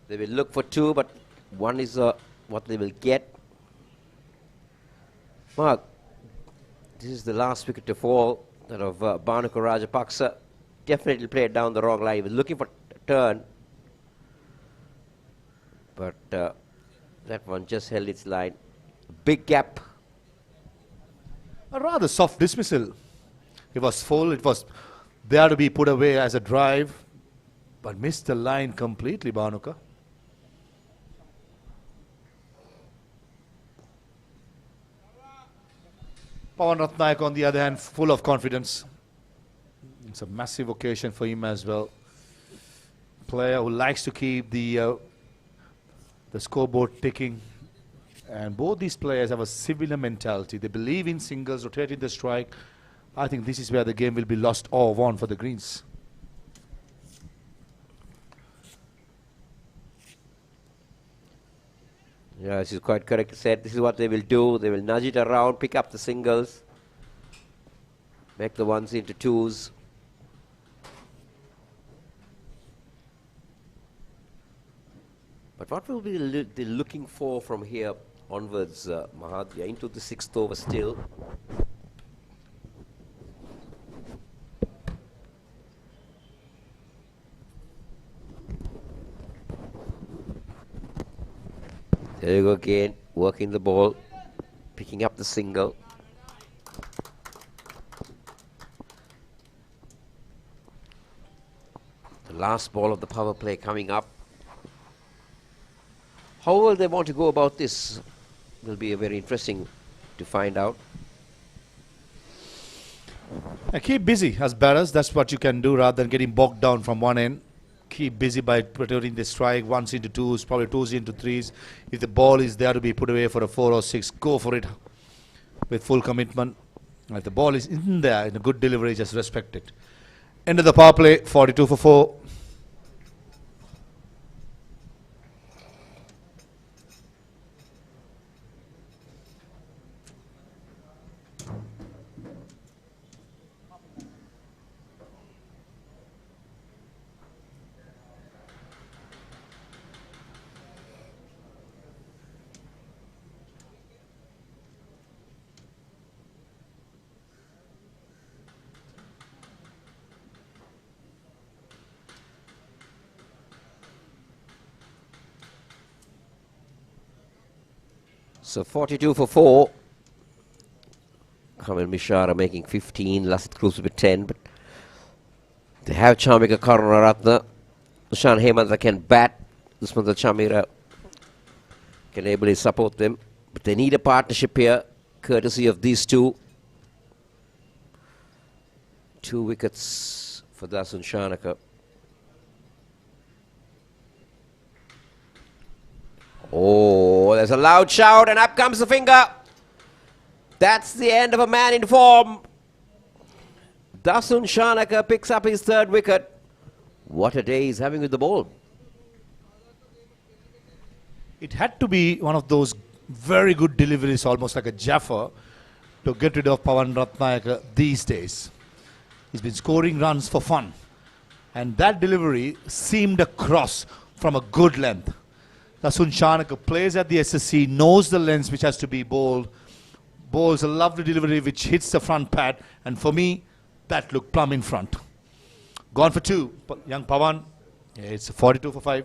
They will look for 2, but 1 is what they will get. Mark, this is the last wicket to fall. That of Bhanuka Rajapaksa. Definitely played down the wrong line. He was looking for a turn, but that one just held its line. Big gap. A rather soft dismissal. It was full. It was there to be put away as a drive, but missed the line completely, Bhanuka. Pawan Ratnayaka, on the other hand, full of confidence. It's a massive occasion for him as well. Player who likes to keep the scoreboard ticking. And both these players have a similar mentality. They believe in singles, rotating the strike. I think this is where the game will be lost or won for the Greens. Yeah, this is quite correct to say. This is what they will do. They will nudge it around, pick up the singles, make the 1s into 2s. But what will be the looking for from here onwards, Mahad? We are into the 6th over still. There you go again, working the ball, picking up the single. The last ball of the power play coming up. How will they want to go about this? Will be very interesting to find out. Keep busy as batters. That's what you can do rather than getting bogged down from one end. Keep busy by rotating the strike, 1s into 2s, probably 2s into 3s. If the ball is there to be put away for a 4 or 6, go for it with full commitment. If the ball is in there in a good delivery, just respect it. End of the power play, 42 for 4. So 42 for 4. Kamil Mishra making 15, Lasit Cruz with 10, but they have Chamika Karunaratne. Ushan Hemanta can bat. Usmanta Chamira can ably support them, but they need a partnership here, courtesy of these two. 2 wickets for Dasun Shanaka. Oh, there's a loud shout and up comes the finger. That's the end of a man in form. Dasun Shanaka picks up his 3rd wicket. What a day he's having with the ball. It had to be one of those very good deliveries, almost like a Jaffa, to get rid of Pawan Ratnayaka these days. He's been scoring runs for fun. And that delivery seemed a cross from a good length. Dasun Shanaka plays at the SSC, knows the length which has to be bowled, bowls a lovely delivery which hits the front pad, and for me, that looked plumb in front. Gone for 2, young Pawan. Yeah, it's 42 for 5.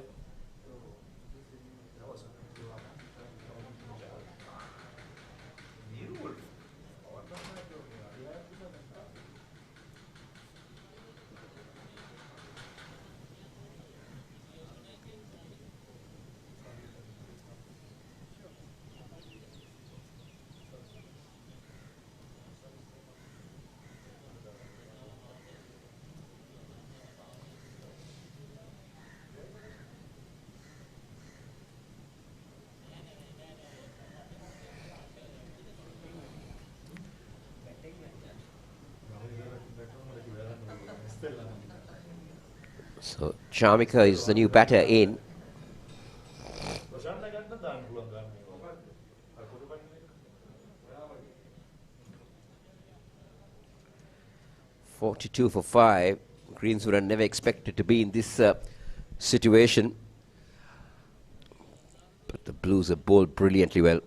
So Chamika is the new batter in. "42 for 5. Greens would have never expected to be in this situation. But the Blues have bowled brilliantly well.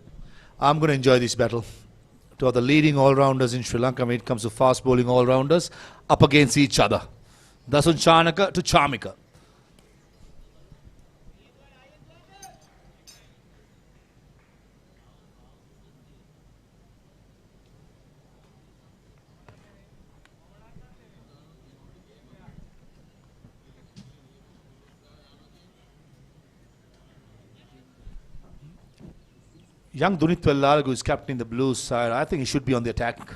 I'm going to enjoy this battle. Two of the leading all-rounders in Sri Lanka when it comes to fast bowling all-rounders up against each other. Dasun Chanaka to Chamika. Young Dunit Vellalagu is captain in the Blues side. I think he should be on the attack.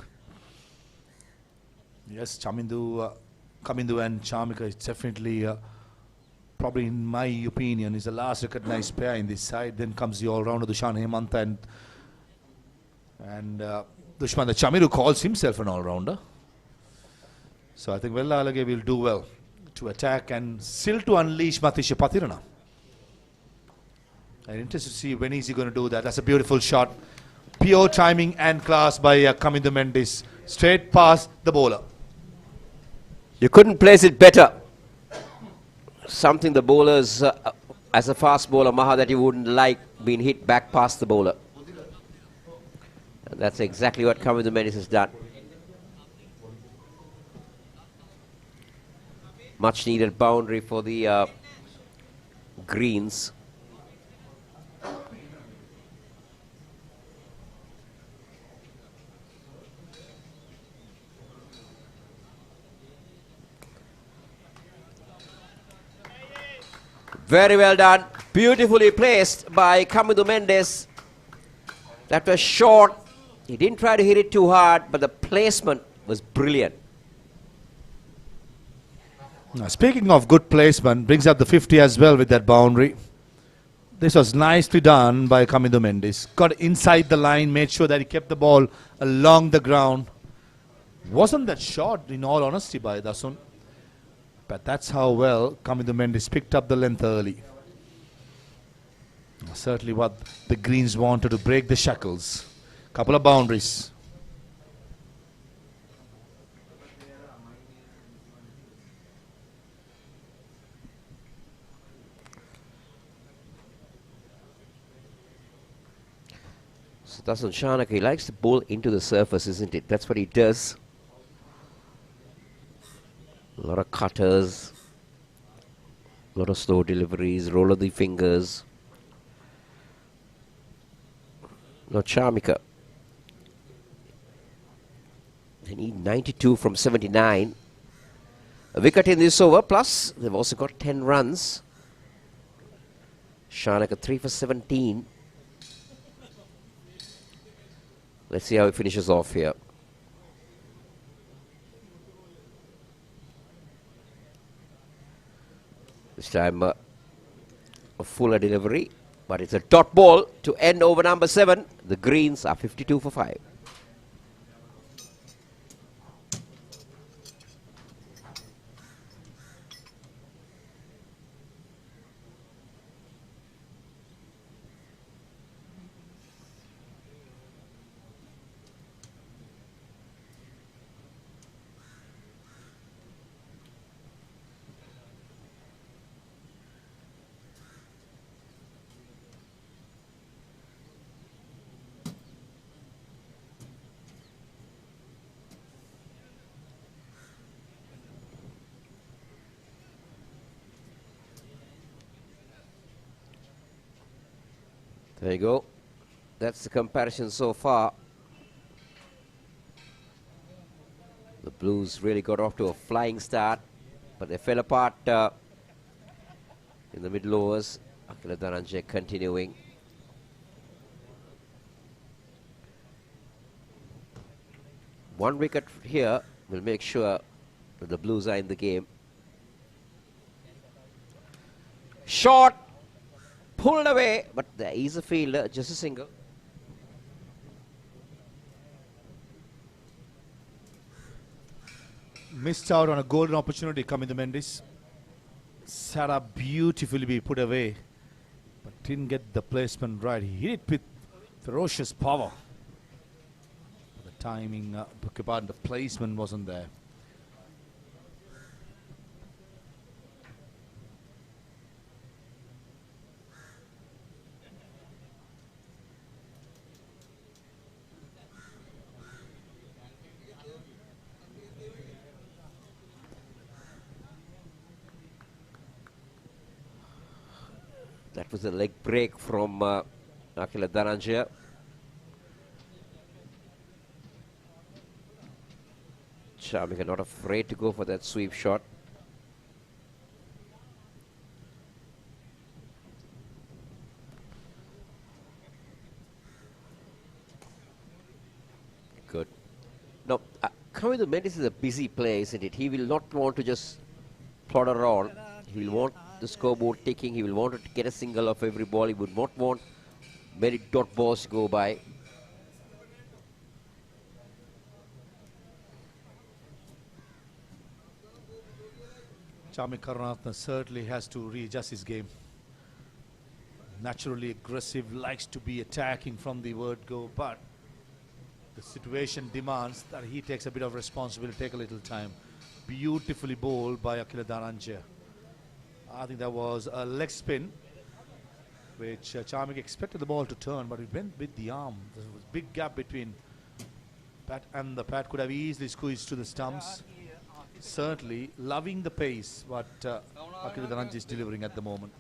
Yes, Kamindu and Chamika is definitely, probably in my opinion, is the last recognized pair in this side. Then comes the all-rounder Dushan Hemantha and Dushman Chamiru calls himself an all-rounder. So I think Vellalage will do well to attack and still to unleash Matisha Pathirana. I'm interested to see when is he going to do that. That's a beautiful shot. Pure timing and class by Kamindu Mendis. Straight past the bowler. You couldn't place it better. Something the bowlers, as a fast bowler, Maha, that you wouldn't like being hit back past the bowler. And that's exactly what Kamindu Mendis has done. Much needed boundary for the Greens. Very well done. Beautifully placed by Kamindu Mendis. That was short. He didn't try to hit it too hard, but the placement was brilliant. Now, speaking of good placement, brings up the 50 as well with that boundary. This was nicely done by Kamindu Mendis. Got inside the line, made sure that he kept the ball along the ground. Wasn't that short, in all honesty, by Dasun. But that's how well Kamindu Mendis picked up the length early. Certainly what the Greens wanted to break the shackles. Couple of boundaries. So Dasun Chanaka, he likes to bowl into the surface, isn't it? That's what he does. A lot of cutters, a lot of slow deliveries, roll of the fingers. Now Chamika. They need 92 from 79. A wicket in this over, plus they've also got 10 runs. Chanaka 3 for 17. Let's see how he finishes off here. This time a fuller delivery, but it's a dot ball to end over number 7. The Greens are 52 for 5. There you go. That's the comparison so far. The Blues really got off to a flying start, but they fell apart in the middle overs. Akila Dhananjay continuing. One wicket here will make sure that the Blues are in the game. Short. Pulled away, but there is a fielder, just a single. Missed out on a golden opportunity, Kamindu Mendis. Set up beautifully, be put away, but didn't get the placement right. He hit it with ferocious power. The timing, the placement wasn't there. That was a leg break from Akila Dhananjaya. Shamika not afraid to go for that sweep shot. Good. Now, Kamidu Mendes is a busy player, isn't it? He will not want to just plod around. He will want the scoreboard ticking. He will want to get a single off every ball. He would not want many dot balls to go by. Charmi Karunaratne certainly has to readjust his game. Naturally aggressive, likes to be attacking from the word go, but the situation demands that he takes a bit of responsibility, take a little time. Beautifully bowled by Akila Dhananjaya. I think that was a leg spin, which Charmik expected the ball to turn, but it went with the arm. There was a big gap between bat and the pad, could have easily squeezed to the stumps. Certainly loving the pace what Akila Dhananjaya is delivering at the moment.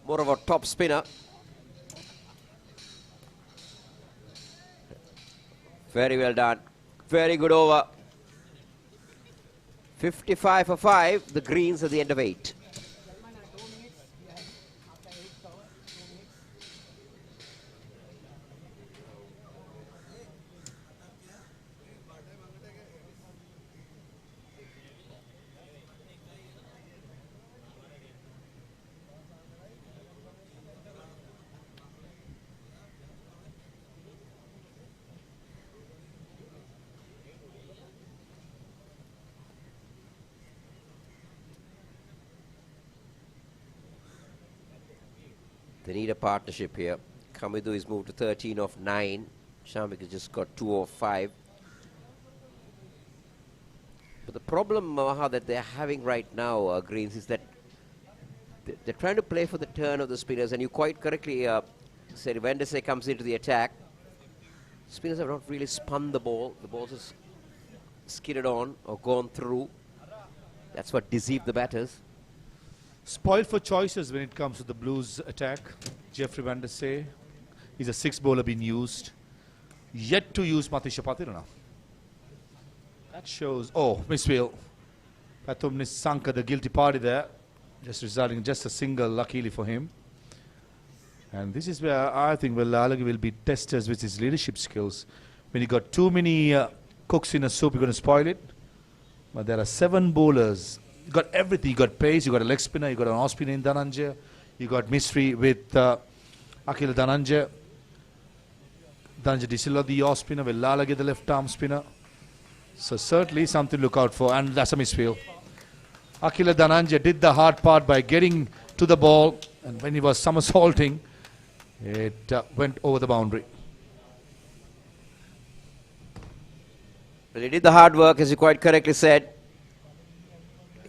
More of a top spinner. Very well done. Very good over. 55 for 5. The greens at the end of 8. They need a partnership here. Kamidu is moved to 13 of 9. Shamik has just got 2 of 5. But the problem, Maha, that they're having right now, Greens, is that they're trying to play for the turn of the spinners. And you quite correctly said when Desai comes into the attack, spinners have not really spun the ball. The ball's just skidded on or gone through. That's what deceived the batters. Spoiled for choices when it comes to the Blues attack. Jeffrey Van Der Say, he's a 6 bowler being used. Yet to use Matisha Patirana. That shows, oh, misfield. Patum Nisanka, the guilty party there. Just resulting just a single, luckily for him. And this is where I think Alagi will be tested with his leadership skills. When you got too many cooks in a soup, you're going to spoil it. But there are 7 bowlers. You got everything. You got pace, you got a leg spinner, you got an off spinner in Dhananjaya, you got mystery with Akila Dhananjaya. Dhananjaya De Silva, the off spinner, with Lalage, the left arm spinner. So certainly something to look out for, and that's a misfield. Akila Dhananjaya did the hard part by getting to the ball, and when he was somersaulting, it went over the boundary. Well, he did the hard work, as you quite correctly said.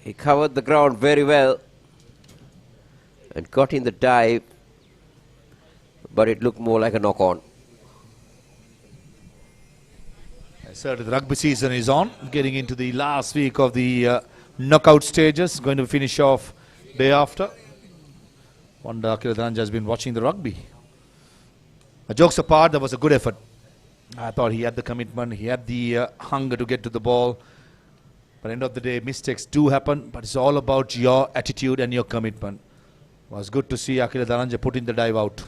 He covered the ground very well and got in the dive, but it looked more like a knock-on. Certainly the rugby season is on, getting into the last week of the knockout stages, going to finish off day after. Wonder Akila Dhananjaya has been watching the rugby. Jokes apart, that was a good effort. I thought he had the commitment, he had the hunger to get to the ball. But at the end of the day, mistakes do happen, but it's all about your attitude and your commitment. It was good to see Akila Dhananjaya putting the dive out.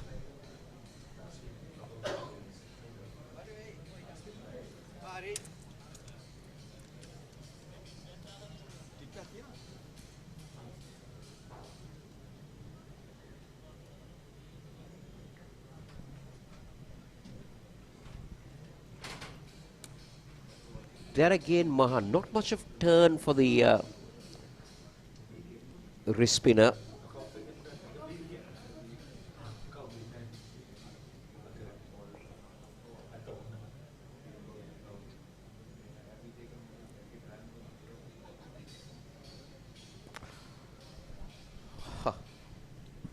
There again, Maha, not much of turn for the wrist spinner.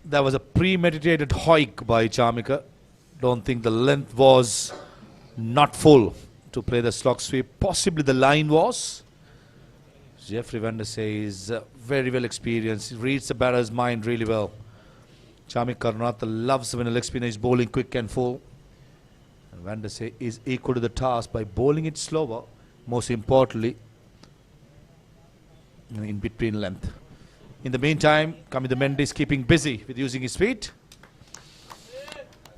That was a premeditated hoik by Chamika. Don't think the length was not full to play the slog sweep. Possibly the line was. Jeffrey Van der Sey is very well experienced. He reads the batter's mind really well. Chamik Karnatha loves when a leg spinner is bowling quick and full. And Van der Sey is equal to the task by bowling it slower. Most importantly, in between length. In the meantime, Kamida Mendy is keeping busy with using his feet.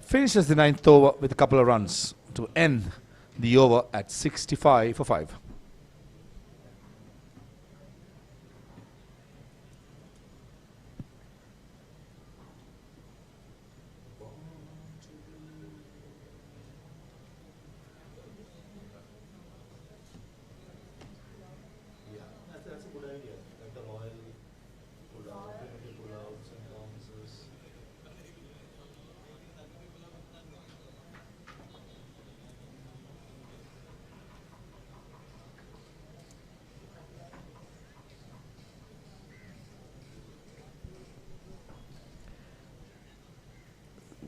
Finishes the 9th over with a couple of runs to end the over at 65 for 5.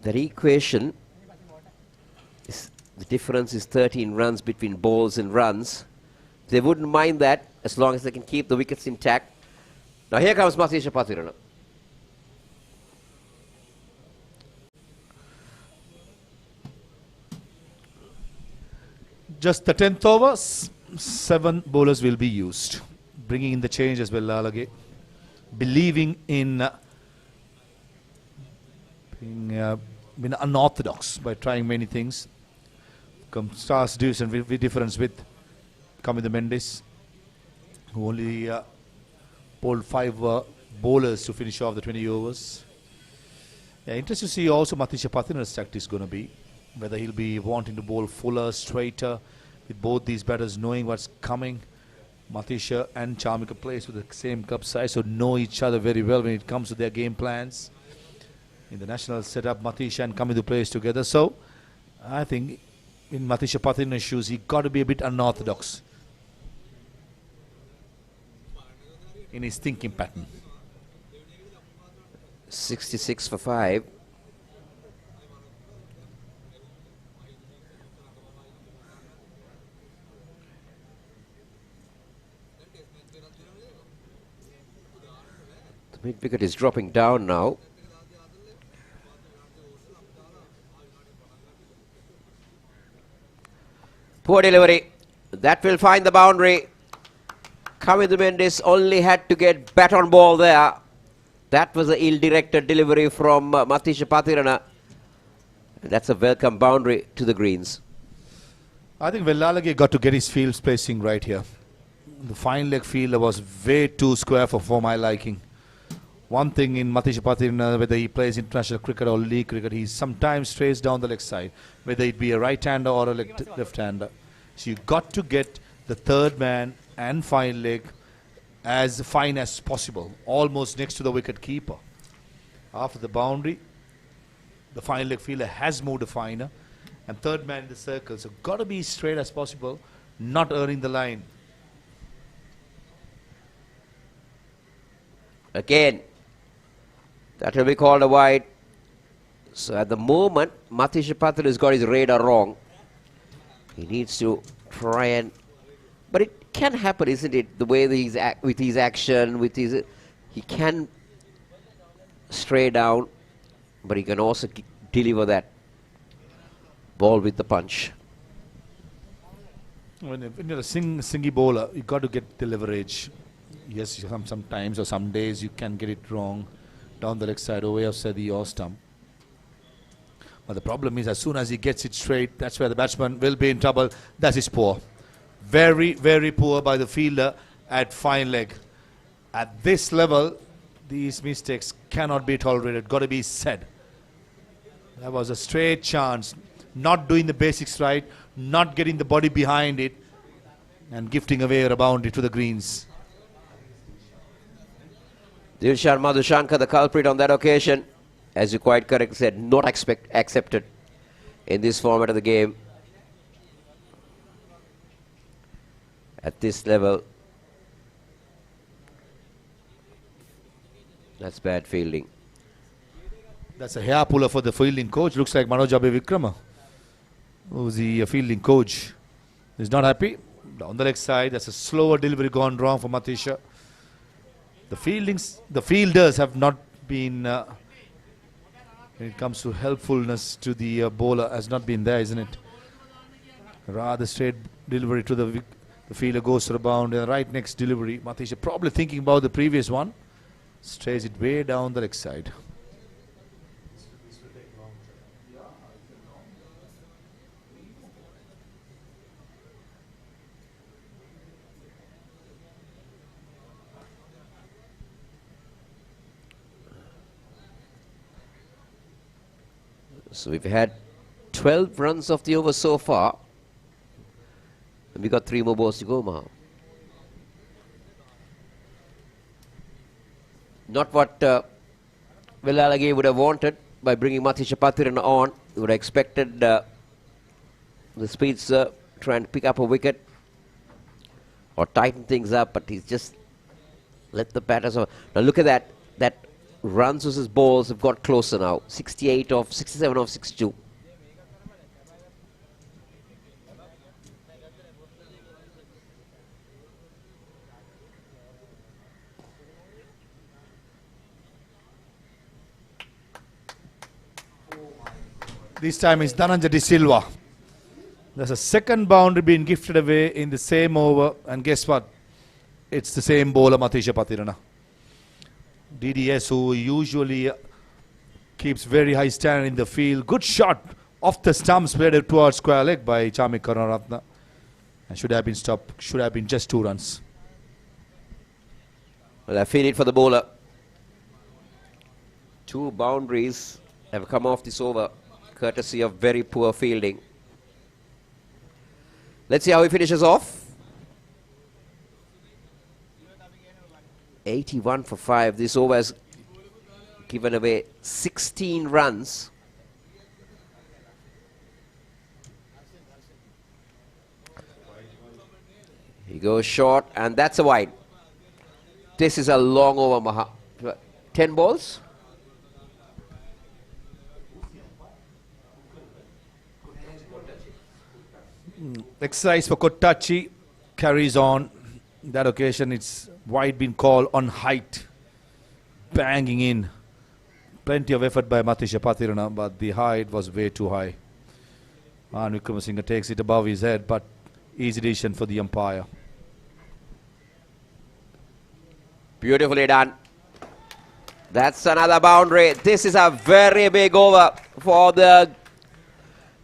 That equation is, the difference is 13 runs between balls and runs. They wouldn't mind that as long as they can keep the wickets intact. Now here comes Matisha Pathirana. Just the 10th over, 7 bowlers will be used. Bringing in the change as well, Lalage. Believing in being unorthodox by trying many things. Stars do some difference with Kamida Mendes, who only bowled 5 bowlers to finish off the 20 overs. Yeah, interesting to see also Matisha Pathirana's tactics going to be. Whether he'll be wanting to bowl fuller, straighter, with both these batters knowing what's coming. Matisha and Chamika plays with the same cup size, so know each other very well when it comes to their game plans. In the national setup, Matisha and Kamidu plays together. So, I think in Matisha Pathirana's shoes, he got to be a bit unorthodox in his thinking pattern. 66 for 5. The mid wicket is dropping down now. Poor delivery. That will find the boundary. Kamida Mendes only had to get bat on ball there. That was an ill-directed delivery from Matisha Pathirana. That's a welcome boundary to the greens. I think Vellalage got to get his field spacing right here. The fine leg fielder was way too square for my liking. One thing in Matisha Pathirana, whether he plays international cricket or league cricket, he sometimes strays down the leg side, whether it be a right-hander or a left-hander. So you got to get the third man and fine leg as fine as possible, almost next to the wicket keeper. After the boundary, the fine leg fielder has moved a finer, and third man in the circle. So got to be straight as possible, not earning the line. Again, that will be called a wide. So at the moment, Matisha Pathirana has got his radar wrong. He needs to try and... But it can happen, isn't it? The way that he's with his action, with his... He can stray down, but he can also deliver that ball with the punch. When you're a singy bowler, you got to get the leverage. Yes, sometimes or some days you can get it wrong down the leg side or way outside the yaw stump. But the problem is, as soon as he gets it straight, that's where the batsman will be in trouble. That is poor. Very, very poor by the fielder at fine leg. At this level, these mistakes cannot be tolerated. Got to be said. That was a straight chance. Not doing the basics right, not getting the body behind it, and gifting away a boundary to the greens. Dilshan Madhushankar, the culprit on that occasion, as you quite correctly said, not accepted in this format of the game. At this level, that's bad fielding. That's a hair puller for the fielding coach. Looks like Manoj Abhay Vikrama, who's the fielding coach. He's not happy. Down the leg side, that's a slower delivery gone wrong for Matisha. The fielders have not been, when it comes to helpfulness to the bowler, has not been there, isn't it? Rather straight delivery to the fielder, goes to the bound, and right next delivery, Matisha probably thinking about the previous one, strays it way down the leg side. So we've had 12 runs of the over so far. And we got 3 more balls to go, Maha. Not what Velalage would have wanted by bringing Matisha Pathirana on. He would have expected the speeds trying to pick up a wicket or tighten things up, but he's just let the batters on. Now look at that. That runs versus balls have got closer now. 67 of 62. This time it's Dhananjay De Silva. There's a second boundary being gifted away in the same over, and guess what? It's the same bowler, Matisha Pathirana. DDS, who usually keeps very high standard in the field. Good shot off the stumps, played towards square leg by Chamik Karunaratne. And should have been stopped. Should have been just 2 runs. Well, I feel it for the bowler. 2 boundaries have come off this over, courtesy of very poor fielding. Let's see how he finishes off. 81 for 5. This over has given away 16 runs. He goes short, and that's a wide. This is a long over, Maha. 10 balls. Exercise for Kottachi carries on. That occasion, it's wide been called on height. Banging in. Plenty of effort by Matisha Pathirana, but the height was way too high. And Wickramasinghe takes it above his head, but easy decision for the umpire. Beautifully done. That's another boundary. This is a very big over for the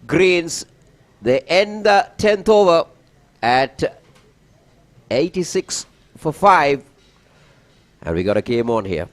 Greens. They end the 10th over at 86 for 5. And we got a game on here.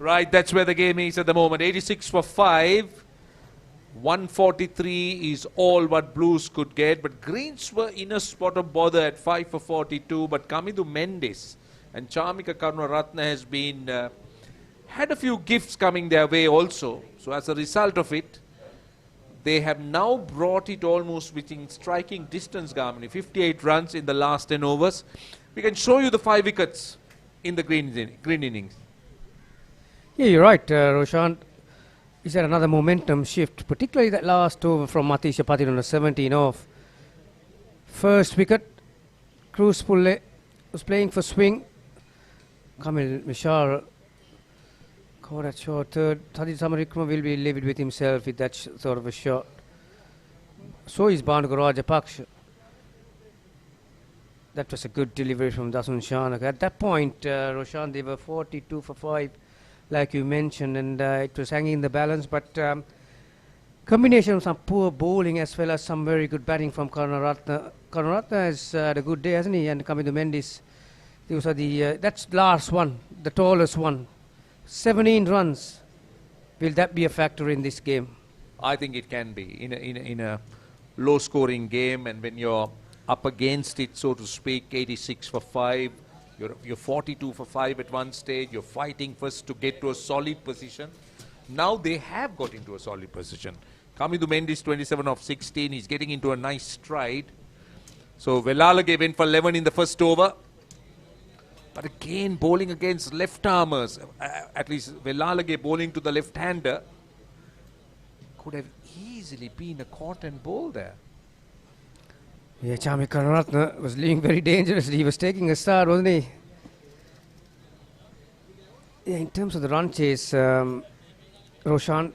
Right, that's where the game is at the moment. 86 for 5. 143 is all what Blues could get, but Greens were in a spot of bother at 5 for 42. But Kamidu Mendis and Charmika Karunaratne has been had a few gifts coming their way also. So as a result of it, they have now brought it almost within striking distance, Gamini. 58 runs in the last 10 overs. We can show you the 5 wickets in the green innings. Yeah, you're right, Roshan. Is there another momentum shift, particularly that last over from Matisha Patil on a 17 off. First wicket, Cruz Pulle was playing for swing. Kamil Mishar caught that shot. Third, Thadil Samarikrama will be livid with himself with that sort of a shot. So is Banduka Rajapaksa. That was a good delivery from Dasun Shanak. At that point, Roshan, they were 42 for 5. Like you mentioned, and it was hanging in the balance, but combination of some poor bowling as well as some very good batting from Karunaratne. Karunaratne has had a good day, hasn't he? And coming to Mendis, those are the that's last one, the tallest one, 17 runs. Will that be a factor in this game? I think it can be in a low-scoring game, and when you're up against it, so to speak, 86 for 5. You're 42 for 5 at one stage. You're fighting first to get to a solid position. Now they have got into a solid position. Kamidu Mendis 27 of 16. He's getting into a nice stride. So Velalage went for 11 in the first over. But again, bowling against left-armers. At least Velalage bowling to the left-hander. Could have easily been a caught and ball there. Yeah, Charmika Karunaratne was leaving very dangerously. He was taking a start, wasn't he? Yeah, in terms of the run chase, Roshan,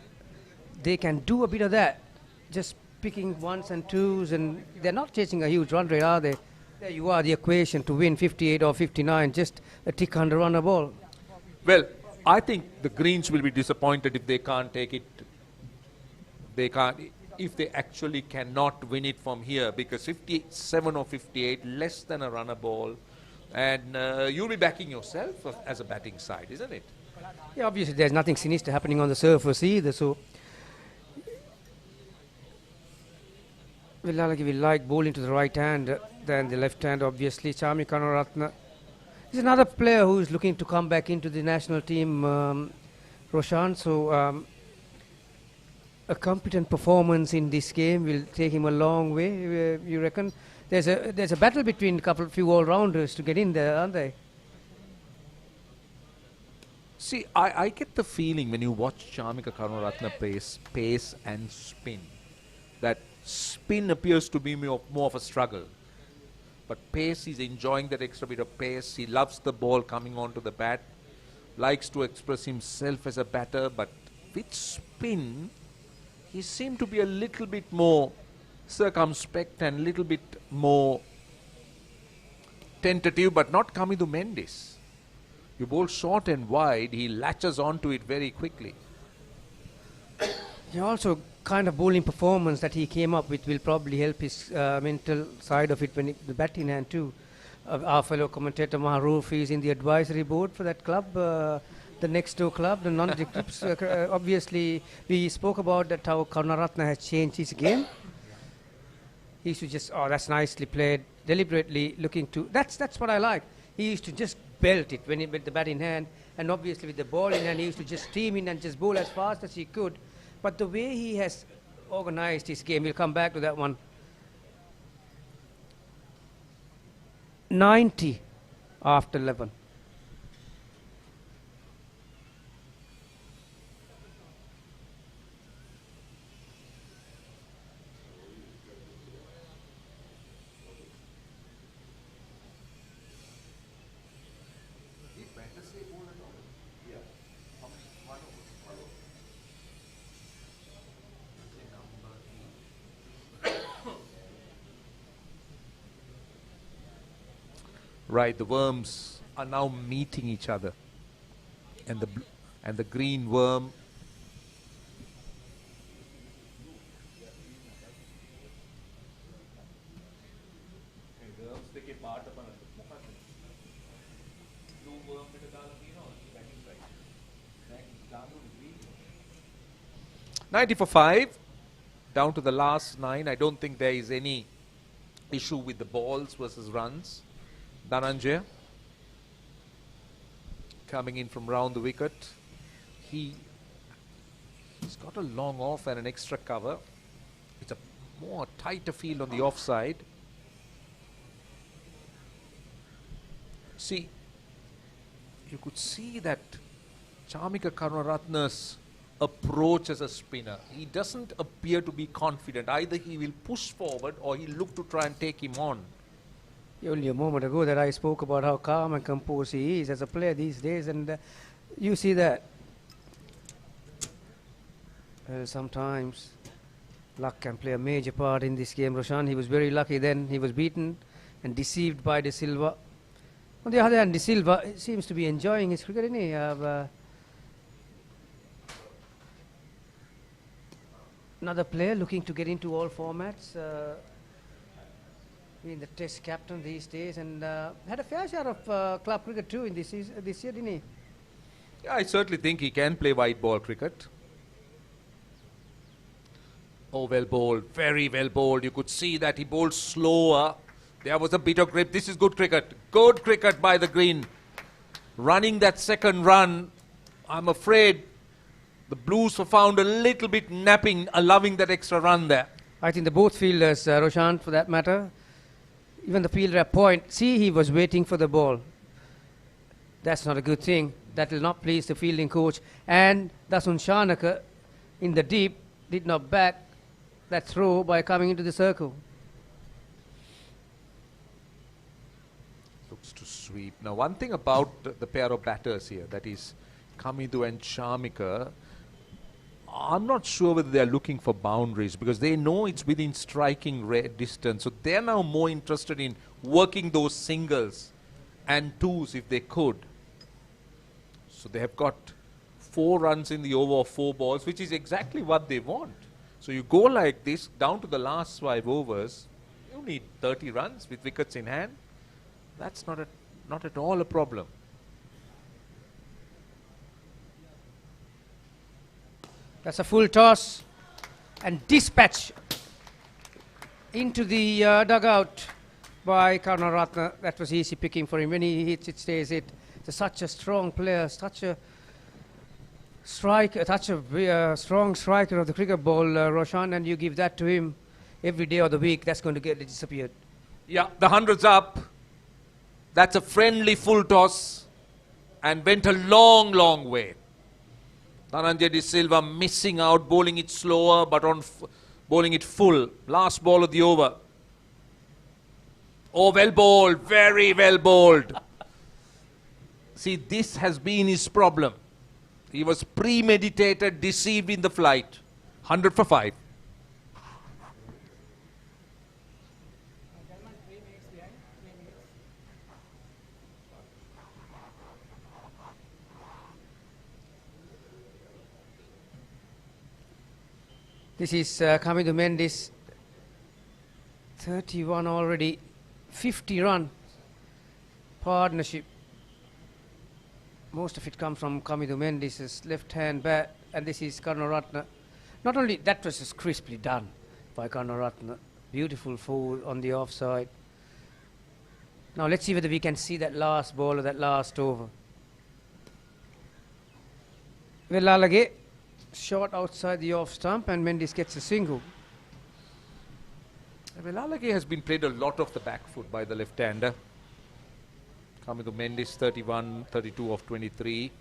they can do a bit of that. Just picking ones and twos, and they're not chasing a huge run rate, are they? There you are, the equation to win 58 or 59, just a tick under on a ball. Well, I think the Greens will be disappointed if they can't take it. They can't. If they actually cannot win it from here, because 57 or 58, less than a runner ball, and you'll be backing yourself as a batting side, isn't it? Yeah, obviously there's nothing sinister happening on the surface either, so Velalage will like bowling to the right hand than the left hand, obviously. Charmika Karunaratne is another player who is looking to come back into the national team, Roshan, so a competent performance in this game will take him a long way. You reckon? There's a battle between few all-rounders to get in there, aren't they? See, I get the feeling when you watch Charmika Karunaratne pace and spin, that spin appears to be more of a struggle. But pace, he's enjoying that extra bit of pace. He loves the ball coming onto the bat, likes to express himself as a batter, but with spin, he seemed to be a little bit more circumspect and a little bit more tentative, but not Kamidu Mendis. You bowl short and wide, he latches onto it very quickly. He also kind of bowling performance that he came up with will probably help his mental side of it when the bat in hand too. Our fellow commentator Maharoof is in the advisory board for that club. The next door club, the non-Eclipse. Obviously, we spoke about that how Karunaratne has changed his game. He used to just, oh, that's nicely played, deliberately looking to. That's what I like. He used to just belt it when he with the bat in hand, and obviously with the ball in hand, he used to just steam in and just bowl as fast as he could. But the way he has organized his game, we'll come back to that one. 90 after 11. Right, the worms are now meeting each other, and the green worm 90 for 5. Down to the last 9. I don't think there is any issue with the balls versus runs. Dhananjay coming in from round the wicket. He's got a long off and an extra cover. It's a more tighter field on the offside. See, you could see that Chamika Karunaratne's approach as a spinner. He doesn't appear to be confident. Either he will push forward or he'll look to try and take him on. Only a moment ago that I spoke about how calm and composed he is as a player these days, and you see that. Well, sometimes luck can play a major part in this game, Roshan. He was very lucky then. He was beaten and deceived by De Silva. On the other hand, De Silva seems to be enjoying his cricket, isn't he? Another player looking to get into all formats. Being the Test captain these days, and had a fair share of club cricket too in this year, didn't he? Yeah, I certainly think he can play white ball cricket. Oh, well bowled, very well bowled. You could see that he bowled slower. There was a bit of grip. This is good cricket. Good cricket by the green. Running that second run, I'm afraid the Blues were found a little bit napping, allowing that extra run there. I think the both fielders, Roshan, for that matter, even the fielder at point, see, he was waiting for the ball. That's not a good thing. That will not please the fielding coach. And Dasun Shanaka in the deep did not back that throw by coming into the circle. Looks to sweep. Now, one thing about the pair of batters here, that is Kamidu and Chamika, I'm not sure whether they're looking for boundaries because they know it's within striking distance. So they're now more interested in working those singles and twos if they could. So they have got 4 runs in the over of 4 balls, which is exactly what they want. So you go like this down to the last 5 overs, you need 30 runs with wickets in hand. That's not at all a problem. That's a full toss and dispatch into the dugout by Karunaratne. That was easy picking for him. When he hits, it stays it. It's such a strong player, such a striker, such a strong striker of the cricket ball, Roshan, and you give that to him every day of the week, that's going to get disappeared. Yeah, the 100's up. That's a friendly full toss and went a long, long way. Dhananjay De Silva missing out, bowling it slower, but on bowling it full. Last ball of the over. Oh, well bowled, very well bowled. See, this has been his problem. He was premeditated, deceived in the flight. 100 for 5. This is Kamidu Mendis, 31 already, 50 run partnership. Most of it comes from Kamidu Mendis' left-hand bat, and this is Karunaratne. Not only that was just crisply done by Karunaratne, beautiful foul on the offside. Now let's see whether we can see that last ball or that last over. Velalage, shot outside the off stump, and Mendis gets a single. Velalage has been played a lot off the back foot by the left-hander. Kamidu Mendis 31, 32 of 23.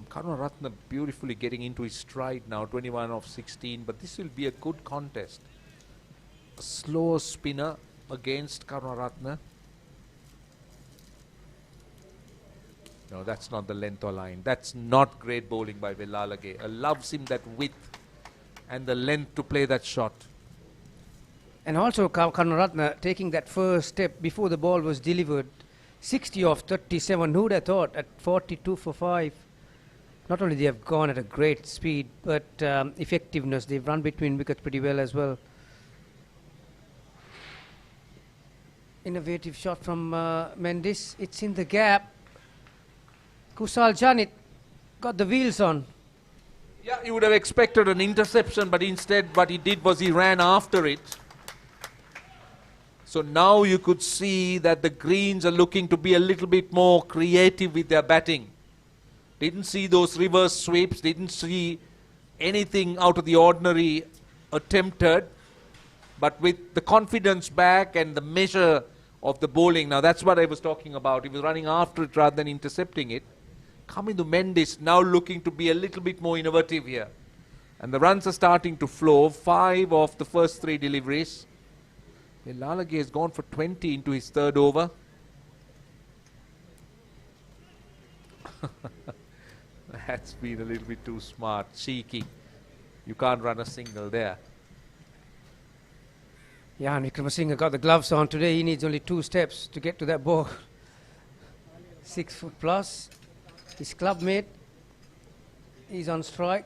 Karunaratne beautifully getting into his stride now, 21 of 16, but this will be a good contest. A slow spinner against Karunaratne. No, that's not the length or line. That's not great bowling by Velalage. Loves him that width and the length to play that shot. And also Karunaratne taking that first step before the ball was delivered. 60 of 37. Who would have thought at 42 for 5? Not only they have gone at a great speed, but effectiveness. They've run between wickets pretty well as well. Innovative shot from Mendis. It's in the gap. Kusal Janit got the wheels on. Yeah, you would have expected an interception, but instead what he did was he ran after it. So now you could see that the Greens are looking to be a little bit more creative with their batting. Didn't see those reverse sweeps, didn't see anything out of the ordinary attempted, but with the confidence back and the measure of the bowling. Now that's what I was talking about. He was running after it rather than intercepting it. Coming to Mendes, now looking to be a little bit more innovative here. And the runs are starting to flow. 5 of the first 3 deliveries. Lalage has gone for 20 into his 3rd over. That's been a little bit too smart, cheeky. You can't run a single there. Yeah, and Wickramasinghe got the gloves on today. He needs only 2 steps to get to that ball. 6 foot plus. His clubmate, he's on strike.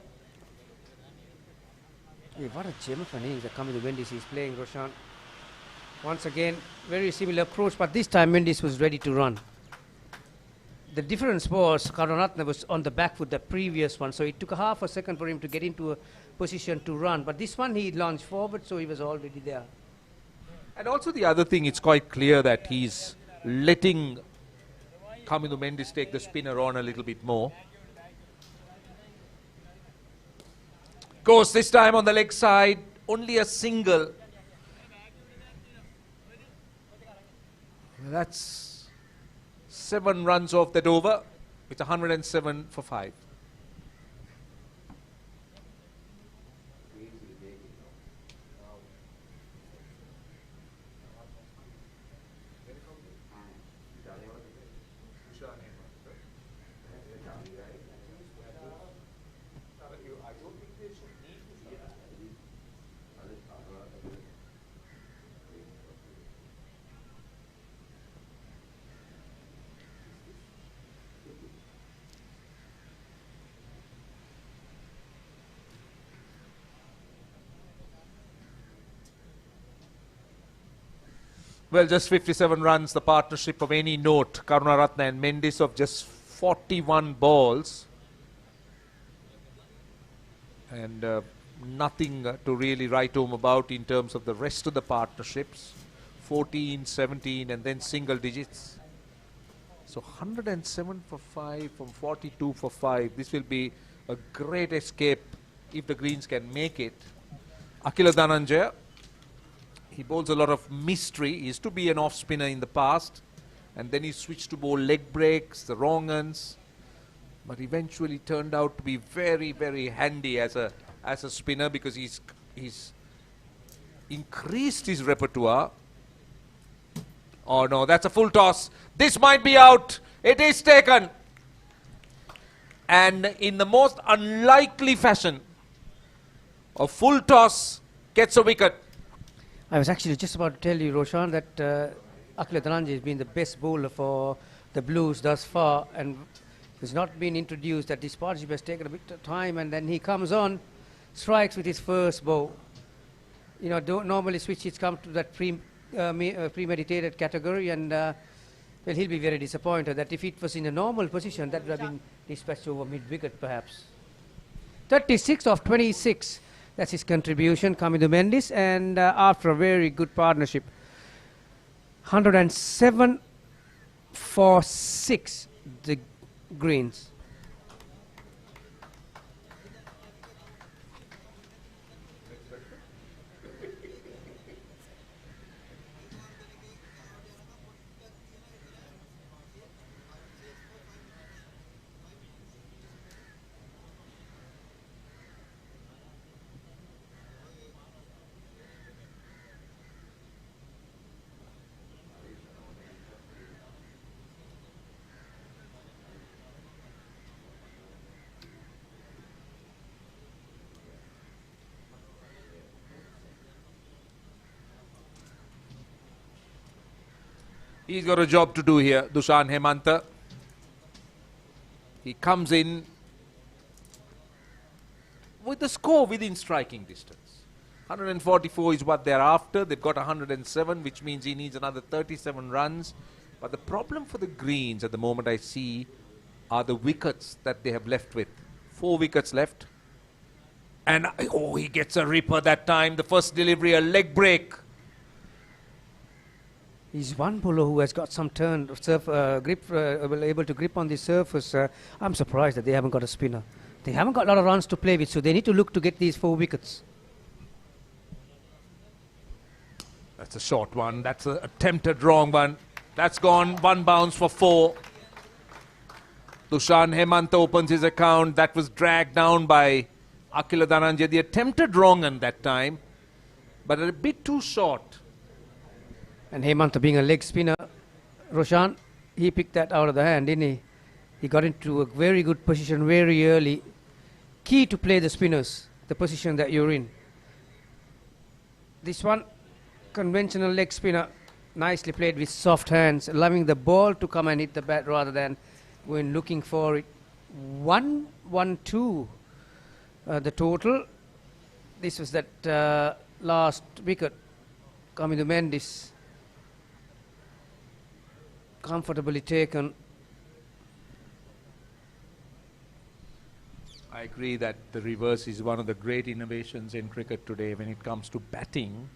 Hey, what a gem of an innings that coming to Mendes he's playing, Roshan. Once again, very similar approach, but this time Mendes was ready to run. The difference was Karunaratne was on the back foot the previous one, so it took a half a second for him to get into a position to run. But this one he launched forward, so he was already there. And also the other thing, it's quite clear that he's letting Kamindu Mendes take the spinner on a little bit more. Goes this time on the leg side, only a single. That's 7 runs off that over. It's 107 for 5. Well, just 57 runs, the partnership of any note. Karunaratne and Mendes of just 41 balls. And nothing to really write home about in terms of the rest of the partnerships. 14, 17 and then single digits. So 107 for 5 from 42 for 5. This will be a great escape if the Greens can make it. Akila Dhananjaya. He bowls a lot of mystery. He used to be an off spinner in the past, and then he switched to bowl leg breaks, the wrong uns, but eventually turned out to be very, very handy as a spinner because he's increased his repertoire. Oh no, that's a full toss. This might be out. It is taken, and in the most unlikely fashion, a full toss gets a wicket. I was actually just about to tell you, Roshan, that Akila Dhananjaya has been the best bowler for the Blues thus far and has not been introduced. That this partnership has taken a bit of time, and then he comes on, strikes with his first bow. You know, don't normally switches come to that premeditated category, and well, he'll be very disappointed that if it was in a normal position, that would have been dispatched over mid-wicket perhaps. 36 of 26. That's his contribution, Kamindu Mendes, and after a very good partnership, 107 for 6, the Greens. He's got a job to do here, Dushan Hemanta. He comes in with the score within striking distance. 144 is what they're after. They've got 107, which means he needs another 37 runs. But the problem for the Greens at the moment I see are the wickets that they have left with. 4 wickets left. And oh, he gets a ripper that time. The first delivery, a leg break. He's one bowler who has got some turn, grip, able to grip on the surface. I'm surprised that they haven't got a spinner. They haven't got a lot of runs to play with, so they need to look to get these 4 wickets. That's a short one. That's an attempted wrong one. That's gone. 1 bounce for 4. Dushan Hemant opens his account. That was dragged down by Akila Dhananjay. The attempted wrong on that time, but a bit too short. And Hemant being a leg spinner, Roshan, he picked that out of the hand, didn't he? He got into a very good position very early. Key to play the spinners, the position that you're in. This one, conventional leg spinner, nicely played with soft hands, allowing the ball to come and hit the bat rather than going looking for it. 1-1-2, the total. This was that last wicket coming to Mendes. Comfortably taken. I agree that the reverse is one of the great innovations in cricket today when it comes to batting.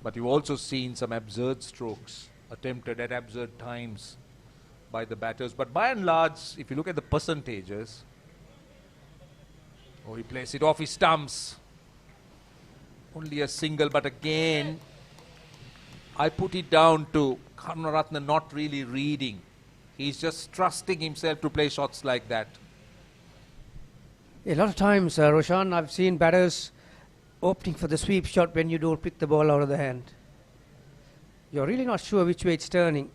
But you've also seen some absurd strokes attempted at absurd times by the batters. But by and large, if you look at the percentages, oh, he plays it off his stumps. Only a single, but again, I put it down to Karunaratne not really reading. He's just trusting himself to play shots like that. A lot of times, Roshan, I've seen batters opting for the sweep shot when you don't pick the ball out of the hand. You're really not sure which way it's turning.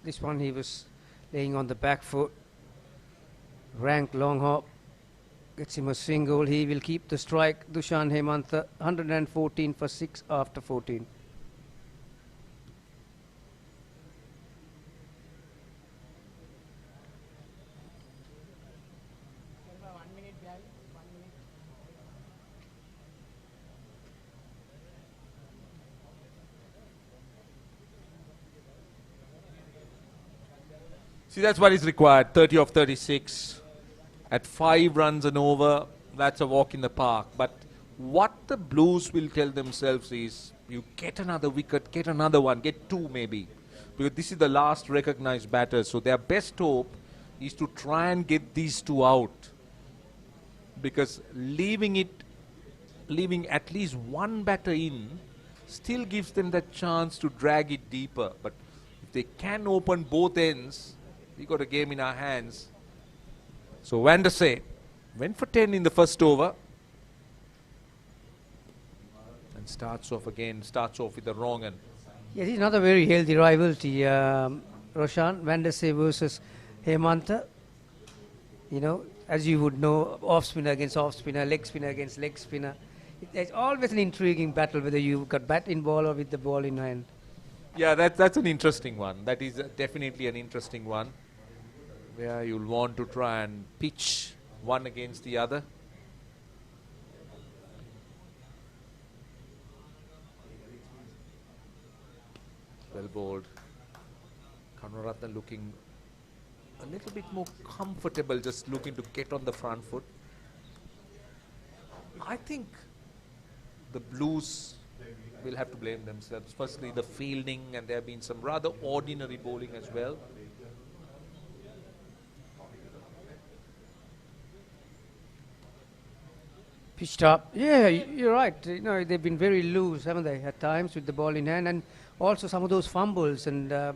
This one he was laying on the back foot. Rank long hop. Gets him a single. He will keep the strike. Dushan Hemantha, 114 for 6 after 14. See, that's what is required. 30 of 36. At 5 runs and over, that's a walk in the park. But what the Blues will tell themselves is, you get another wicket, get another one, get 2 maybe. Because this is the last recognized batter. So their best hope is to try and get these 2 out. Because leaving at least 1 batter in still gives them that chance to drag it deeper. But if they can open both ends, we got a game in our hands. So Van der Sar went for 10 in the first over. And starts off with the wrong end. Yeah, this is another very healthy rivalry, Roshan. Van der Sar versus Hemantha. You know, as you would know, off spinner against off spinner, leg spinner against leg spinner. It's always an intriguing battle whether you've got bat in ball or with the ball in hand. Yeah, that's an interesting one. That is definitely an interesting one, where you'll want to try and pitch one against the other. Well bowled. Karunaratne looking a little bit more comfortable, just looking to get on the front foot. I think the Blues will have to blame themselves. Firstly, the fielding, and there have been some rather ordinary bowling as well. Pitched up. Yeah, you're right. You know, they've been very loose, haven't they, at times with the ball in hand, and also some of those fumbles. And well,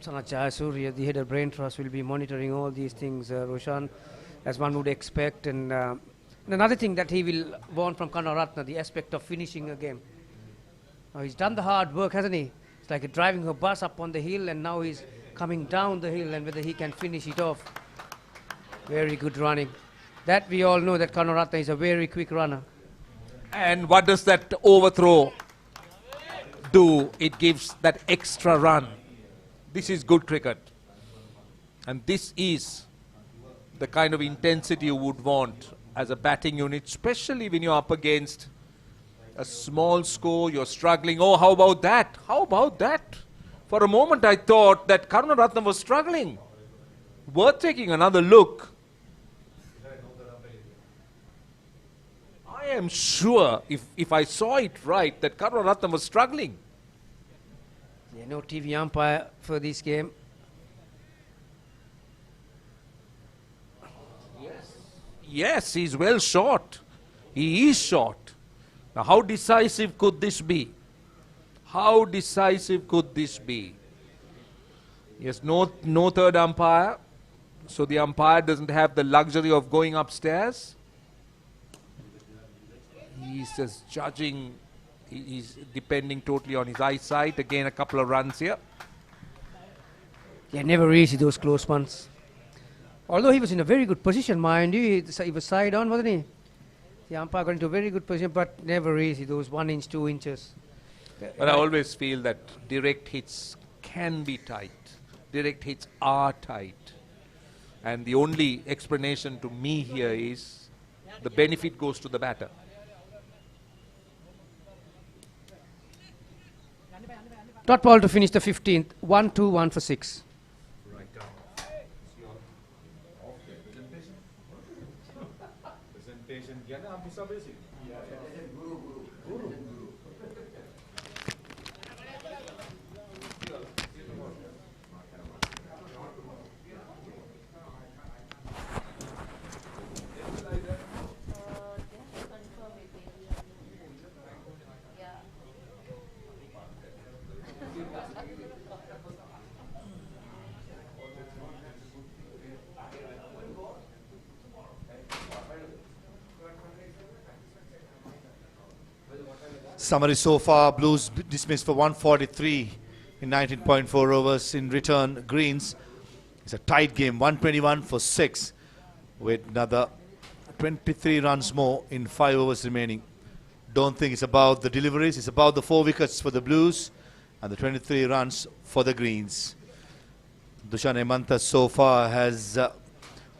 Sanat Jayasuriya, the head of Brain Trust, will be monitoring all these things, Roshan, as one would expect. And another thing that he will want from Karunaratne, the aspect of finishing a game. Now, he's done the hard work, hasn't he? It's like driving a bus up on the hill, and now he's coming down the hill, and whether he can finish it off. Very good running. That we all know that Karunaratne is a very quick runner. And what does that overthrow do? It gives that extra run. This is good cricket. And this is the kind of intensity you would want as a batting unit, especially when you're up against a small score, you're struggling. Oh, how about that? How about that? For a moment I thought that Karunaratne was struggling. Worth taking another look. I am sure, if I saw it right, that Karunaratne was struggling. Yeah, no TV umpire for this game. Yes, he's well short. He is short. Now, how decisive could this be? How decisive could this be? Yes, no third umpire. So the umpire doesn't have the luxury of going upstairs. He's just judging. He's depending totally on his eyesight. Again, a couple of runs here. Yeah, never easy, those close ones. Although he was in a very good position, mind you, he was side on, wasn't he? The umpire got into a very good position, but never easy, those 1 inch, 2 inches. But I always feel that direct hits can be tight. Direct hits are tight. And the only explanation to me here is the benefit goes to the batter. Dot ball to finish the 15th, 1-2, 1 for 6. Summary so far, Blues dismissed for 143 in 19.4 overs. In return, Greens, it's a tight game, 121 for 6 with another 23 runs more in 5 overs remaining. Don't think it's about the deliveries, it's about the 4 wickets for the Blues and the 23 runs for the Greens. Dushan Hemantha so far has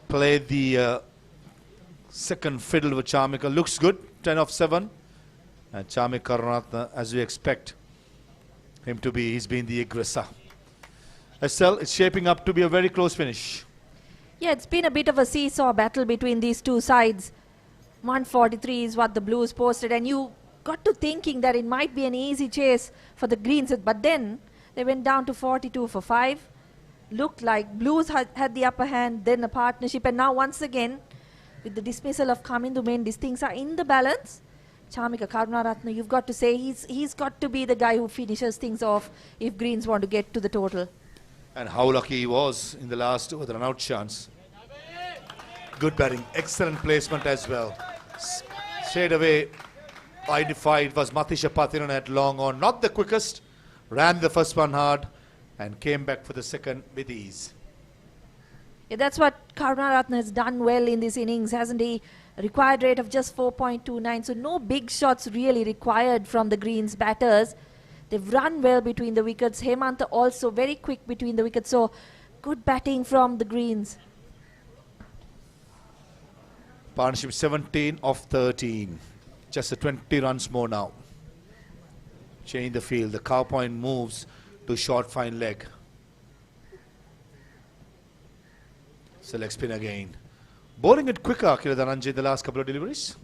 played the second fiddle with Charmika. Looks good, 10 of 7. And Chamik Karunaratne, as we expect him to be, he's been the aggressor. Estelle, it's shaping up to be a very close finish. Yeah, it's been a bit of a seesaw battle between these two sides. 143 is what the Blues posted, and you got to thinking that it might be an easy chase for the Greens, but then they went down to 42 for 5. Looked like Blues had the upper hand, then a partnership, and now once again, with the dismissal of Kamindu Mendis, things are in the balance. Chamika Karunaratne, you've got to say he's got to be the guy who finishes things off if Greens want to get to the total. And how lucky he was in the last over the run-out chance. Good batting, excellent placement as well. Straight away, identified was Matisha Pathiran at long on. Not the quickest, ran the first one hard and came back for the second with ease. Yeah, that's what Karunaratne has done well in this innings, hasn't he? A required rate of just 4.29, so no big shots really required from the Greens batters. They've run well between the wickets. Hemantha also very quick between the wickets, so good batting from the Greens. Partnership 17 of 13. Just a 20 runs more now. Change the field. The cow point moves to short fine leg. Select spin again. Bowling it quicker, Akila Dhananjay, the last couple of deliveries.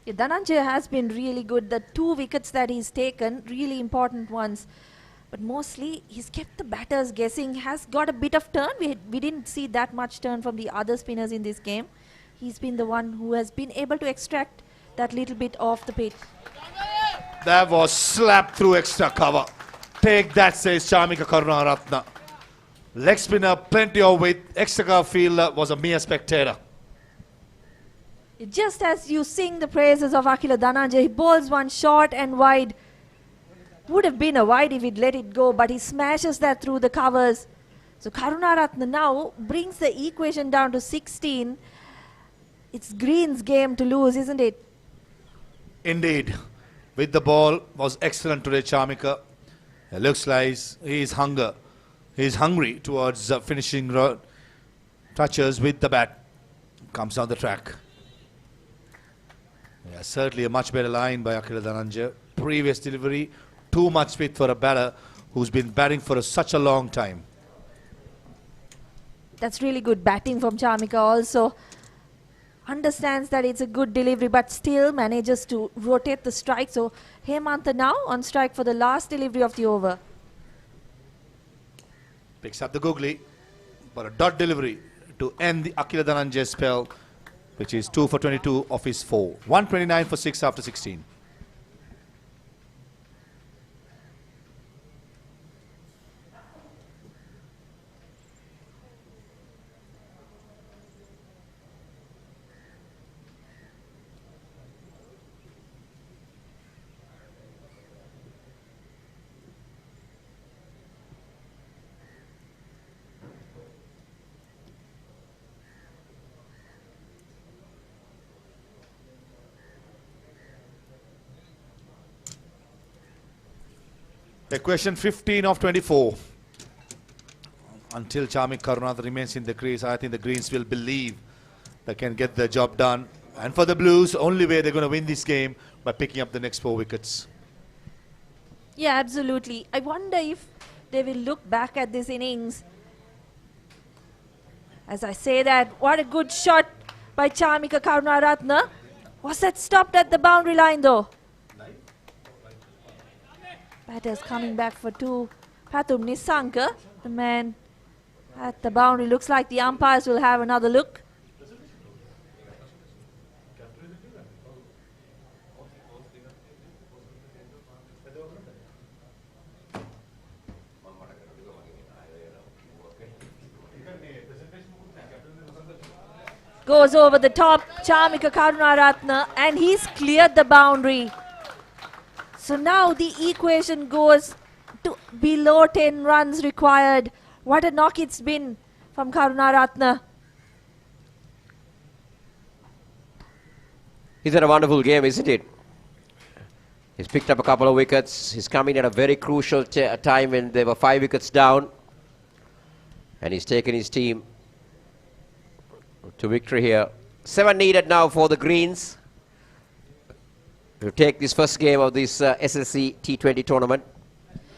Yeah, Dhananjay has been really good. The 2 wickets that he's taken, really important ones. But mostly, he's kept the batters guessing, has got a bit of turn. We didn't see that much turn from the other spinners in this game. He's been the one who has been able to extract that little bit off the pitch. That was slapped through extra cover. Take that, says Chamika Karunaratne. Leg spinner, plenty of weight. Extra cover fielder was a mere spectator. Just as you sing the praises of Akila Dhananjay, he bowls one short and wide. Would have been a wide if he'd let it go, but he smashes that through the covers. So Karunaratne now brings the equation down to 16. It's Green's game to lose, isn't it? Indeed. With the ball was excellent today, Chamika. It looks like he's hungry towards finishing touches with the bat. Comes down the track. Yeah, certainly a much better line by Akila Dhananjay. Previous delivery, too much speed for a batter who's been batting for such a long time. That's really good batting from Chamika. Also understands that it's a good delivery, but still manages to rotate the strike. So Hemantha now on strike for the last delivery of the over. Picks up the googly for a dot delivery to end the Akila Dhananjay spell, which is 2 for 22 of his 4. 129 for 6 after 16. Question 15 of 24. Until Chamik Karunath remains in the crease, I think the Greens will believe they can get the job done. And for the Blues, only way they're going to win this game by picking up the next 4 wickets. Yeah, absolutely. I wonder if they will look back at this innings. As I say that, what a good shot by Chamika Karunaratne. Was that stopped at the boundary line though? Batters coming back for 2. Pathum Nisanka, the man at the boundary. Looks like the umpires will have another look. Goes over the top, Chamika Karunaratne, and he's cleared the boundary. So now the equation goes to below 10 runs required. What a knock it's been from Karunaratne. He's had a wonderful game, isn't it? He's picked up a couple of wickets. He's coming at a very crucial time when there were 5 wickets down. And he's taken his team to victory here. 7 needed now for the Greens to take this first game of this SLC T20 tournament.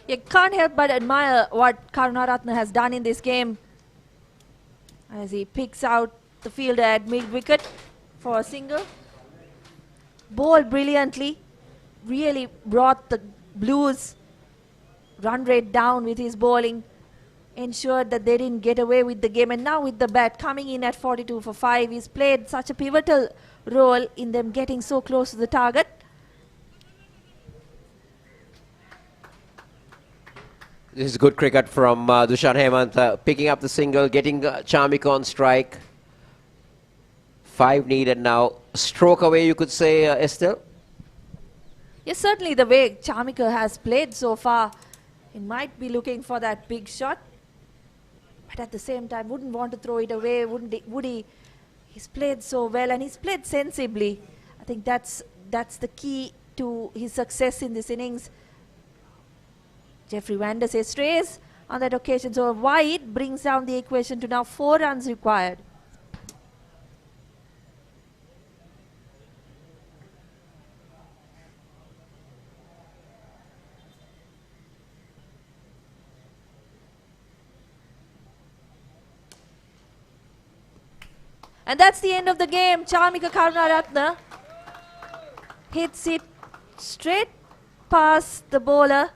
You can't help but admire what Karunaratne has done in this game as he picks out the fielder at mid-wicket for a single. Bowled brilliantly, really brought the Blues run rate down with his bowling, ensured that they didn't get away with the game. And now with the bat coming in at 42 for 5, he's played such a pivotal role in them getting so close to the target. This is good cricket from Dushan Hemantha, picking up the single, getting Chamika on strike. 5 needed now. Stroke away, you could say, Estelle? Yes, certainly the way Chamika has played so far, he might be looking for that big shot, but at the same time wouldn't want to throw it away, would he? He's played so well and he's played sensibly. I think that's the key to his success in this innings. Jeffrey Vander says strays on that occasion, so a wide brings down the equation to now 4 runs required. And that's the end of the game. Chamika Karunaratne hits it straight past the bowler.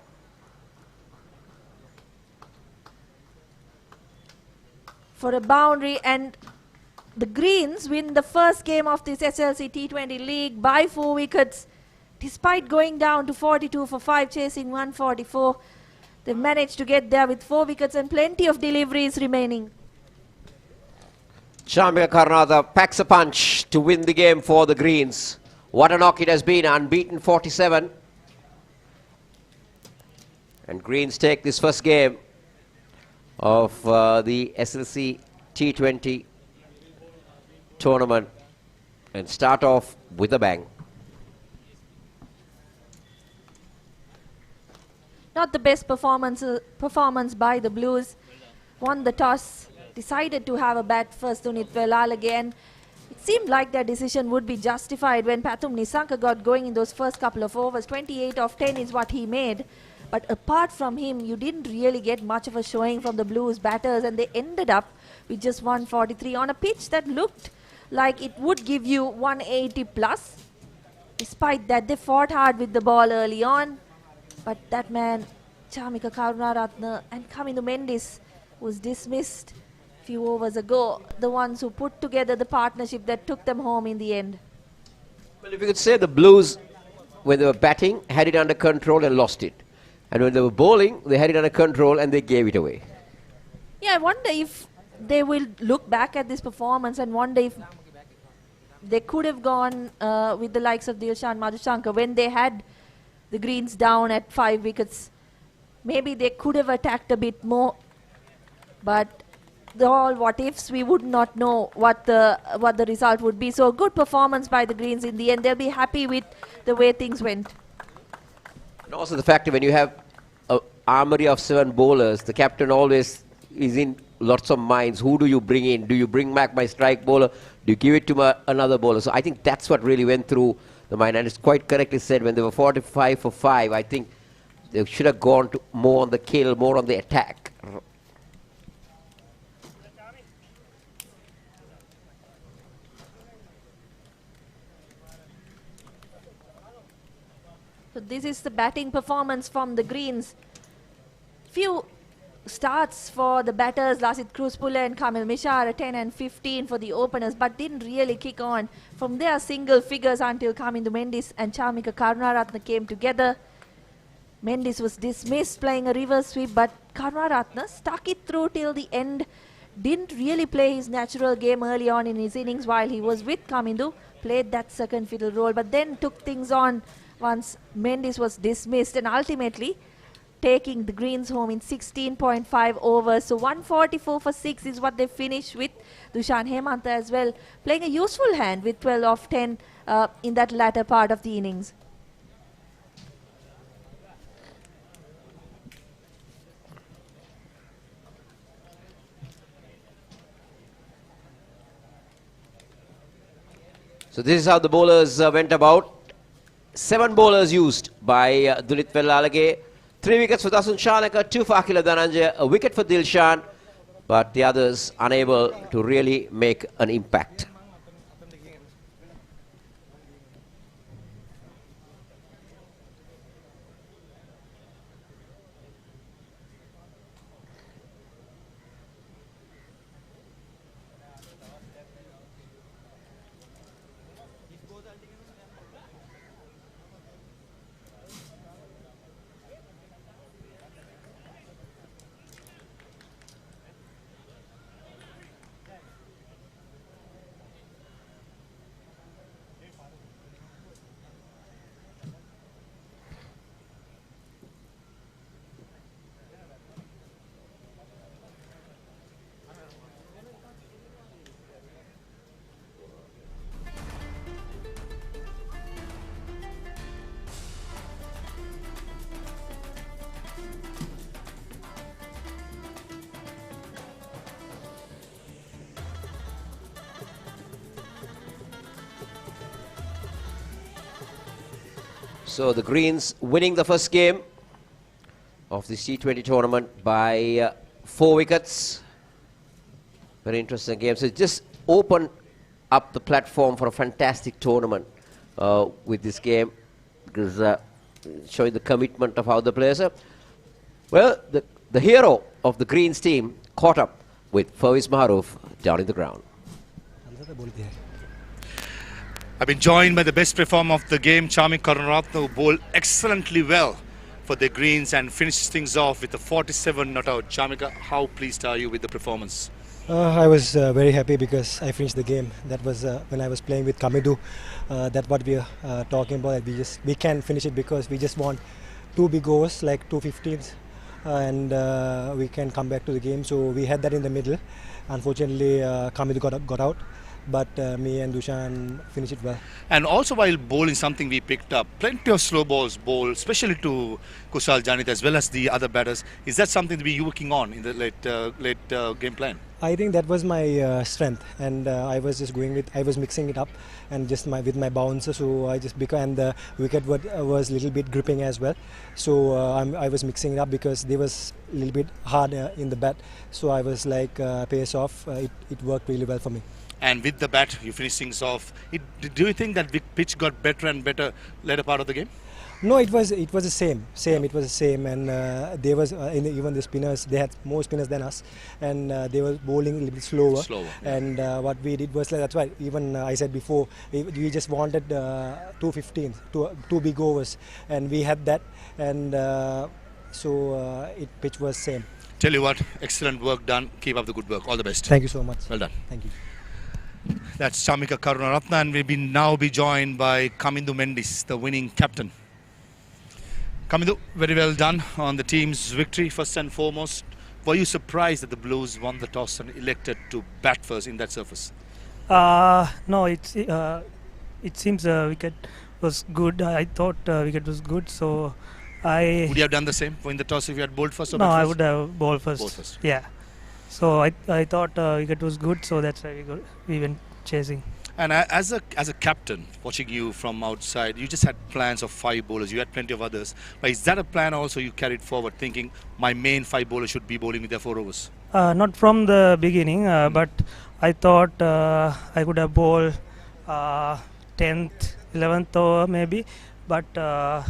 For a boundary, and the Greens win the first game of this SLC T20 league by 4 wickets. Despite going down to 42 for 5, chasing 144, they've managed to get there with 4 wickets and plenty of deliveries remaining. Chamika Karunaratne packs a punch to win the game for the Greens. What a knock it has been, unbeaten 47. And Greens take this first game of the SLC T20 tournament and start off with a bang. Not the best performance by the Blues. Won the toss, decided to have a bat first. Dunit Velal again. It's seemed like their decision would be justified when Pathum Nisanka got going in those first couple of overs. 28 of 10 is what he made. But apart from him, you didn't really get much of a showing from the Blues batters, and they ended up with just 143 on a pitch that looked like it would give you 180 plus. Despite that, they fought hard with the ball early on. But that man, Chamika Karunaratne and Kamindu Mendis, was dismissed a few overs ago. The ones who put together the partnership that took them home in the end. Well, if you could say the Blues, when they were batting, had it under control and lost it. And when they were bowling, they had it under control and they gave it away. Yeah, I wonder if they will look back at this performance and wonder if they could have gone with the likes of Dilshan Madhushankar when they had the Greens down at 5 wickets. Maybe they could have attacked a bit more, but all what ifs, we would not know what the result would be. So a good performance by the Greens in the end. They'll be happy with the way things went. And also the fact that when you have an armory of 7 bowlers, the captain always is in lots of minds. Who do you bring in? Do you bring back my strike bowler? Do you give it to another bowler? So I think that's what really went through the mind. And it's quite correctly said, when they were 45 for 5, I think they should have gone to more on the kill, more on the attack. So this is the batting performance from the Greens. Few starts for the batters, Lasit Kruspula and Kamil Mishra, 10 and 15 for the openers, but didn't really kick on. From there, single figures until Kamindu Mendis and Chamika Karunaratne came together. Mendis was dismissed playing a reverse sweep, but Karunaratne stuck it through till the end. Didn't really play his natural game early on in his innings while he was with Kamindu. Played that second fiddle role, but then took things on once Mendis was dismissed, and ultimately taking the Greens home in 16.5 overs. So 144 for 6 is what they finished with. Dushan Hemantha as well playing a useful hand with 12 of 10 in that latter part of the innings. So this is how the bowlers went about. 7 bowlers used by Dulit Vellalage. 3 wickets for Dasun Shanaka, 2 for Akila Dhananjaya, a wicket for Dilshan, but the others unable to really make an impact. So the Greens winning the first game of the T20 tournament by 4 wickets. Very interesting game. So it just opened up the platform for a fantastic tournament with this game, because showing the commitment of how the players are. Well, the hero of the Greens team caught up with Fawaz Maharouf down in the ground. I've been joined by the best performer of the game, Chamika Karunaratne, who bowled excellently well for the Greens and finishes things off with a 47 not out. Chamika, how pleased are you with the performance? I was very happy because I finished the game. That was when I was playing with Kamidu. That's what we are talking about. We can finish it because we just want 2 big overs, like 2 15s, and we can come back to the game. So we had that in the middle. Unfortunately, Kamidu got out. But me and Dushan finished it well. And also while bowling, something we picked up, plenty of slow balls bowled, especially to Kusal Janit as well as the other batters. Is that something to be working on in the late game plan? I think that was my strength, and I was just I was mixing it up, and just with my bouncer. So I just and the wicket was a little bit gripping as well. So I was mixing it up because they was a little bit hard in the bat. So I was like pace off. It worked really well for me. And with the bat, you finish things off. Do you think that the pitch got better and better later part of the game? No, it was the same. It was the same, and they was even the spinners. They had more spinners than us, and they were bowling a little bit slower. Yeah. And what we did was that's why even I said before we just wanted 215, two big overs, and we had that, and so pitch was same. Tell you what, excellent work done. Keep up the good work. All the best. Thank you so much. Well done. Thank you. That's Chamika Karunaratne, and we'll now be joined by Kamindu Mendis, the winning captain. Kamindu, very well done on the team's victory. First and foremost, were you surprised that the Blues won the toss and elected to bat first in that surface? No, it seems wicket was good. I thought wicket was good, so Would you have done the same in the toss if you had bowled first or no, bat first? I would have bowled first. Bowled first. Yeah. So I thought wicket was good, so that's why we went chasing. And as a captain, watching you from outside, you just had plans of 5 bowlers. You had plenty of others. But is that a plan also you carried forward, thinking my main 5 bowlers should be bowling with their 4 overs? Not from the beginning, but I thought I could have bowled 10th, 11th over maybe, but their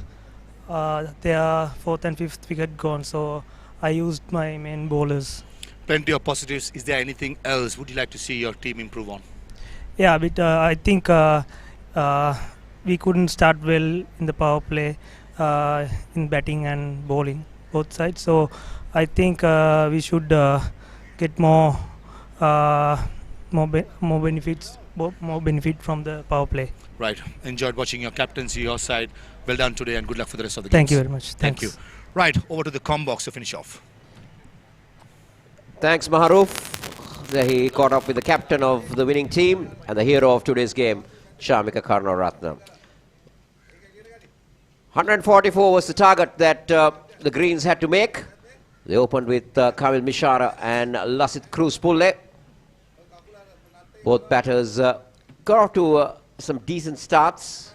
4th and 5th wicket gone, so I used my main bowlers. Plenty of positives. Is there anything else would you like to see your team improve on? Yeah, but I think we couldn't start well in the power play in batting and bowling, both sides. So I think we should get more benefit from the power play. Right. Enjoyed watching your captaincy, your side. Well done today, and good luck for the rest of the Thank games. you very much. Thank Thanks. you. Right, over to the comm box to finish off. Thanks, Maharoof. There he caught up with the captain of the winning team and the hero of today's game, Chamika Karunaratne. 144 was the target that the Greens had to make. They opened with Kamil Mishara and Lasith Cruz-Pulle. Both batters got off to some decent starts.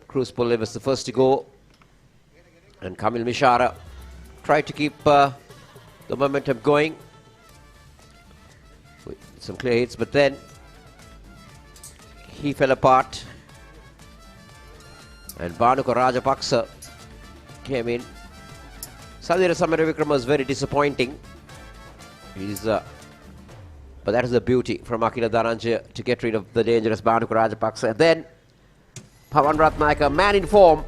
Cruz-Pulle was the first to go, and Kamil Mishara tried to keep the momentum going with some clear hits, but then he fell apart, and Bhanuka Rajapaksa came in. Sadira Samaravikram was very disappointing. But that is the beauty from Akila Dhananjaya to get rid of the dangerous Bhanuka Rajapaksa. And then Pawan Ratnayaka, man in form,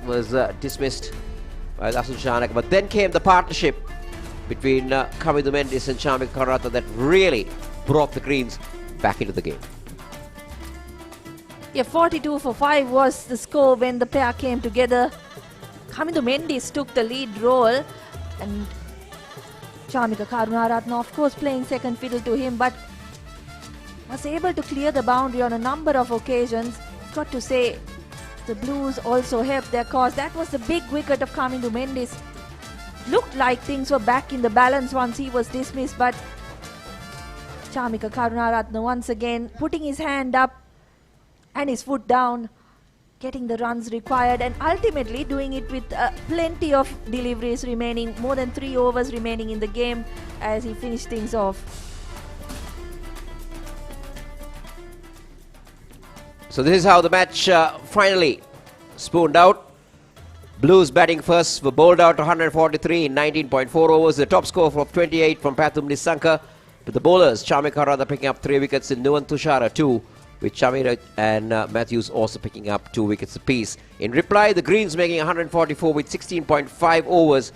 was dismissed by Dasun Shanaka. But then came the partnership between Kamindu Mendis and Chamika Karunaratne that really brought the Greens back into the game. Yeah, 42 for 5 was the score when the pair came together. Kamindu Mendis took the lead role, and Chamika Karunaratne, of course, playing second fiddle to him, but was able to clear the boundary on a number of occasions. Got to say, the Blues also helped their cause. That was the big wicket of Kamindu Mendis. Looked like things were back in the balance once he was dismissed, but Chamika Karunaratne once again putting his hand up and his foot down, getting the runs required, and ultimately doing it with plenty of deliveries remaining, more than 3 overs remaining in the game as he finished things off. So this is how the match finally spooned out. Blues batting first were bowled out 143 in 19.4 overs. The top score of 28 from Pathum Nissanka. To the bowlers, Chamika Karunaratne picking up 3 wickets and Nuwan Tushara 2, with Chamira and Matthews also picking up 2 wickets apiece. In reply, the Greens making 144 with 16.5 overs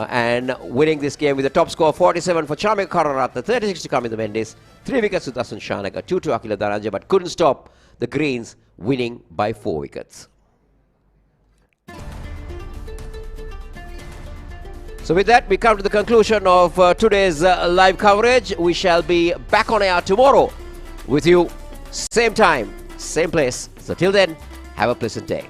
and winning this game with a top score of 47 for Chamika Karunaratne, 36 to Kamindu Mendis, 3 wickets to Dasun Shanaka, 2 to Akila Dhananjaya, but couldn't stop the Greens winning by 4 wickets. So with that, we come to the conclusion of today's live coverage. We shall be back on air tomorrow with you, same time, same place. So till then, have a pleasant day.